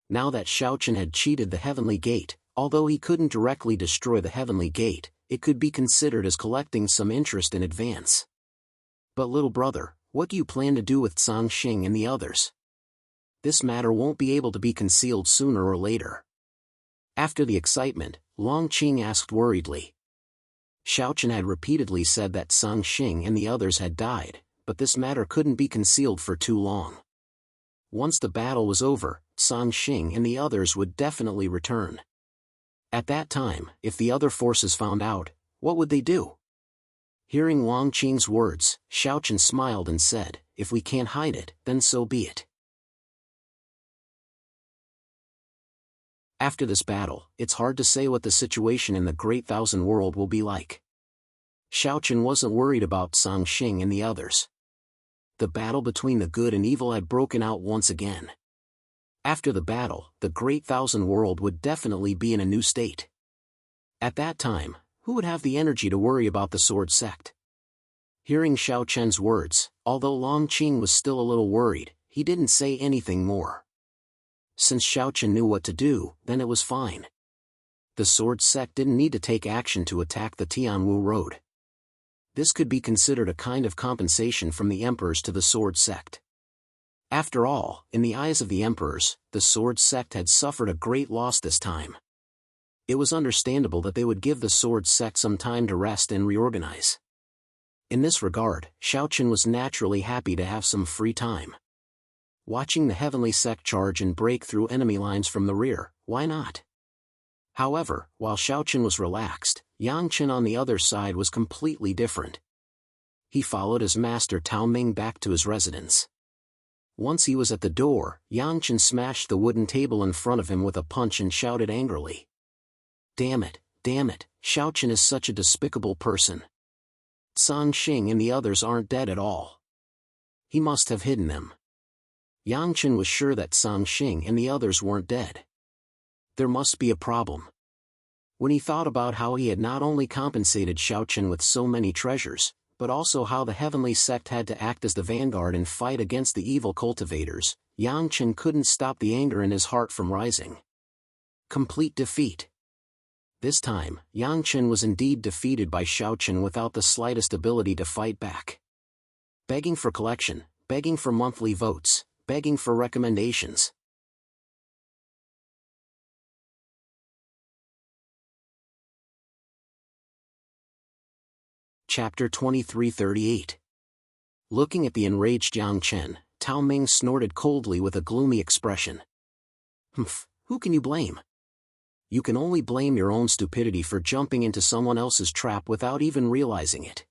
Now that Xiaoqin had cheated the heavenly gate, although he couldn't directly destroy the heavenly gate, it could be considered as collecting some interest in advance. "But little brother, what do you plan to do with Sangxing and the others? This matter won't be able to be concealed sooner or later." After the excitement, Long Qing asked worriedly. Xiaoqin had repeatedly said that Sangxing and the others had died, but this matter couldn't be concealed for too long. Once the battle was over, Song Xing and the others would definitely return. At that time, if the other forces found out, what would they do? Hearing Wang Qing's words, Xiaochen smiled and said, "If we can't hide it, then so be it." After this battle, it's hard to say what the situation in the Great Thousand World will be like. Xiaochen wasn't worried about Song Xing and the others. The battle between the good and evil had broken out once again. After the battle, the Great Thousand World would definitely be in a new state. At that time, who would have the energy to worry about the Sword Sect? Hearing Xiao Chen's words, although Long Qing was still a little worried, he didn't say anything more. Since Xiao Chen knew what to do, then it was fine. The Sword Sect didn't need to take action to attack the Tianwu Road. This could be considered a kind of compensation from the emperors to the Sword Sect. After all, in the eyes of the emperors, the Sword Sect had suffered a great loss this time. It was understandable that they would give the Sword Sect some time to rest and reorganize. In this regard, Xiaochen was naturally happy to have some free time. Watching the Heavenly Sect charge and break through enemy lines from the rear, why not? However, while Xiaochen was relaxed, Yang Chen on the other side was completely different. He followed his master Tao Ming back to his residence. Once he was at the door, Yang Chen smashed the wooden table in front of him with a punch and shouted angrily. Damn it, Xiaochen is such a despicable person. Song Xing and the others aren't dead at all. He must have hidden them. Yang Chen was sure that Song Xing and the others weren't dead. There must be a problem. When he thought about how he had not only compensated Xiaochen with so many treasures, but also how the Heavenly Sect had to act as the vanguard and fight against the evil cultivators, Yang Chen couldn't stop the anger in his heart from rising. Complete defeat. This time, Yang Chen was indeed defeated by Xiaochen without the slightest ability to fight back. Begging for collection, begging for monthly votes, begging for recommendations. Chapter 2338. Looking at the enraged Yang Chen, Tao Ming snorted coldly with a gloomy expression. Humph, who can you blame? You can only blame your own stupidity for jumping into someone else's trap without even realizing it.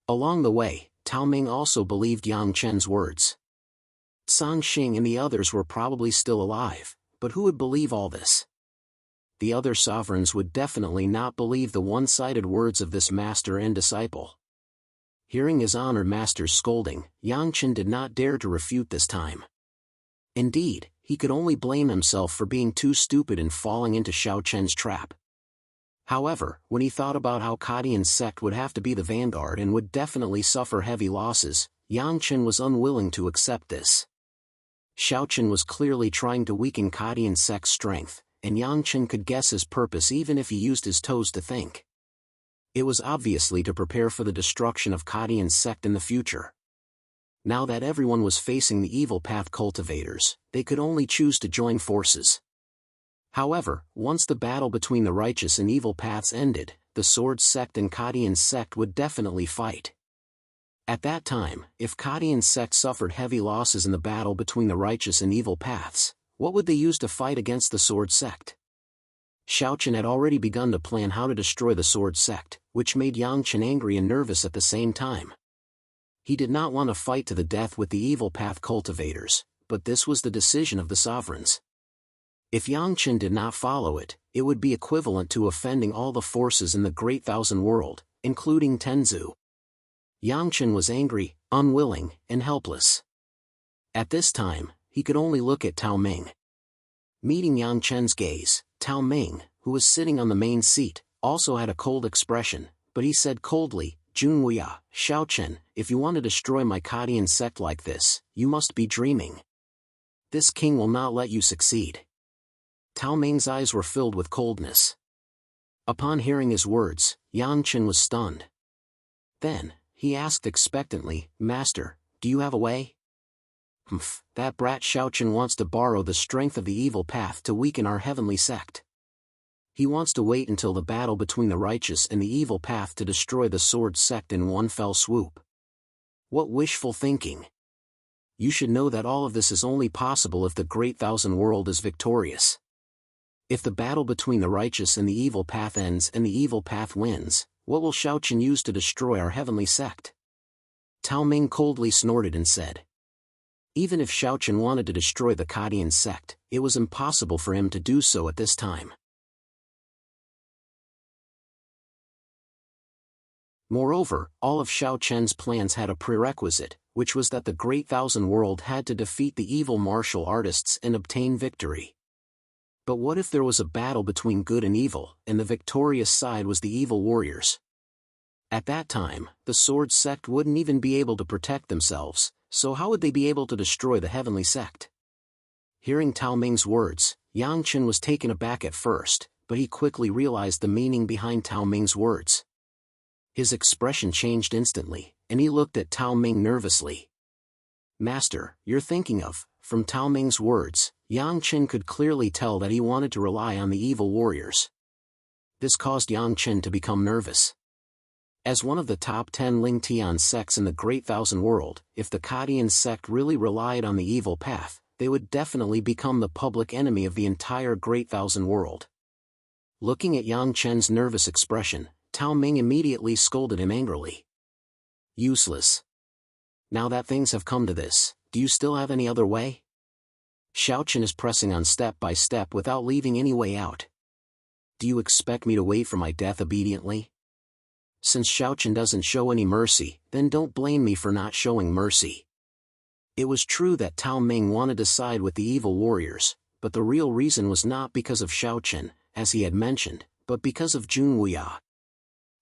Along the way, Tao Ming also believed Yang Chen's words. Song Xing and the others were probably still alive, but who would believe all this? The other sovereigns would definitely not believe the one-sided words of this master and disciple. Hearing his honored master's scolding, Yang Chen did not dare to refute this time. Indeed, he could only blame himself for being too stupid and falling into Xiao Chen's trap. However, when he thought about how Kadian's sect would have to be the vanguard and would definitely suffer heavy losses, Yang Chen was unwilling to accept this. Xiao Chen was clearly trying to weaken Kadian's sect's strength, and Yang Chen could guess his purpose even if he used his toes to think. It was obviously to prepare for the destruction of Kadian's sect in the future. Now that everyone was facing the evil path cultivators, they could only choose to join forces. However, once the battle between the righteous and evil paths ended, the Sword Sect and Kadian's sect would definitely fight. At that time, if Kadian's sect suffered heavy losses in the battle between the righteous and evil paths, what would they use to fight against the Sword Sect? Xiaochen had already begun to plan how to destroy the Sword Sect, which made Yang Chen angry and nervous at the same time. He did not want to fight to the death with the evil path cultivators, but this was the decision of the sovereigns. If Yang Chen did not follow it, it would be equivalent to offending all the forces in the Great Thousand World, including Tenzu. Yang Chen was angry, unwilling, and helpless. At this time, he could only look at Tao Ming. Meeting Yang Chen's gaze, Tao Ming, who was sitting on the main seat, also had a cold expression, but he said coldly, Junwuya, Xiao Chen, if you want to destroy my Kadian sect like this, you must be dreaming. This king will not let you succeed. Tao Ming's eyes were filled with coldness. Upon hearing his words, Yang Chen was stunned. Then, he asked expectantly, Master, do you have a way? Humph, that brat Xiao Chen wants to borrow the strength of the evil path to weaken our heavenly sect. He wants to wait until the battle between the righteous and the evil path to destroy the Sword Sect in one fell swoop. What wishful thinking! You should know that all of this is only possible if the Great Thousand World is victorious. If the battle between the righteous and the evil path ends and the evil path wins, what will Xiaochen use to destroy our heavenly sect? Tao Ming coldly snorted and said. Even if Xiaochen wanted to destroy the Kadian sect, it was impossible for him to do so at this time. Moreover, all of Xiaochen's plans had a prerequisite, which was that the Great Thousand World had to defeat the evil martial artists and obtain victory. But what if there was a battle between good and evil, and the victorious side was the evil warriors? At that time, the sword sect wouldn't even be able to protect themselves, so how would they be able to destroy the heavenly sect? Hearing Tao Ming's words, Yang Chen was taken aback at first, but he quickly realized the meaning behind Tao Ming's words. His expression changed instantly, and he looked at Tao Ming nervously. Master, you're thinking of... From Tao Ming's words, Yang Chen could clearly tell that he wanted to rely on the evil warriors. This caused Yang Chen to become nervous. As one of the top 10 Ling Tian sects in the Great Thousand World, if the Kadian sect really relied on the evil path, they would definitely become the public enemy of the entire Great Thousand World. Looking at Yang Chen's nervous expression, Tao Ming immediately scolded him angrily. Useless. Now that things have come to this, do you still have any other way? Xiaochen is pressing on step by step without leaving any way out. Do you expect me to wait for my death obediently? Since Xiaochen doesn't show any mercy, then don't blame me for not showing mercy. It was true that Tao Ming wanted to side with the evil warriors, but the real reason was not because of Xiaochen, as he had mentioned, but because of Jun Wuya.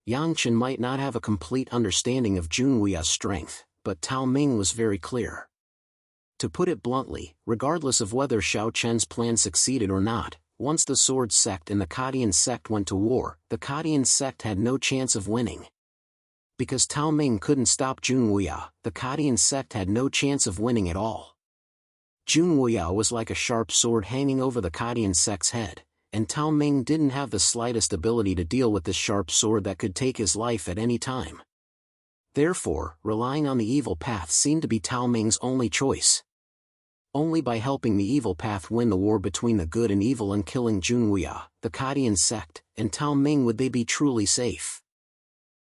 Yang Chen might not have a complete understanding of Jun Wuya's strength, but Tao Ming was very clear. To put it bluntly, regardless of whether Xiaochen's plan succeeded or not, once the Sword Sect and the Kadian Sect went to war, the Kadian Sect had no chance of winning. Because Tao Ming couldn't stop Jun Wuya, the Kadian Sect had no chance of winning at all. Jun Wuya was like a sharp sword hanging over the Kadian Sect's head, and Tao Ming didn't have the slightest ability to deal with this sharp sword that could take his life at any time. Therefore, relying on the evil path seemed to be Tao Ming's only choice. Only by helping the evil path win the war between the good and evil and killing Jun Wuya, the Kadian Sect, and Tao Ming would they be truly safe.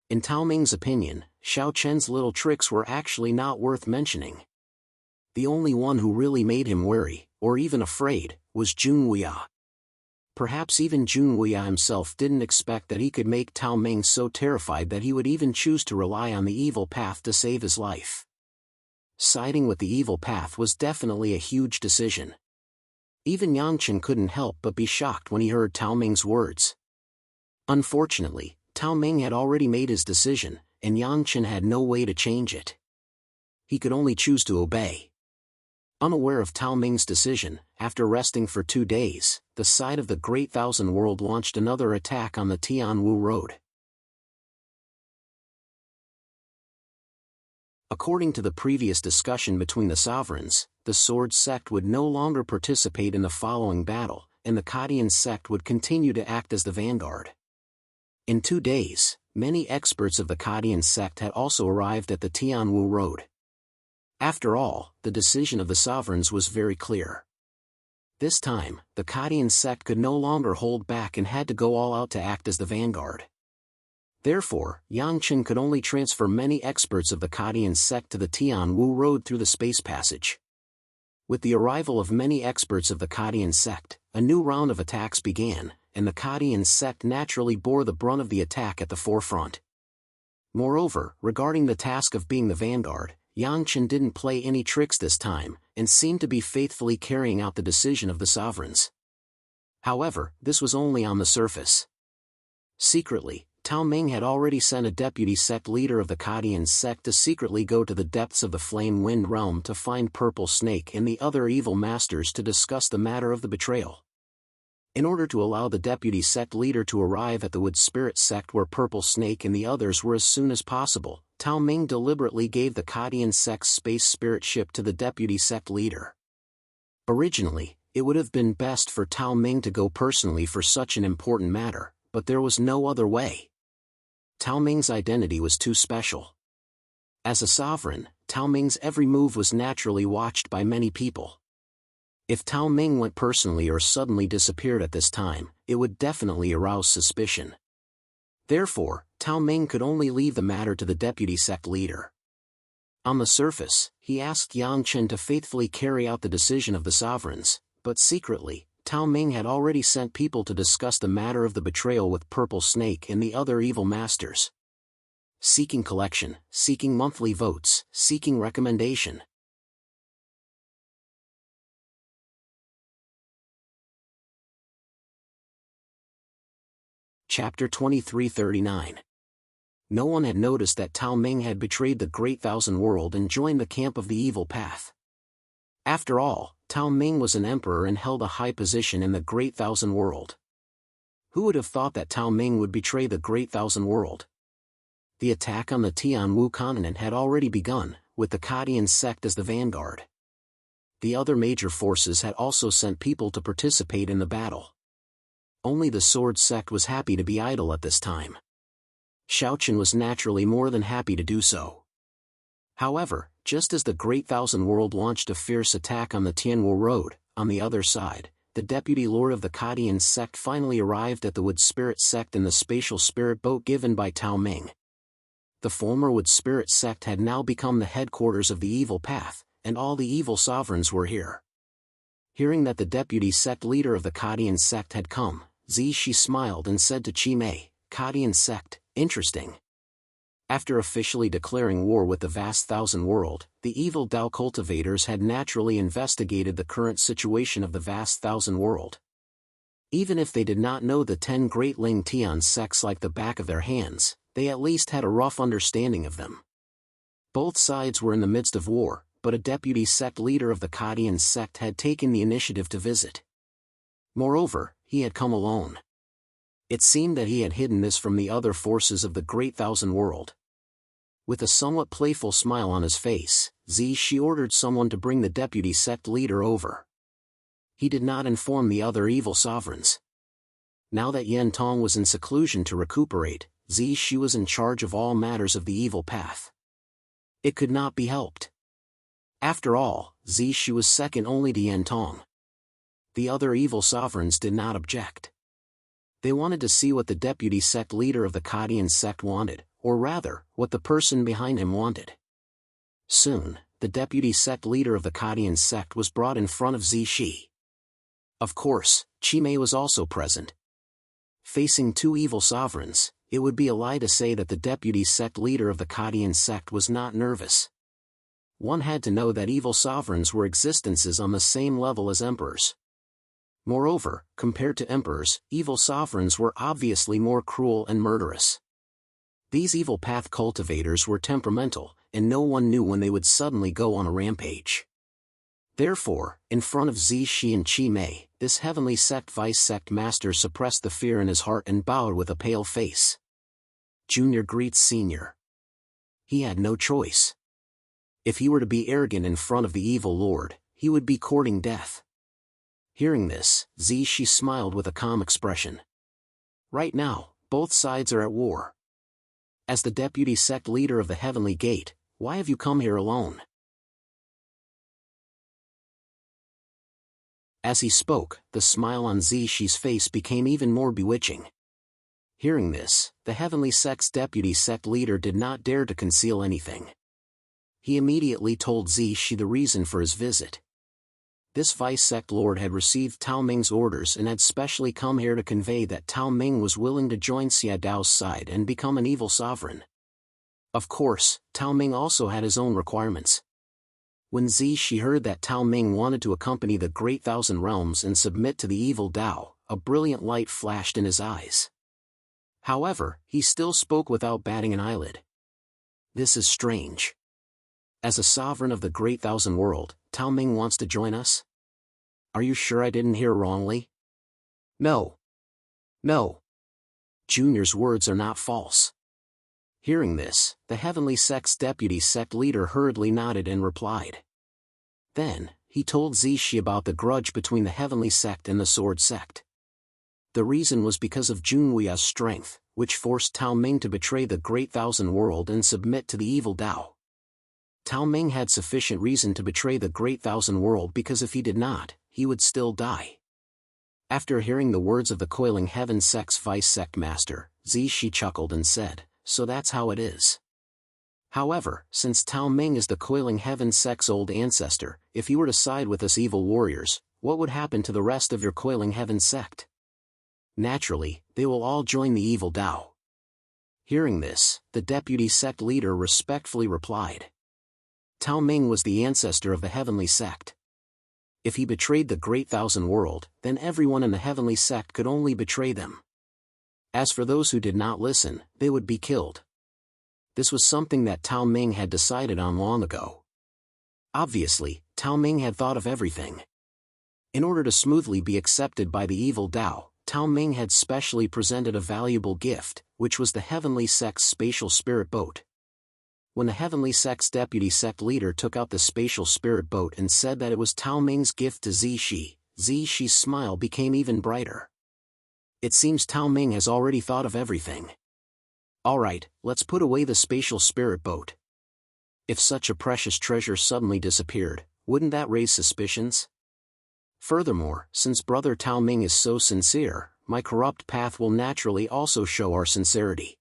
In Tao Ming's opinion, Xiaochen's little tricks were actually not worth mentioning. The only one who really made him wary, or even afraid, was Jun Wuya. Perhaps even Jun Wuya himself didn't expect that he could make Tao Ming so terrified that he would even choose to rely on the evil path to save his life. Siding with the evil path was definitely a huge decision. Even Yang Chen couldn't help but be shocked when he heard Tao Ming's words. Unfortunately, Tao Ming had already made his decision, and Yang Chen had no way to change it. He could only choose to obey. Unaware of Tao Ming's decision, after resting for 2 days, the side of the Great Thousand World launched another attack on the Tianwu Road. According to the previous discussion between the sovereigns, the Sword Sect would no longer participate in the following battle, and the Kadian Sect would continue to act as the vanguard. In 2 days, many experts of the Kadian Sect had also arrived at the Tianwu Road. After all, the decision of the sovereigns was very clear. This time, the Kadian Sect could no longer hold back and had to go all out to act as the vanguard. Therefore, Yang Chen could only transfer many experts of the Kadian Sect to the Tianwu Road through the space passage. With the arrival of many experts of the Kadian Sect, a new round of attacks began, and the Kadian Sect naturally bore the brunt of the attack at the forefront. Moreover, regarding the task of being the vanguard, Yang Chen didn't play any tricks this time, and seemed to be faithfully carrying out the decision of the sovereigns. However, this was only on the surface. Secretly, Tao Ming had already sent a deputy sect leader of the Kadian Sect to secretly go to the depths of the Flame Wind Realm to find Purple Snake and the other evil masters to discuss the matter of the betrayal. In order to allow the deputy sect leader to arrive at the Wood Spirit Sect where Purple Snake and the others were as soon as possible, Tao Ming deliberately gave the Kadian Sect's space spirit ship to the deputy sect leader. Originally, it would have been best for Tao Ming to go personally for such an important matter, but there was no other way. Tao Ming's identity was too special. As a sovereign, Tao Ming's every move was naturally watched by many people. If Tao Ming went personally or suddenly disappeared at this time, it would definitely arouse suspicion. Therefore, Tao Ming could only leave the matter to the deputy sect leader. On the surface, he asked Yang Chen to faithfully carry out the decision of the sovereigns, but secretly, Tao Ming had already sent people to discuss the matter of the betrayal with Purple Snake and the other evil masters. Seeking collection, seeking monthly votes, seeking recommendation. Chapter 2339. No one had noticed that Tao Ming had betrayed the Great Thousand World and joined the camp of the evil path. After all, Tao Ming was an emperor and held a high position in the Great Thousand World. Who would have thought that Tao Ming would betray the Great Thousand World? The attack on the Tianwu continent had already begun, with the Kadian sect as the vanguard. The other major forces had also sent people to participate in the battle. Only the Sword sect was happy to be idle at this time. Shaochen was naturally more than happy to do so. However, just as the Great Thousand World launched a fierce attack on the Tianwu Road, on the other side, the deputy lord of the Kadian sect finally arrived at the Wood Spirit sect in the spatial spirit boat given by Tao Ming. The former Wood Spirit sect had now become the headquarters of the evil path, and all the evil sovereigns were here. Hearing that the deputy sect leader of the Kadian sect had come, Zishi smiled and said to Chi Mei, "Kadian sect, interesting." After officially declaring war with the vast Thousand World, the evil Dao cultivators had naturally investigated the current situation of the vast Thousand World. Even if they did not know the 10 great Ling Tian sects like the back of their hands, they at least had a rough understanding of them. Both sides were in the midst of war, but a deputy sect leader of the Kadian sect had taken the initiative to visit. Moreover, he had come alone. It seemed that he had hidden this from the other forces of the Great Thousand World. With a somewhat playful smile on his face, Zishi ordered someone to bring the deputy sect leader over. He did not inform the other evil sovereigns. Now that Yen Tong was in seclusion to recuperate, Zishi was in charge of all matters of the evil path. It could not be helped. After all, Zishi was second only to Yen Tong. The other evil sovereigns did not object. They wanted to see what the deputy sect leader of the Kadian sect wanted, or rather, what the person behind him wanted. Soon, the deputy sect leader of the Kadian sect was brought in front of Zishi. Of course, Chi Mei was also present. Facing two evil sovereigns, it would be a lie to say that the deputy sect leader of the Kadian sect was not nervous. One had to know that evil sovereigns were existences on the same level as emperors. Moreover, compared to emperors, evil sovereigns were obviously more cruel and murderous. These evil path cultivators were temperamental, and no one knew when they would suddenly go on a rampage. Therefore, in front of Zishi and Chi Mei, this heavenly sect vice-sect master suppressed the fear in his heart and bowed with a pale face. Junior greets senior. He had no choice. If he were to be arrogant in front of the evil lord, he would be courting death. Hearing this, Zishi smiled with a calm expression. Right now, both sides are at war. As the deputy sect leader of the Heavenly Gate, why have you come here alone? As he spoke, the smile on Zishi's face became even more bewitching. Hearing this, the Heavenly Sect's deputy sect leader did not dare to conceal anything. He immediately told Zishi the reason for his visit. This vice-sect lord had received Tao Ming's orders and had specially come here to convey that Tao Ming was willing to join Xia Dao's side and become an evil sovereign. Of course, Tao Ming also had his own requirements. When Zishi heard that Tao Ming wanted to accompany the Great Thousand Realms and submit to the evil Dao, a brilliant light flashed in his eyes. However, he still spoke without batting an eyelid. This is strange. As a sovereign of the Great Thousand World, Tao Ming wants to join us? Are you sure I didn't hear wrongly? No. No. Junior's words are not false. Hearing this, the Heavenly Sect's deputy sect leader hurriedly nodded and replied. Then, he told Zishi about the grudge between the Heavenly Sect and the Sword Sect. The reason was because of Junwuya's strength, which forced Tao Ming to betray the Great Thousand World and submit to the evil Dao. Tao Ming had sufficient reason to betray the Great Thousand World because if he did not, he would still die. After hearing the words of the Coiling Heaven Sect's Vice Sect Master, Zishi chuckled and said, "So that's how it is." However, since Tao Ming is the Coiling Heaven Sect's old ancestor, if he were to side with us evil warriors, what would happen to the rest of your Coiling Heaven Sect? Naturally, they will all join the evil Tao. Hearing this, the deputy sect leader respectfully replied. Tao Ming was the ancestor of the Heavenly Sect. If he betrayed the Great Thousand World, then everyone in the Heavenly Sect could only betray them. As for those who did not listen, they would be killed. This was something that Tao Ming had decided on long ago. Obviously, Tao Ming had thought of everything. In order to smoothly be accepted by the evil Tao, Tao Ming had specially presented a valuable gift, which was the Heavenly Sect's spatial spirit boat. When the Heavenly Sect's deputy sect leader took out the spatial spirit boat and said that it was Tao Ming's gift to Zishi's smile became even brighter. It seems Tao Ming has already thought of everything. Alright, let's put away the spatial spirit boat. If such a precious treasure suddenly disappeared, wouldn't that raise suspicions? Furthermore, since Brother Tao Ming is so sincere, my corrupt path will naturally also show our sincerity.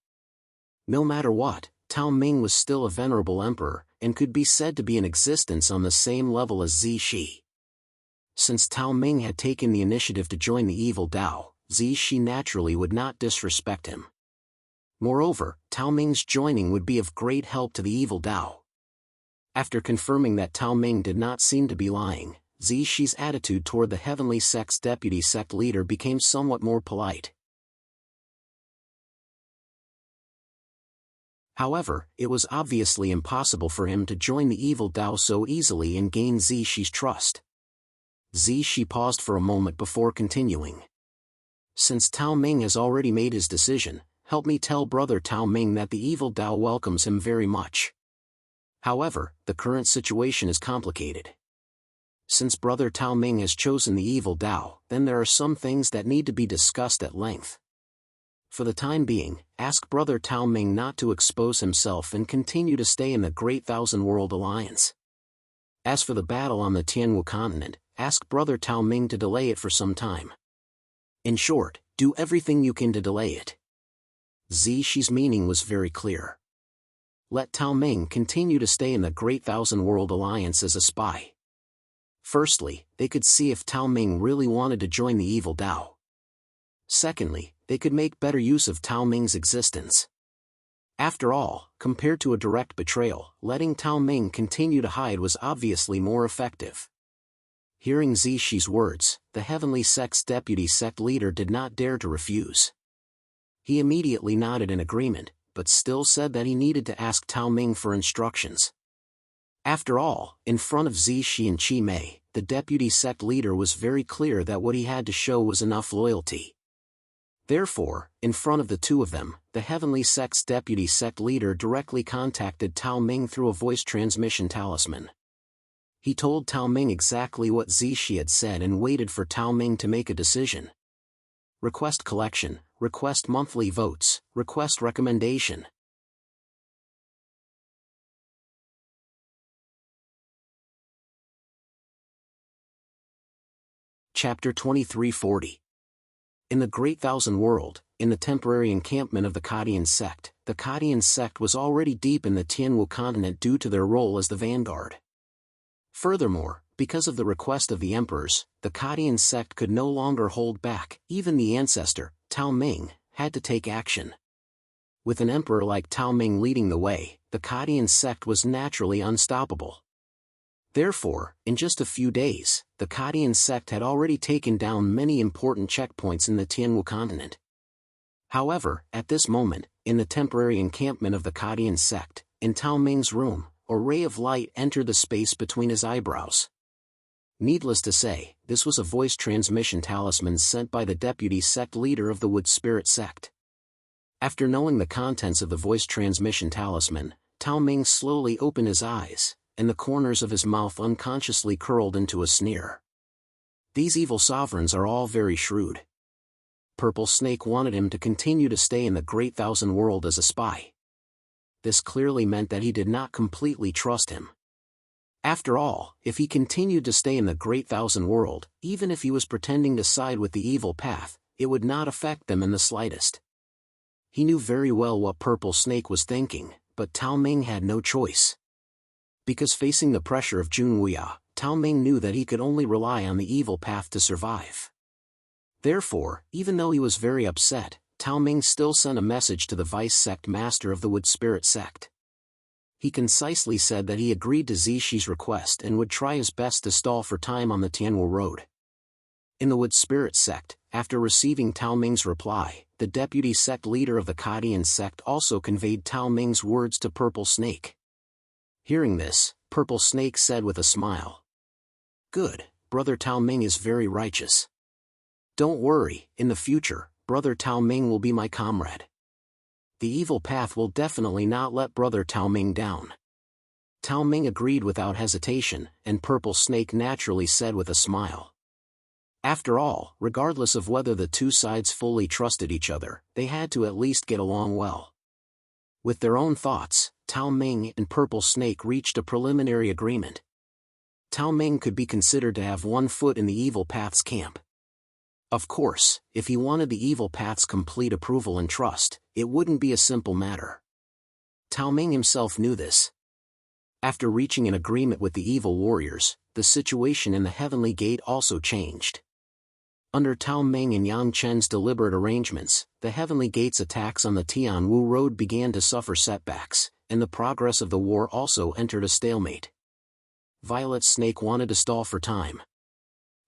No matter what, Tao Ming was still a venerable emperor, and could be said to be in existence on the same level as Zishi. Since Tao Ming had taken the initiative to join the evil Tao, Zishi naturally would not disrespect him. Moreover, Tao Ming's joining would be of great help to the evil Tao. After confirming that Tao Ming did not seem to be lying, Zishi's attitude toward the Heavenly Sect's deputy sect leader became somewhat more polite. However, it was obviously impossible for him to join the evil Tao so easily and gain Zishi's trust. Zishi paused for a moment before continuing. Since Tao Ming has already made his decision, help me tell Brother Tao Ming that the evil Tao welcomes him very much. However, the current situation is complicated. Since Brother Tao Ming has chosen the evil Tao, then there are some things that need to be discussed at length. For the time being, ask Brother Tao Ming not to expose himself and continue to stay in the Great Thousand World Alliance. As for the battle on the Tianwu continent, ask Brother Tao Ming to delay it for some time. In short, do everything you can to delay it. Zishi's meaning was very clear. Let Tao Ming continue to stay in the Great Thousand World Alliance as a spy. Firstly, they could see if Tao Ming really wanted to join the evil Tao. Secondly, they could make better use of Tao Ming's existence. After all, compared to a direct betrayal, letting Tao Ming continue to hide was obviously more effective. Hearing Zishi's words, the Heavenly Sect's deputy sect leader did not dare to refuse. He immediately nodded in agreement, but still said that he needed to ask Tao Ming for instructions. After all, in front of Zishi and Qi Mei, the deputy sect leader was very clear that what he had to show was enough loyalty. Therefore, in front of the two of them, the Heavenly Sect's deputy sect leader directly contacted Tao Ming through a voice transmission talisman. He told Tao Ming exactly what Zishi had said and waited for Tao Ming to make a decision. Request collection, request monthly votes, request recommendation. Chapter 2340. In the Great Thousand World, in the temporary encampment of the Kadian sect, the Kadian sect was already deep in the Tianwu continent due to their role as the vanguard. Furthermore, because of the request of the emperors, the Kadian sect could no longer hold back. Even the ancestor, Tao Ming, had to take action. With an emperor like Tao Ming leading the way, the Kadian sect was naturally unstoppable. Therefore, in just a few days, the Kadian sect had already taken down many important checkpoints in the Tianwu continent. However, at this moment, in the temporary encampment of the Kadian sect, in Tao Ming's room, a ray of light entered the space between his eyebrows. Needless to say, this was a voice transmission talisman sent by the deputy sect leader of the Wood Spirit sect. After knowing the contents of the voice transmission talisman, Tao Ming slowly opened his eyes, and the corners of his mouth unconsciously curled into a sneer. These evil sovereigns are all very shrewd. Purple Snake wanted him to continue to stay in the Great Thousand World as a spy. This clearly meant that he did not completely trust him. After all, if he continued to stay in the Great Thousand World, even if he was pretending to side with the evil path, it would not affect them in the slightest. He knew very well what Purple Snake was thinking, but Tao Ming had no choice. Because facing the pressure of Junwuya, Tao Ming knew that he could only rely on the evil path to survive. Therefore, even though he was very upset, Tao Ming still sent a message to the vice sect master of the Wood Spirit sect. He concisely said that he agreed to Zishi's request and would try his best to stall for time on the Tianwu Road. In the Wood Spirit sect, after receiving Tao Ming's reply, the deputy sect leader of the Kadian sect also conveyed Tao Ming's words to Purple Snake. Hearing this, Purple Snake said with a smile, "Good, Brother Tao Ming is very righteous. Don't worry, in the future, Brother Tao Ming will be my comrade. The evil path will definitely not let Brother Tao Ming down." Tao Ming agreed without hesitation, and Purple Snake naturally said with a smile. After all, regardless of whether the two sides fully trusted each other, they had to at least get along well. With their own thoughts, Tao Ming and Purple Snake reached a preliminary agreement. Tao Ming could be considered to have one foot in the evil path's camp. Of course, if he wanted the evil path's complete approval and trust, it wouldn't be a simple matter. Tao Ming himself knew this. After reaching an agreement with the evil warriors, the situation in the Heavenly Gate also changed. Under Tao Ming and Yang Chen's deliberate arrangements, the Heavenly Gate's attacks on the Tianwu Road began to suffer setbacks, and the progress of the war also entered a stalemate. Violet Snake wanted to stall for time.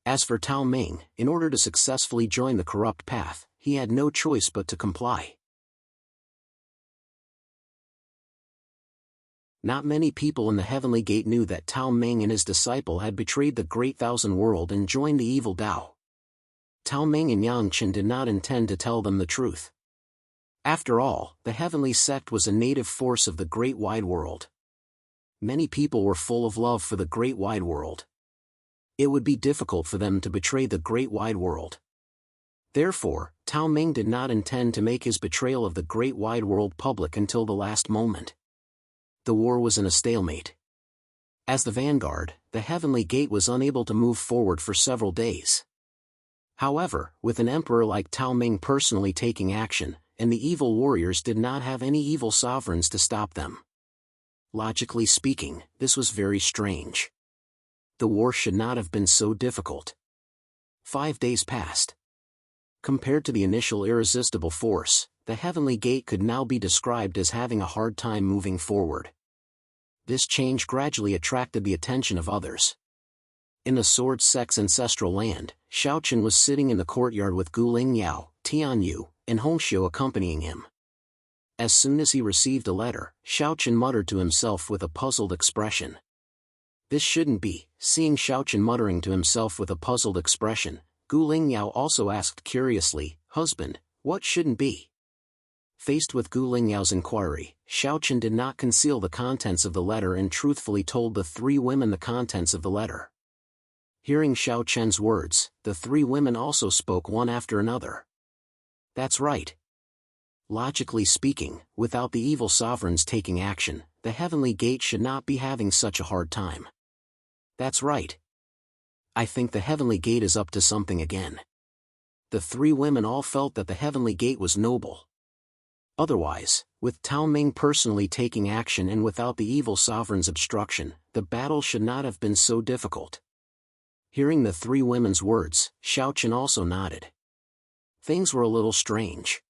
As for Tao Ming, in order to successfully join the corrupt path, he had no choice but to comply. Not many people in the Heavenly Gate knew that Tao Ming and his disciple had betrayed the Great Thousand World and joined the evil Tao. Tao Ming and Yang Chen did not intend to tell them the truth. After all, the Heavenly Sect was a native force of the Great Wide World. Many people were full of love for the Great Wide World. It would be difficult for them to betray the Great Wide World. Therefore, Tao Ming did not intend to make his betrayal of the Great Wide World public until the last moment. The war was in a stalemate. As the vanguard, the Heavenly Gate was unable to move forward for several days. However, with an emperor like Tao Ming personally taking action, and the evil warriors did not have any evil sovereigns to stop them. Logically speaking, this was very strange. The war should not have been so difficult. 5 days passed. Compared to the initial irresistible force, the Heavenly Gate could now be described as having a hard time moving forward. This change gradually attracted the attention of others. In the Sword Sect's ancestral land, Xiaochen was sitting in the courtyard with Gu Lingyao, Tianyu, and Hongxiu accompanying him. As soon as he received a letter, Xiaochen muttered to himself with a puzzled expression. This shouldn't be. Seeing Xiaochen muttering to himself with a puzzled expression, Gu Lingyao also asked curiously, "Husband, what shouldn't be?" Faced with Gu Lingyao's inquiry, Xiaochen did not conceal the contents of the letter and truthfully told the three women the contents of the letter. Hearing Xiaochen's words, the three women also spoke one after another. That's right. Logically speaking, without the evil sovereigns taking action, the Heavenly Gate should not be having such a hard time. That's right. I think the Heavenly Gate is up to something again. The three women all felt that the Heavenly Gate was noble. Otherwise, with Tao Ming personally taking action and without the evil sovereign's obstruction, the battle should not have been so difficult. Hearing the three women's words, Xiaochen also nodded. Things were a little strange.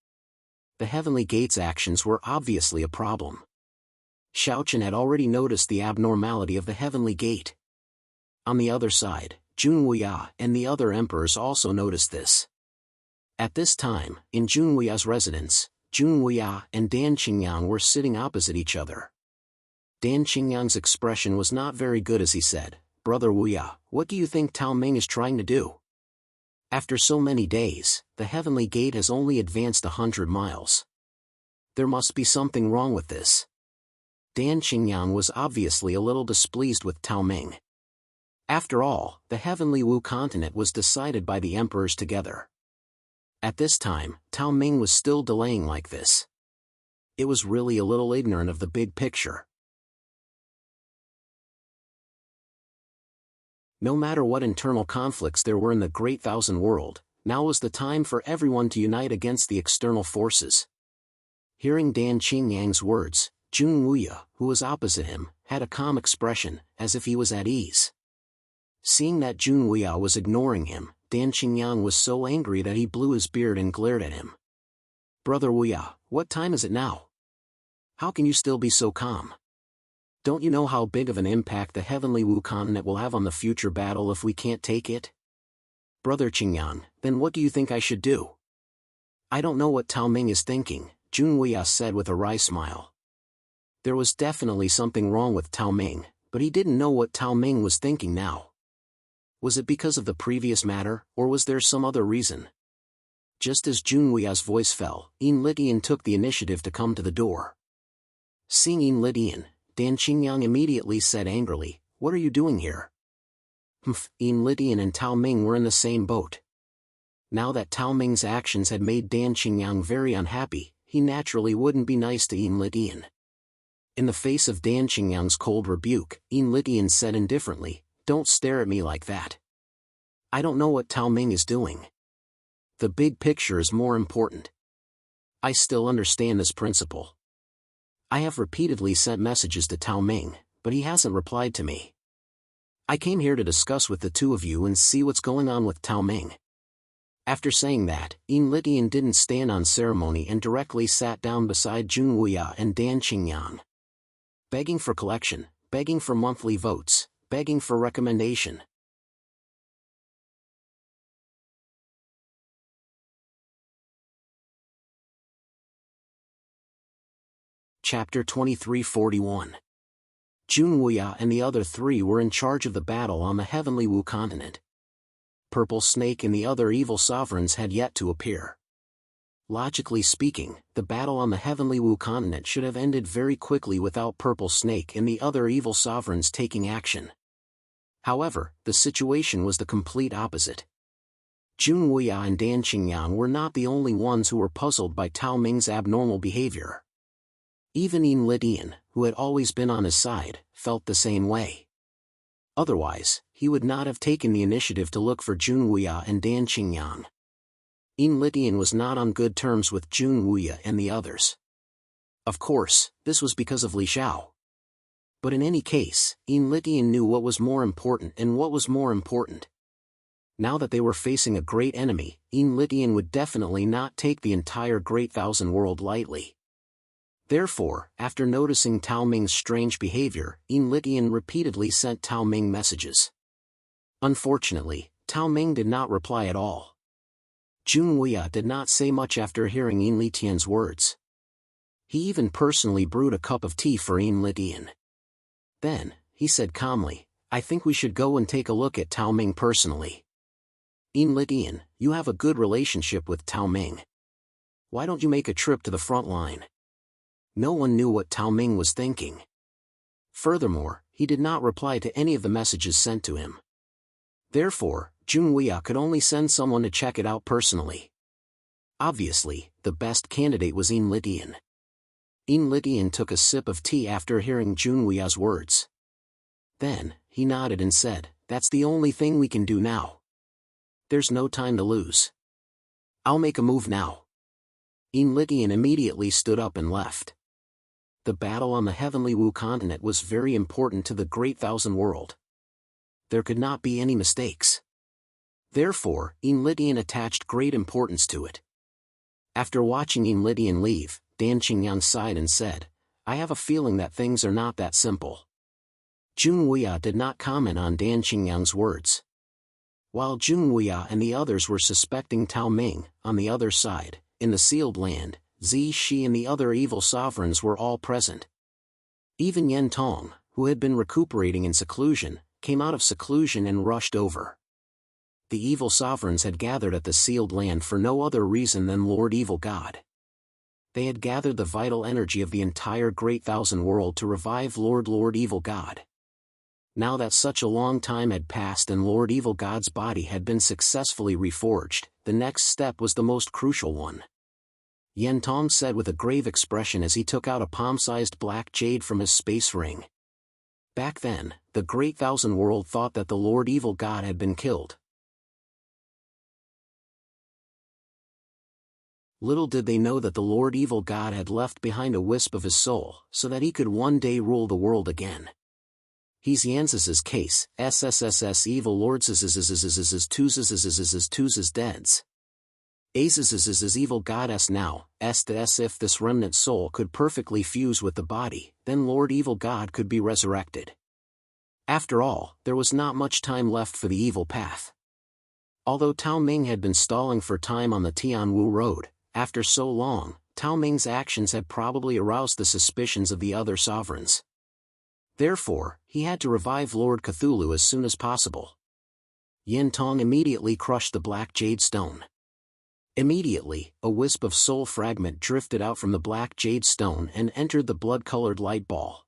The Heavenly Gate's actions were obviously a problem. Xiaochen had already noticed the abnormality of the Heavenly Gate. On the other side, Junwuya and the other emperors also noticed this. At this time, in Junwuya's residence, Junwuya and Dan Qingyang were sitting opposite each other. Dan Qingyang's expression was not very good as he said, "Brother Wuya, what do you think Tao Ming is trying to do? After so many days, the Heavenly Gate has only advanced 100 miles. There must be something wrong with this." Dan Qingyang was obviously a little displeased with Tao Ming. After all, the Heavenly Wu continent was decided by the emperors together. At this time, Tao Ming was still delaying like this. It was really a little ignorant of the big picture. No matter what internal conflicts there were in the Great Thousand World, now was the time for everyone to unite against the external forces. Hearing Dan Qingyang's words, Jun Wuya, who was opposite him, had a calm expression, as if he was at ease. Seeing that Jun Wuya was ignoring him, Dan Qingyang was so angry that he blew his beard and glared at him. "Brother Wuya, what time is it now? How can you still be so calm? Don't you know how big of an impact the heavenly Wu continent will have on the future battle if we can't take it?" "Brother Qingyang, then what do you think I should do?" "I don't know what Tao Ming is thinking," Jun Wuya said with a wry smile. There was definitely something wrong with Tao Ming, but he didn't know what Tao Ming was thinking now. Was it because of the previous matter, or was there some other reason? Just as Jun Wuya's voice fell, Yin Litian took the initiative to come to the door. Seeing Yin Litian, Dan Qingyang immediately said angrily, "What are you doing here?" Yin Litian and Tao Ming were in the same boat. Now that Tao Ming's actions had made Dan Qingyang very unhappy, he naturally wouldn't be nice to Yin Litian. In the face of Dan Qingyang's cold rebuke, Yin Litian said indifferently, "Don't stare at me like that. I don't know what Tao Ming is doing. The big picture is more important. I still understand this principle. I have repeatedly sent messages to Tao Ming, but he hasn't replied to me. I came here to discuss with the two of you and see what's going on with Tao Ming." After saying that, Yin Litian didn't stand on ceremony and directly sat down beside Jun Wuya and Dan Qingyang. Begging for collection, begging for monthly votes, begging for recommendation. Chapter 2341. Jun Wuya and the other three were in charge of the battle on the heavenly Wu continent. Purple Snake and the other evil sovereigns had yet to appear. Logically speaking, the battle on the heavenly Wu continent should have ended very quickly without Purple Snake and the other evil sovereigns taking action. However, the situation was the complete opposite. Jun Wuya and Dan Qingyang were not the only ones who were puzzled by Tao Ming's abnormal behavior. Even Yin Litian, who had always been on his side, felt the same way. Otherwise, he would not have taken the initiative to look for Jun Wuya and Dan Qingyang. Yin Litian was not on good terms with Jun Wuya and the others. Of course, this was because of Li Xiao. But in any case, Yin Litian knew what was more important and what was more important. Now that they were facing a great enemy, Yin Litian would definitely not take the entire Great Thousand World lightly. Therefore, after noticing Tao Ming's strange behavior, Yin Litian repeatedly sent Tao Ming messages. Unfortunately, Tao Ming did not reply at all. Jun Wuya did not say much after hearing Yin Litian's words. He even personally brewed a cup of tea for Yin Litian. Then, he said calmly, "I think we should go and take a look at Tao Ming personally. Yin Litian, you have a good relationship with Tao Ming. Why don't you make a trip to the front line?" No one knew what Tao Ming was thinking. Furthermore, he did not reply to any of the messages sent to him. Therefore, Jun Wuya could only send someone to check it out personally. Obviously, the best candidate was Yin Litian. Yin Litian took a sip of tea after hearing Jun Wuya's words. Then, he nodded and said, "That's the only thing we can do now. There's no time to lose. I'll make a move now." Yin Litian immediately stood up and left. The battle on the heavenly Wu continent was very important to the Great Thousand World. There could not be any mistakes. Therefore, Yin Litian attached great importance to it. After watching Yin Litian leave, Dan Qingyang sighed and said, "I have a feeling that things are not that simple." Jun Wuya did not comment on Dan Qingyang's words. While Jun Wuya and the others were suspecting Tao Ming, on the other side, in the sealed land, Zi Shi and the other evil sovereigns were all present. Even Yen Tong, who had been recuperating in seclusion, came out of seclusion and rushed over. The evil sovereigns had gathered at the sealed land for no other reason than Lord Evil God. They had gathered the vital energy of the entire Great Thousand World to revive Lord Evil God. Now that such a long time had passed and Lord Evil God's body had been successfully reforged, the next step was the most crucial one. Yen Tong said with a grave expression as he took out a palm-sized black jade from his space ring. Back then, the the Great Thousand World thought that the Lord Evil God had been killed. Little did they know that the Lord Evil God had left behind a wisp of his soul, so that he could one day rule the world again. He's Yans's case, SSSS evil lords is deads. Is evil goddess now, as if this remnant soul could perfectly fuse with the body, then Lord Evil God could be resurrected. After all, there was not much time left for the evil path. Although Tao Ming had been stalling for time on the Tianwu Road, after so long, Tao Ming's actions had probably aroused the suspicions of the other sovereigns. Therefore, he had to revive Lord Cthulhu as soon as possible. Yin Tong immediately crushed the black jade stone. Immediately, a wisp of soul fragment drifted out from the black jade stone and entered the blood-colored light ball.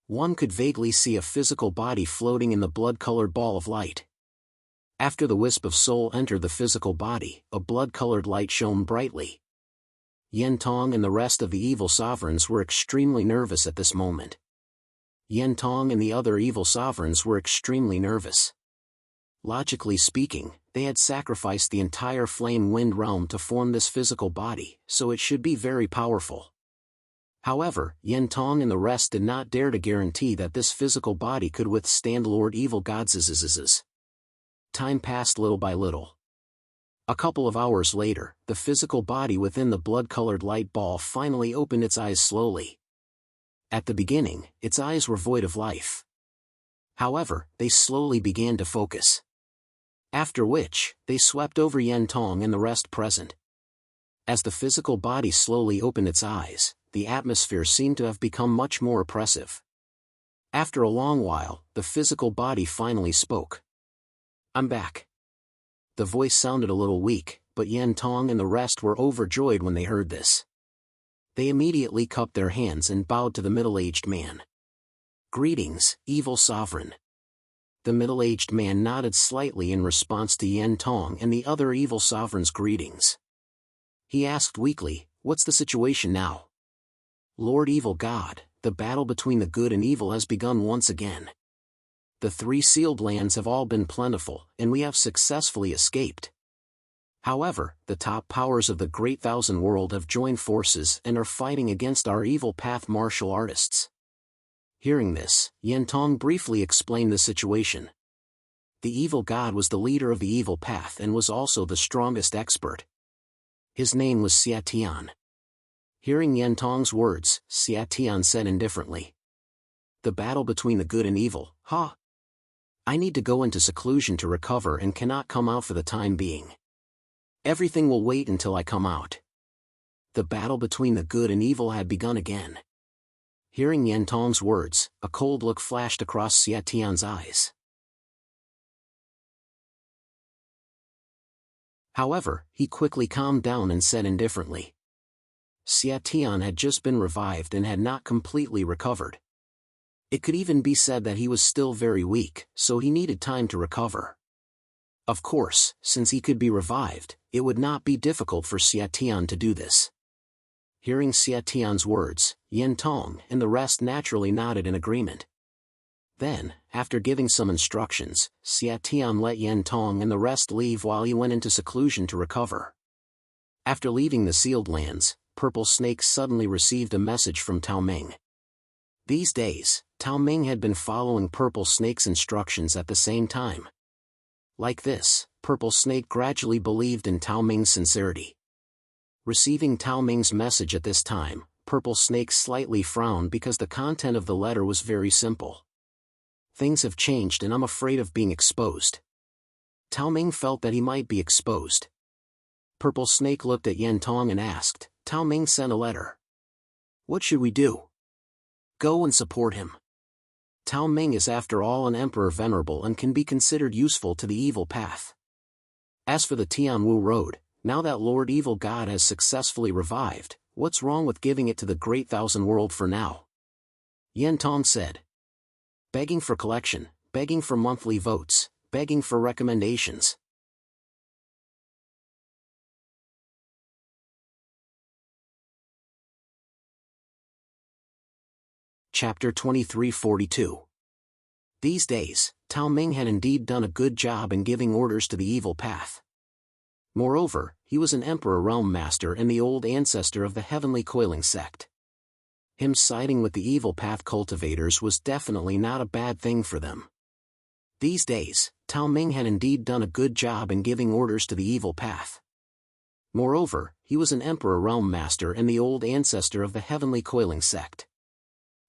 One could vaguely see a physical body floating in the blood-colored ball of light. After the wisp of soul entered the physical body, a blood-colored light shone brightly. Yin Tong and the rest of the evil sovereigns were extremely nervous at this moment. Yin Tong and the other evil sovereigns were extremely nervous. Logically speaking, they had sacrificed the entire flame wind realm to form this physical body, so it should be very powerful. However, Yin Tong and the rest did not dare to guarantee that this physical body could withstand Lord Evil God's. Time passed little by little. A couple of hours later, the physical body within the blood-colored light ball finally opened its eyes slowly. At the beginning, its eyes were void of life. However, they slowly began to focus. After which, they swept over Yin Tong and the rest present. As the physical body slowly opened its eyes, the atmosphere seemed to have become much more oppressive. After a long while, the physical body finally spoke. "I'm back." The voice sounded a little weak, but Yin Tong and the rest were overjoyed when they heard this. They immediately cupped their hands and bowed to the middle-aged man. "Greetings, evil sovereign." The middle-aged man nodded slightly in response to Yin Tong and the other evil sovereign's greetings. He asked weakly, "What's the situation now?" "Lord Evil God, the battle between the good and evil has begun once again. The 3 sealed lands have all been plentiful, and we have successfully escaped. However, the top powers of the Great Thousand World have joined forces and are fighting against our evil path martial artists." Hearing this, Yin Tong briefly explained the situation. The evil god was the leader of the evil path and was also the strongest expert. His name was Xia Tian. Hearing Yin Tong's words, Xia Tian said indifferently, "The battle between the good and evil, huh? I need to go into seclusion to recover and cannot come out for the time being. Everything will wait until I come out." The battle between the good and evil had begun again. Hearing Yin Tong's words, a cold look flashed across Xia Tian's eyes. However, he quickly calmed down and said indifferently, Xia Tian had just been revived and had not completely recovered. It could even be said that he was still very weak, so he needed time to recover. Of course, since he could be revived, it would not be difficult for Xia Tian to do this. Hearing Xia Tian's words, Yin Tong and the rest naturally nodded in agreement. Then, after giving some instructions, Xia Tian let Yin Tong and the rest leave while he went into seclusion to recover. After leaving the sealed lands, Purple Snake suddenly received a message from Tao Ming. These days, Tao Ming had been following Purple Snake's instructions at the same time. Like this, Purple Snake gradually believed in Tao Ming's sincerity. Receiving Tao Ming's message at this time, Purple Snake slightly frowned because the content of the letter was very simple. "Things have changed and I'm afraid of being exposed." Tao Ming felt that he might be exposed. Purple Snake looked at Yin Tong and asked, "Tao Ming sent a letter. What should we do?" "Go and support him. Tao Ming is after all an emperor venerable and can be considered useful to the evil path. As for the Tianwu Road, now that Lord Evil God has successfully revived, what's wrong with giving it to the Great Thousand World for now?" Yin Tong said. "Begging for collection, begging for monthly votes, begging for recommendations." Chapter 2342. These days, Tao Ming had indeed done a good job in giving orders to the evil path. Moreover, he was an emperor realm master and the old ancestor of the heavenly coiling sect. Him siding with the evil path cultivators was definitely not a bad thing for them. These days, Tao Ming had indeed done a good job in giving orders to the evil path. Moreover, he was an emperor realm master and the old ancestor of the heavenly coiling sect.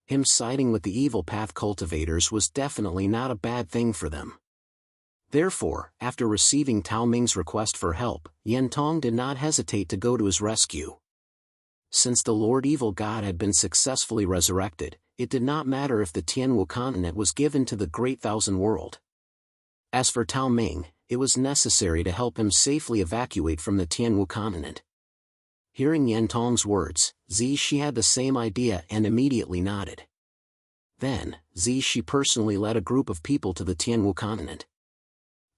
Him siding with the evil path cultivators was definitely not a bad thing for them. Therefore, after receiving Tao Ming's request for help, Yan Tong did not hesitate to go to his rescue. Since the Lord Evil God had been successfully resurrected, it did not matter if the Tianwu continent was given to the Great Thousand World. As for Tao Ming, it was necessary to help him safely evacuate from the Tianwu continent. Hearing Yan Tong's words, Zishi had the same idea and immediately nodded. Then, Zishi personally led a group of people to the Tianwu continent.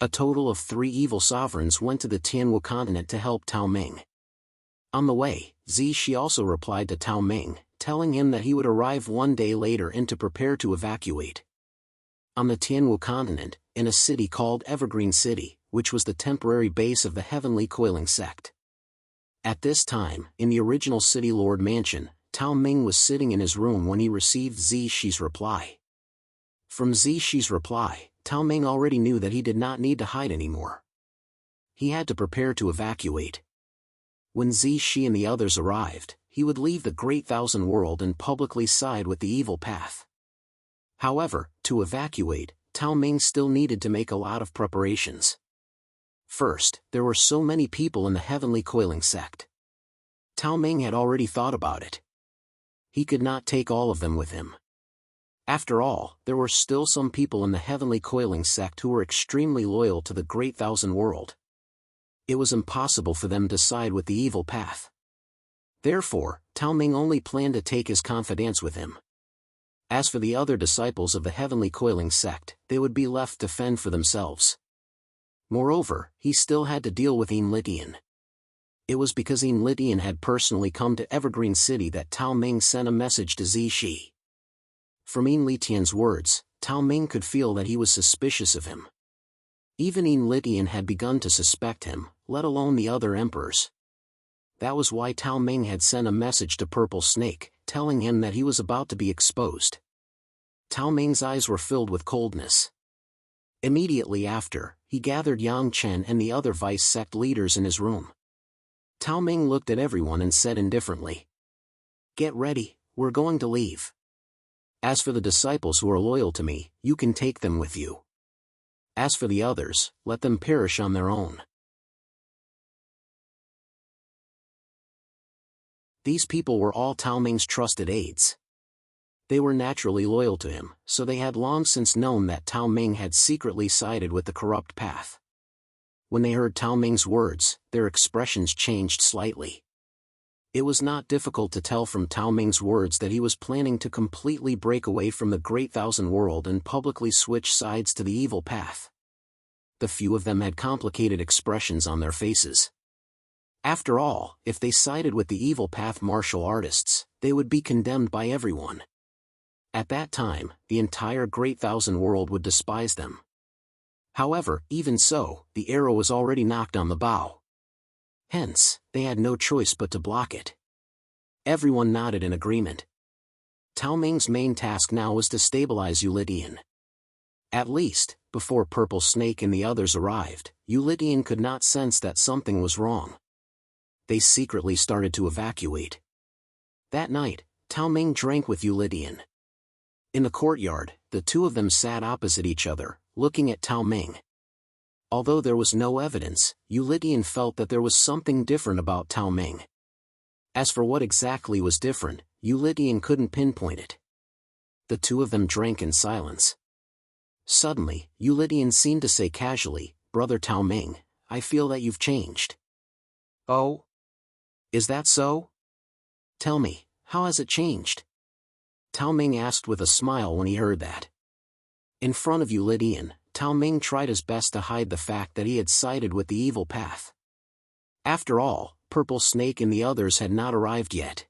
A total of 3 evil sovereigns went to the Tianwu continent to help Tao Ming. On the way, Zishi also replied to Tao Ming, telling him that he would arrive one day later and to prepare to evacuate. On the Tianwu continent, in a city called Evergreen City, which was the temporary base of the heavenly coiling sect. At this time, in the original City Lord mansion, Tao Ming was sitting in his room when he received Zishi's reply. From Zishi's reply, Tao Ming already knew that he did not need to hide anymore. He had to prepare to evacuate. When Zishi and the others arrived, he would leave the Great Thousand World and publicly side with the evil path. However, to evacuate, Tao Ming still needed to make a lot of preparations. First, there were so many people in the heavenly coiling sect. Tao Ming had already thought about it. He could not take all of them with him. After all, there were still some people in the heavenly coiling sect who were extremely loyal to the Great Thousand World. It was impossible for them to side with the evil path. Therefore, Tao Ming only planned to take his confidants with him. As for the other disciples of the heavenly coiling sect, they would be left to fend for themselves. Moreover, he still had to deal with Lidian. It was because Lidian had personally come to Evergreen City that Tao Ming sent a message to Zishi. From Lidian's words, Tao Ming could feel that he was suspicious of him. Even Lidian had begun to suspect him, let alone the other emperors. That was why Tao Ming had sent a message to Purple Snake, telling him that he was about to be exposed. Tao Ming's eyes were filled with coldness. Immediately after, he gathered Yang Chen and the other vice sect leaders in his room. Tao Ming looked at everyone and said indifferently, "Get ready, we're going to leave. As for the disciples who are loyal to me, you can take them with you. As for the others, let them perish on their own." These people were all Tao Ming's trusted aides. They were naturally loyal to him, so they had long since known that Tao Ming had secretly sided with the corrupt path. When they heard Tao Ming's words, their expressions changed slightly. It was not difficult to tell from Tao Ming's words that he was planning to completely break away from the Great Thousand World and publicly switch sides to the evil path. The few of them had complicated expressions on their faces. After all, if they sided with the evil path martial artists, they would be condemned by everyone. At that time, the entire Great Thousand World would despise them. However, even so, the arrow was already knocked on the bow. Hence, they had no choice but to block it. Everyone nodded in agreement. Tao Ming's main task now was to stabilize Lidian. At least, before Purple Snake and the others arrived, Lidian could not sense that something was wrong. They secretly started to evacuate. That night, Tao Ming drank with Lidian. In the courtyard, the two of them sat opposite each other, looking at Tao Ming. Although there was no evidence, Lidian felt that there was something different about Tao Ming. As for what exactly was different, Lidian couldn't pinpoint it. The two of them drank in silence. Suddenly, Lidian seemed to say casually, "Brother Tao Ming, I feel that you've changed." "Oh? Is that so? Tell me, how has it changed?" Tao Ming asked with a smile when he heard that. In front of Lidian, Tao Ming tried his best to hide the fact that he had sided with the evil path. After all, Purple Snake and the others had not arrived yet.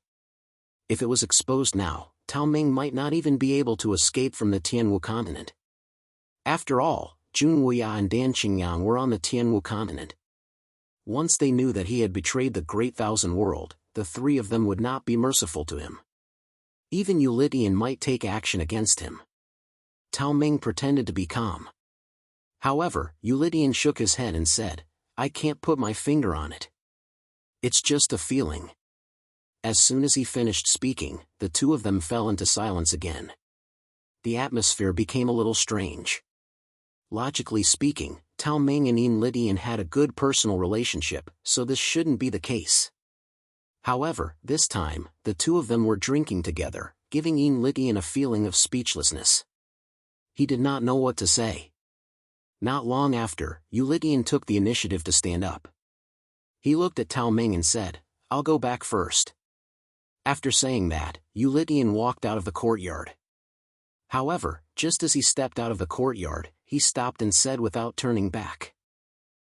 If it was exposed now, Tao Ming might not even be able to escape from the Tianwu continent. After all, Jun Wuya and Dan Qingyang were on the Tianwu continent. Once they knew that he had betrayed the Great Thousand World, the three of them would not be merciful to him. Even Yu Litian might take action against him. Tao Ming pretended to be calm. However, Yu Litian shook his head and said, "I can't put my finger on it. It's just a feeling." As soon as he finished speaking, the two of them fell into silence again. The atmosphere became a little strange. Logically speaking, Tao Ming and Yin Litian had a good personal relationship, so this shouldn't be the case. However, this time, the two of them were drinking together, giving Yin Litian a feeling of speechlessness. He did not know what to say. Not long after, Yu Litian took the initiative to stand up. He looked at Tao Ming and said, "I'll go back first." After saying that, Yu Litian walked out of the courtyard. However, just as he stepped out of the courtyard, he stopped and said without turning back,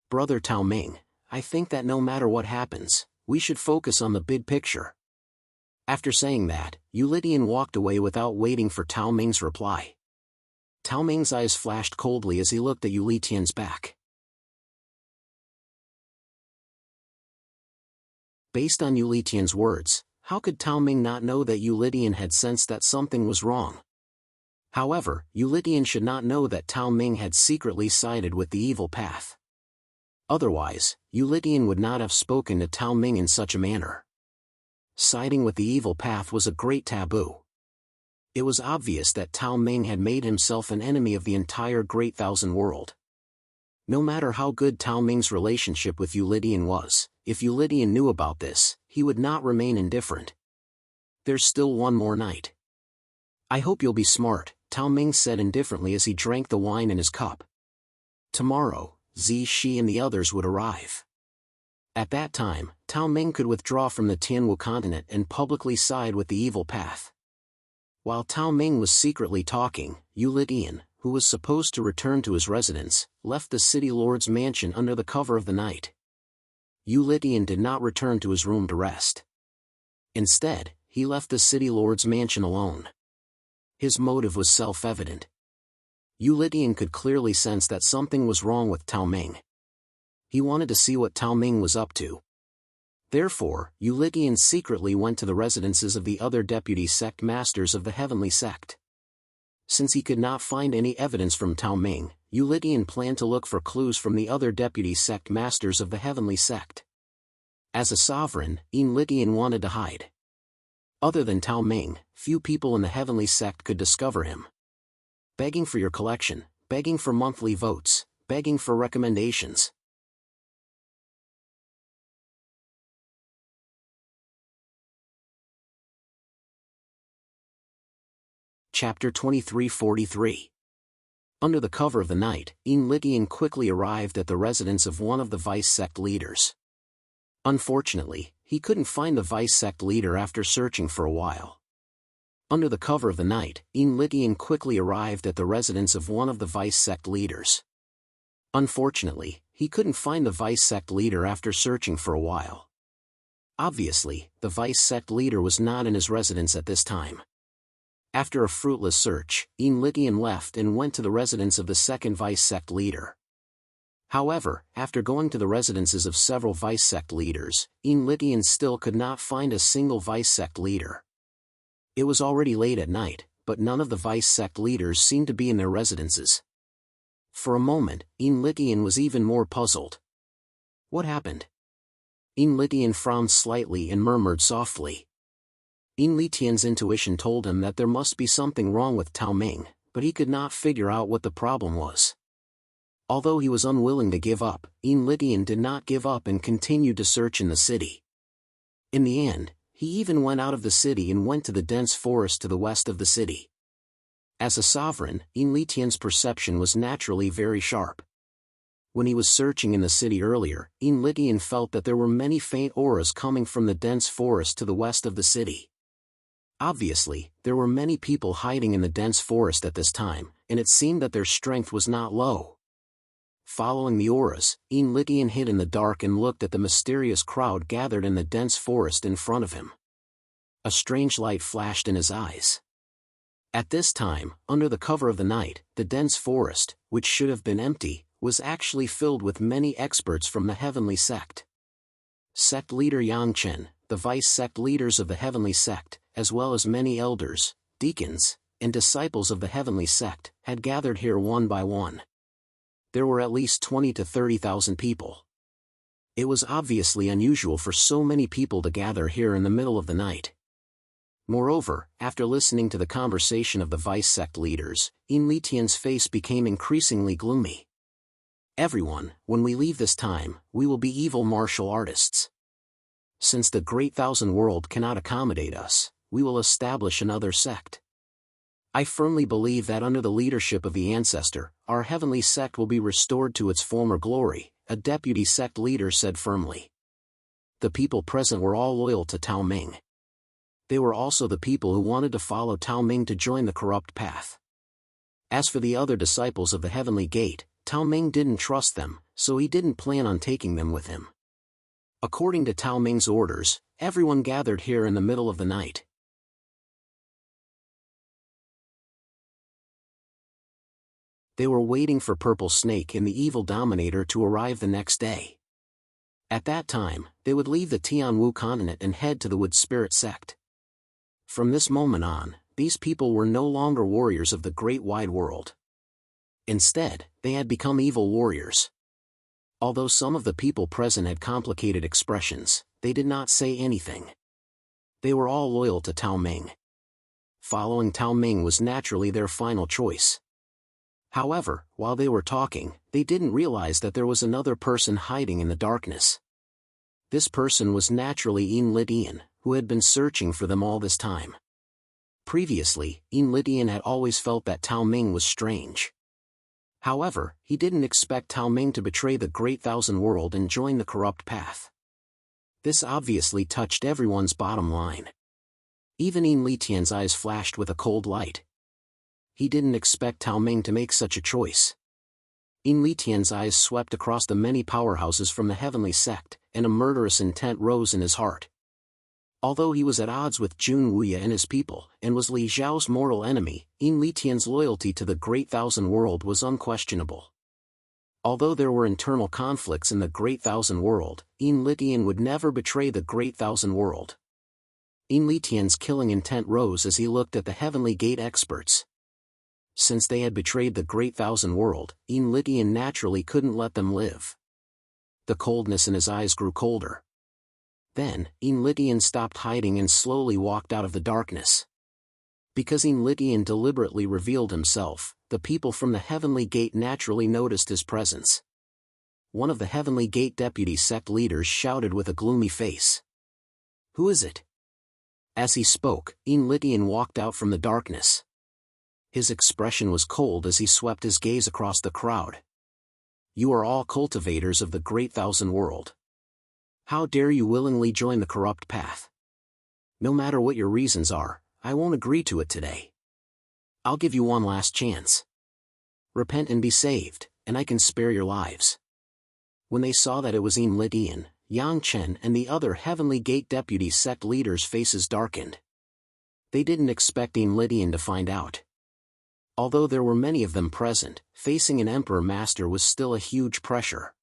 "Brother Tao Ming, I think that no matter what happens, we should focus on the big picture." After saying that, Yu Litian walked away without waiting for Tao Ming's reply. Tao Ming's eyes flashed coldly as he looked at Yu Litian's back. Based on Yu Litian's words, how could Tao Ming not know that Yu Litian had sensed that something was wrong? However, Yu Litian should not know that Tao Ming had secretly sided with the evil path. Otherwise, Yu Litian would not have spoken to Tao Ming in such a manner. Siding with the evil path was a great taboo. It was obvious that Tao Ming had made himself an enemy of the entire Great Thousand World. No matter how good Tao Ming's relationship with Yu Litian was, if Yu Litian knew about this, he would not remain indifferent. "There's still one more night. I hope you'll be smart," Tao Ming said indifferently as he drank the wine in his cup. Tomorrow, Zi Shi and the others would arrive. At that time, Tao Ming could withdraw from the Tianwu continent and publicly side with the evil path. While Tao Ming was secretly talking, Yu Litian, who was supposed to return to his residence, left the city lord's mansion under the cover of the night. Yu Litian did not return to his room to rest. Instead, he left the city lord's mansion alone. His motive was self-evident. Yu Litian could clearly sense that something was wrong with Tao Ming. He wanted to see what Tao Ming was up to. Therefore, Yu Litian secretly went to the residences of the other deputy sect masters of the heavenly sect. Since he could not find any evidence from Tao Ming, Yu Litian planned to look for clues from the other deputy sect masters of the heavenly sect. As a sovereign, Yin Litian wanted to hide. Other than Tao Ming, few people in the heavenly sect could discover him. Begging for your collection, begging for monthly votes, begging for recommendations. Chapter 2343. Under the cover of the night, Yin Litian quickly arrived at the residence of one of the vice sect leaders. Unfortunately, he couldn't find the vice sect leader after searching for a while. Under the cover of the night, Yin Litian quickly arrived at the residence of one of the vice sect leaders. Unfortunately, he couldn't find the vice sect leader after searching for a while. Obviously, the vice sect leader was not in his residence at this time. After a fruitless search, Yin Litian left and went to the residence of the second vice sect leader. However, after going to the residences of several vice sect leaders, Yin Litian still could not find a single vice sect leader. It was already late at night, but none of the vice sect leaders seemed to be in their residences. For a moment, Yin Litian was even more puzzled. What happened? Yin Litian frowned slightly and murmured softly. Yin Litian's intuition told him that there must be something wrong with Tao Ming, but he could not figure out what the problem was. Although he was unwilling to give up, Yin Litian did not give up and continued to search in the city. In the end, he even went out of the city and went to the dense forest to the west of the city. As a sovereign, Yin Litian's perception was naturally very sharp. When he was searching in the city earlier, Yin Litian felt that there were many faint auras coming from the dense forest to the west of the city. Obviously, there were many people hiding in the dense forest at this time, and it seemed that their strength was not low. Following the auras, Yin Litian hid in the dark and looked at the mysterious crowd gathered in the dense forest in front of him. A strange light flashed in his eyes. At this time, under the cover of the night, the dense forest, which should have been empty, was actually filled with many experts from the heavenly sect. Sect leader Yang Chen, the vice-sect leaders of the heavenly sect, as well as many elders, deacons, and disciples of the heavenly sect, had gathered here one by one. There were at least 20 to 30,000 people. It was obviously unusual for so many people to gather here in the middle of the night. Moreover, after listening to the conversation of the vice-sect leaders, Yin Litian's face became increasingly gloomy. Everyone, when we leave this time, we will be evil martial artists. Since the Great Thousand World cannot accommodate us, we will establish another sect. I firmly believe that under the leadership of the Ancestor, our heavenly sect will be restored to its former glory, a deputy sect leader said firmly. The people present were all loyal to Tao Ming. They were also the people who wanted to follow Tao Ming to join the corrupt path. As for the other disciples of the Heavenly Gate, Tao Ming didn't trust them, so he didn't plan on taking them with him. According to Tao Ming's orders, everyone gathered here in the middle of the night. They were waiting for Purple Snake and the evil Dominator to arrive the next day. At that time, they would leave the Tianwu continent and head to the Wood Spirit sect. From this moment on, these people were no longer warriors of the great wide world. Instead, they had become evil warriors. Although some of the people present had complicated expressions, they did not say anything. They were all loyal to Tao Ming. Following Tao Ming was naturally their final choice. However, while they were talking, they didn't realize that there was another person hiding in the darkness. This person was naturally Yin Litian, who had been searching for them all this time. Previously, Yin Litian had always felt that Tao Ming was strange. However, he didn't expect Tao Ming to betray the Great Thousand World and join the corrupt path. This obviously touched everyone's bottom line. Even Yin Litian's eyes flashed with a cold light. He didn't expect Tao Ming to make such a choice. Yin Litian's eyes swept across the many powerhouses from the heavenly sect, and a murderous intent rose in his heart. Although he was at odds with Jun Wuya and his people, and was Li Zhao's mortal enemy, Yin Litian's loyalty to the Great Thousand World was unquestionable. Although there were internal conflicts in the Great Thousand World, Yin Litian would never betray the Great Thousand World. Yin Litian's killing intent rose as he looked at the Heavenly Gate experts. Since they had betrayed the Great Thousand World, Yin Litian naturally couldn't let them live. The coldness in his eyes grew colder. Then, Yin Litian stopped hiding and slowly walked out of the darkness. Because Yin Litian deliberately revealed himself, the people from the Heavenly Gate naturally noticed his presence. One of the Heavenly Gate deputy sect leaders shouted with a gloomy face. "Who is it?" As he spoke, Yin Litian walked out from the darkness. His expression was cold as he swept his gaze across the crowd. "You are all cultivators of the Great Thousand World. How dare you willingly join the corrupt path? No matter what your reasons are, I won't agree to it today. I'll give you one last chance. Repent and be saved, and I can spare your lives." When they saw that it was Yin Litian, Yang Chen and the other Heavenly Gate deputy sect leaders' faces darkened. They didn't expect Yin Litian to find out. Although there were many of them present, facing an Emperor Master was still a huge pressure.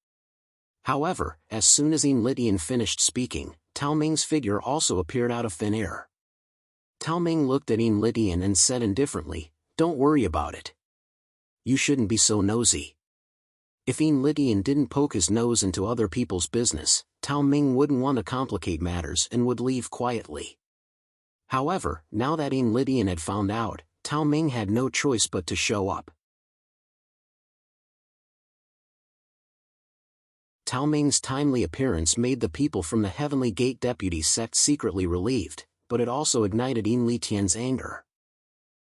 However, as soon as Yin Litian finished speaking, Tao Ming's figure also appeared out of thin air. Tao Ming looked at Yin Litian and said indifferently, "Don't worry about it. You shouldn't be so nosy." If Yin Litian didn't poke his nose into other people's business, Tao Ming wouldn't want to complicate matters and would leave quietly. However, now that Yin Litian had found out, Tao Ming had no choice but to show up. Tao Ming's timely appearance made the people from the Heavenly Gate deputy sect secretly relieved, but it also ignited Yin Litian's anger.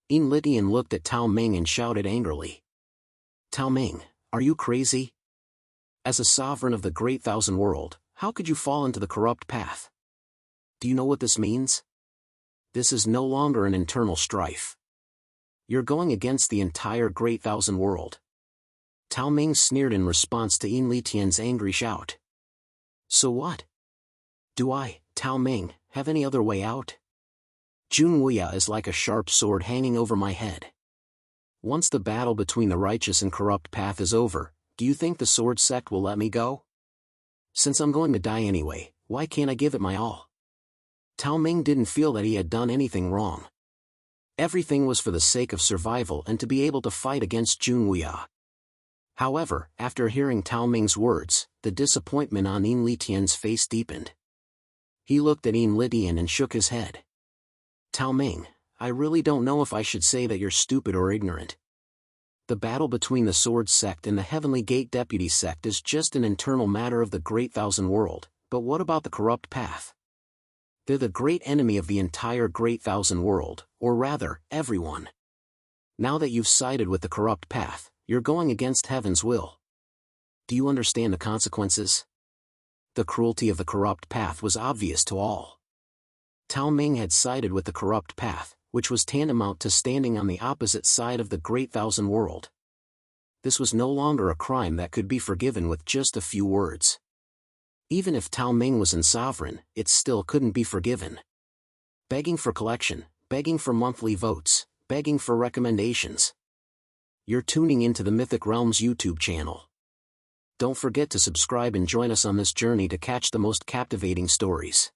Yin Litian looked at Tao Ming and shouted angrily. "Tao Ming, are you crazy? As a sovereign of the Great Thousand World, how could you fall into the corrupt path? Do you know what this means? This is no longer an internal strife. You're going against the entire Great Thousand World." Tao Ming sneered in response to Yin Litian's angry shout. "So what? Do I, Tao Ming, have any other way out? Junwuya is like a sharp sword hanging over my head. Once the battle between the righteous and corrupt path is over, do you think the sword sect will let me go? Since I'm going to die anyway, why can't I give it my all? Tao Ming didn't feel that he had done anything wrong. Everything was for the sake of survival and to be able to fight against Junwuya. However, after hearing Tao Ming's words, the disappointment on Yin Litian's face deepened. He looked at Yin Litian and shook his head. Tao Ming, I really don't know if I should say that you're stupid or ignorant. The battle between the Sword Sect and the Heavenly Gate Deputy Sect is just an internal matter of the Great Thousand World, but what about the corrupt path? They're the great enemy of the entire Great Thousand World, or rather, everyone. Now that you've sided with the corrupt path, you're going against heaven's will. Do you understand the consequences? The cruelty of the corrupt path was obvious to all. Tao Ming had sided with the corrupt path, which was tantamount to standing on the opposite side of the Great Thousand World. This was no longer a crime that could be forgiven with just a few words. Even if Tao Ming was sovereign, it still couldn't be forgiven. Begging for collection, begging for monthly votes, begging for recommendations. You're tuning into the Mythic Realms YouTube channel. Don't forget to subscribe and join us on this journey to catch the most captivating stories.